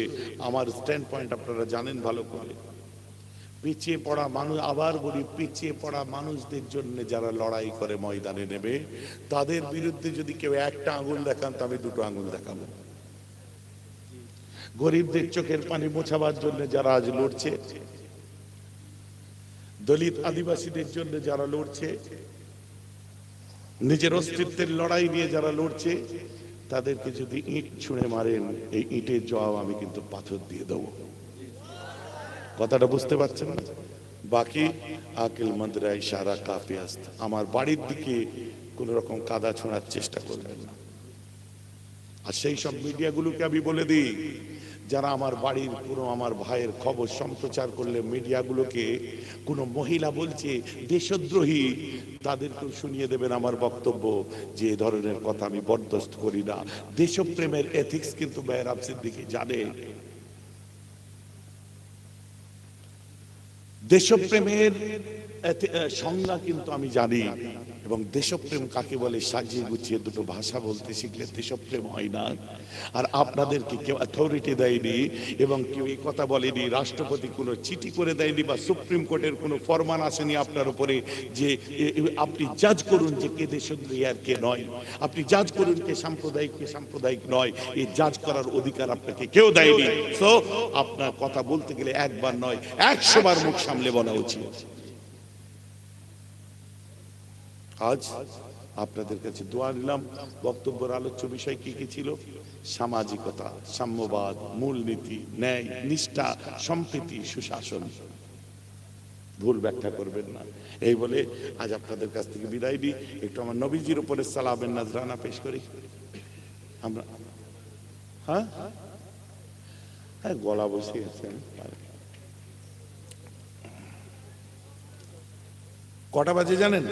আমার স্ট্যান্ড পয়েন্ট আপনারা জানেন ভালো করে। পিছিয়ে পড়া মানুষ, আবার বলি, পিছিয়ে পড়া মানুষদের জন্য যারা লড়াই করে ময়দানে নেবে, তাদের বিরুদ্ধে যদি কেউ একটা আঙুল দেখান, তবে দুটো আঙুল দেখাবো। গরিবদের চোখের পানি মোছাবার জন্য যারা আজ লড়ছে, দলিত আদিবাসীদের জন্য যারা লড়ছে, নিজের অস্তিত্বের লড়াই নিয়ে যারা লড়ছে, তাদেরকে যদি ইট ছুঁড়ে মারেন, এই ইটের জবাব আমি কিন্তু পাথর দিয়ে দেবো। কথাটা বুঝতে পারছেন না? বাকি আকিল মন্দিরা ইশারা কাফি আস্ত। আমার বাড়ির দিকে কোন রকম কাদা ছোঁড়ার চেষ্টা করবেন না। আর সেই সব মিডিয়াগুলোকে আমি বলে দিই, যারা আমার বাড়ির পুরো আমার ভাইয়ের খবর সম্প্রচার করলে মিডিয়াগুলোকে কোন মহিলা বলছে দেশদ্রোহী, তাদেরকে শুনিয়ে দেবেন আমার বক্তব্য যে এই ধরনের কথা আমি বরদাস্ত করি না। দেশপ্রেমের এথিক্স কিন্তু মেহরাব সিদ্দিকী জানে। দেশপ্রেমের সংজ্ঞা কিন্তু আমি জানি, এবং দেশপ্রেম কাকে বলে সাজিয়ে গুছিয়ে দুটো ভাষা বলতে শিখলে দেশপ্রেম হয় না। আর আপনাদেরকে কেউ অথরিটি দেয়নি, এবং কেউ এই কথা বলেনি, রাষ্ট্রপতি কোনো চিঠি করে দেয়নি, বা সুপ্রিম কোর্টের কোনো ফরমান আসেনি আপনার উপরে যে আপনি জাজ করুন যে কে দেশদ্রোহী আর কে নয়, আপনি জাজ করুন কে সাম্প্রদায়িক নয়। এই জাজ করার অধিকার আপনাকে কেউ দেয়নি। সো আপনার কথা বলতে গেলে একবার নয় 100 বার মুখ সামলে বলা উচিত। আজ আপনাদের কাছে দোয়া নিলাম। বক্তব্যের আলোচ্য বিষয় কি কি ছিল? সামাজিকতা, সাম্যবাদ, মূলনীতি, ন্যায়, নিষ্ঠা, সম্প্রীতি, সুশাসন। ভুল ব্যাখ্যা করবেন না। এই বলে আজ আপনাদের কাছ থেকে বিদায় দিই। একটু আমার নবীজির উপরে সালামের নাজরানা পেশ করি আমরা। হ্যাঁ হ্যাঁ, গলা বসে গেছে। কটা বাজে জানেন?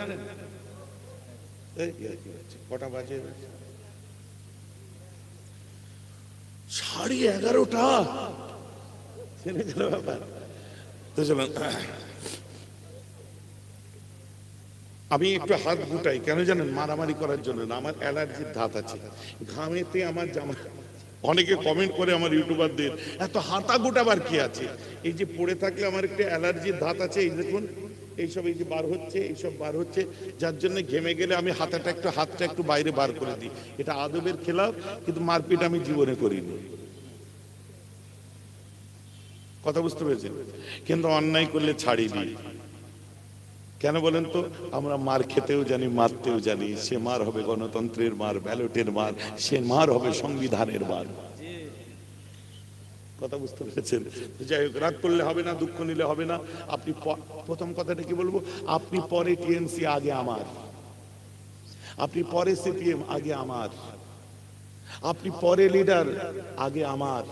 কটা বাজে? 11:30। ব্যাপার তো চলুন আমি একটু হাত গুটাই। কেন জানেন? মারামারি করার জন্য না, আমার অ্যালার্জির ধাত আছে, ঘামেতে আমার জামা। অনেকে কমেন্ট করে আমার ইউটিউবারদের, এত হাতা গোটাবার কি আছে? এই যে পড়ে থাকলে আমার একটু অ্যালার্জির ধাত আছে, এই দেখুন এইসব এই যে বার হচ্ছে, এইসব বার হচ্ছে, যার জন্য ঘেমে গেলে আমি হাতটা একটু বাইরে বার করে দিই। এটা আদবের খেলাফ, কিন্তু মারপিট আমি জীবনে করিনি। কথা বুঝতে পেরেছেন? কিন্তু অন্যায় করলে ছাড়ি দিই। কেন বলেন তো? আমরা মার খেতেও জানি, মারতেও জানি। সে মার হবে গণতন্ত্রের মার, ব্যালটের মার, সে মার হবে সংবিধানের মার। কথা বুঝতে পেরেছেন? যাই হোক, রাগ করলে হবে না, দুঃখ নিলে হবে না। আপনি প্রথম কথাটা কি বলবো, আপনি পরে টিএমসি, আগে আমার। আপনি পরে সিপিএম, আগে আমার। আপনি পরে লিডার, আগে আমার।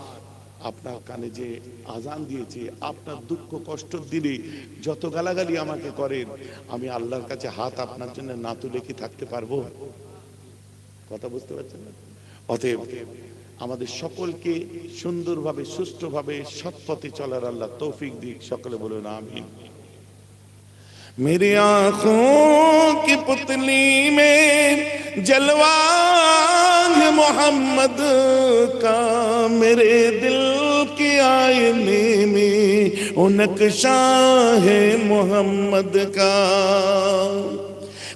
আপনার কানে যে আজান দিয়েছে, আপনার দুঃখ কষ্ট দিলে যত গালাগালি আমাকে করেন, আমি আল্লাহর কাছে হাত আপনার জন্য না তুলে কি থাকতে পারবো? কথা বুঝতে পারছেন না? অতএব আমাদের সকলকে সুন্দরভাবে, সুষ্ঠুভাবে, সৎপথে চলার আল্লাহ তৌফিক দিক। সকলে বলুন আমিন। मेरी आंखों की पुतली में जलवा है मोहम्मद का, मेरे दिल के आईने में वो नक्शा है मोहम्मद का।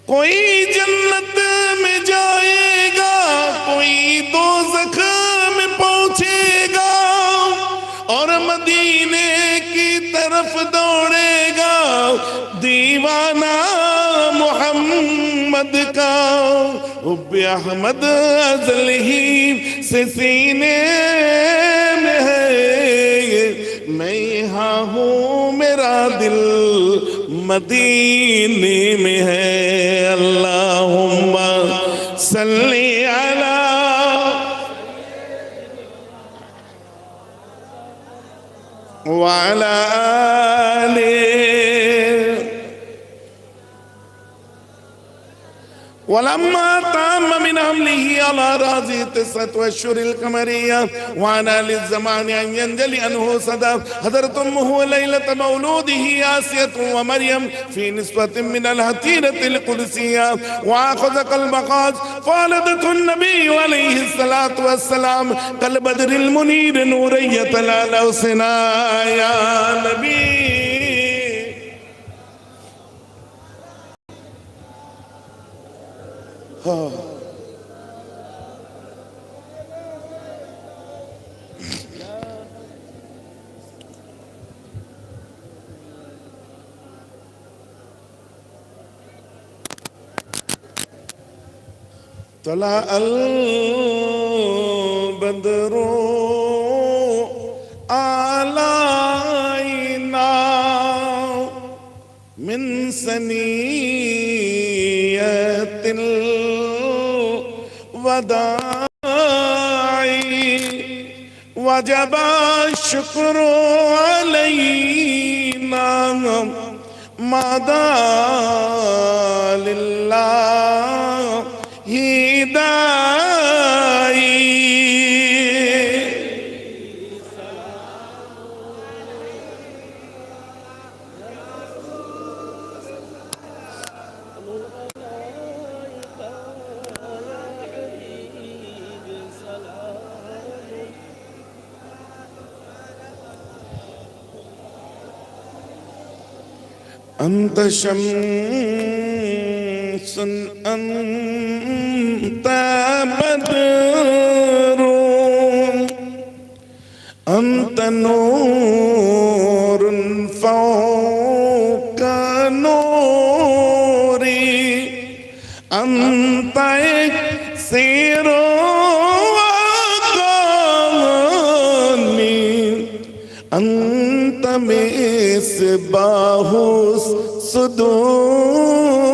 कोई जन्नत में जाएगा, कोई दोज़ख में पहुंचेगा, और मदीने की तरफ दौड़ेगा दीवाना मोहम्मद محمد کا حب احمد ازل ہی سے سینے میں ہے میں یہاں ہوں میرا دل مدینے میں ہے اللہم صلی علی وعلى آله ولما تام من حمله على رأسه 9 أشهر القمرية وأنا للزمان أن ينجلي عنه صدى حضرت أمه ليلة مولوده آسية ومريم في نسبة من الهتيرة القدسية وأخذ قلب قاز فولدته النبي عليه الصلاة والسلام كالبدر المنير نورية لا سنا يا نبي طلع البدر علينا من ثنية الوداع وجب الشكر علينا ما دعا لله داعي أنت شمس أنت بدر أنت نور فوق نوري أنت إكسير وقاني أنت مصباح الصدور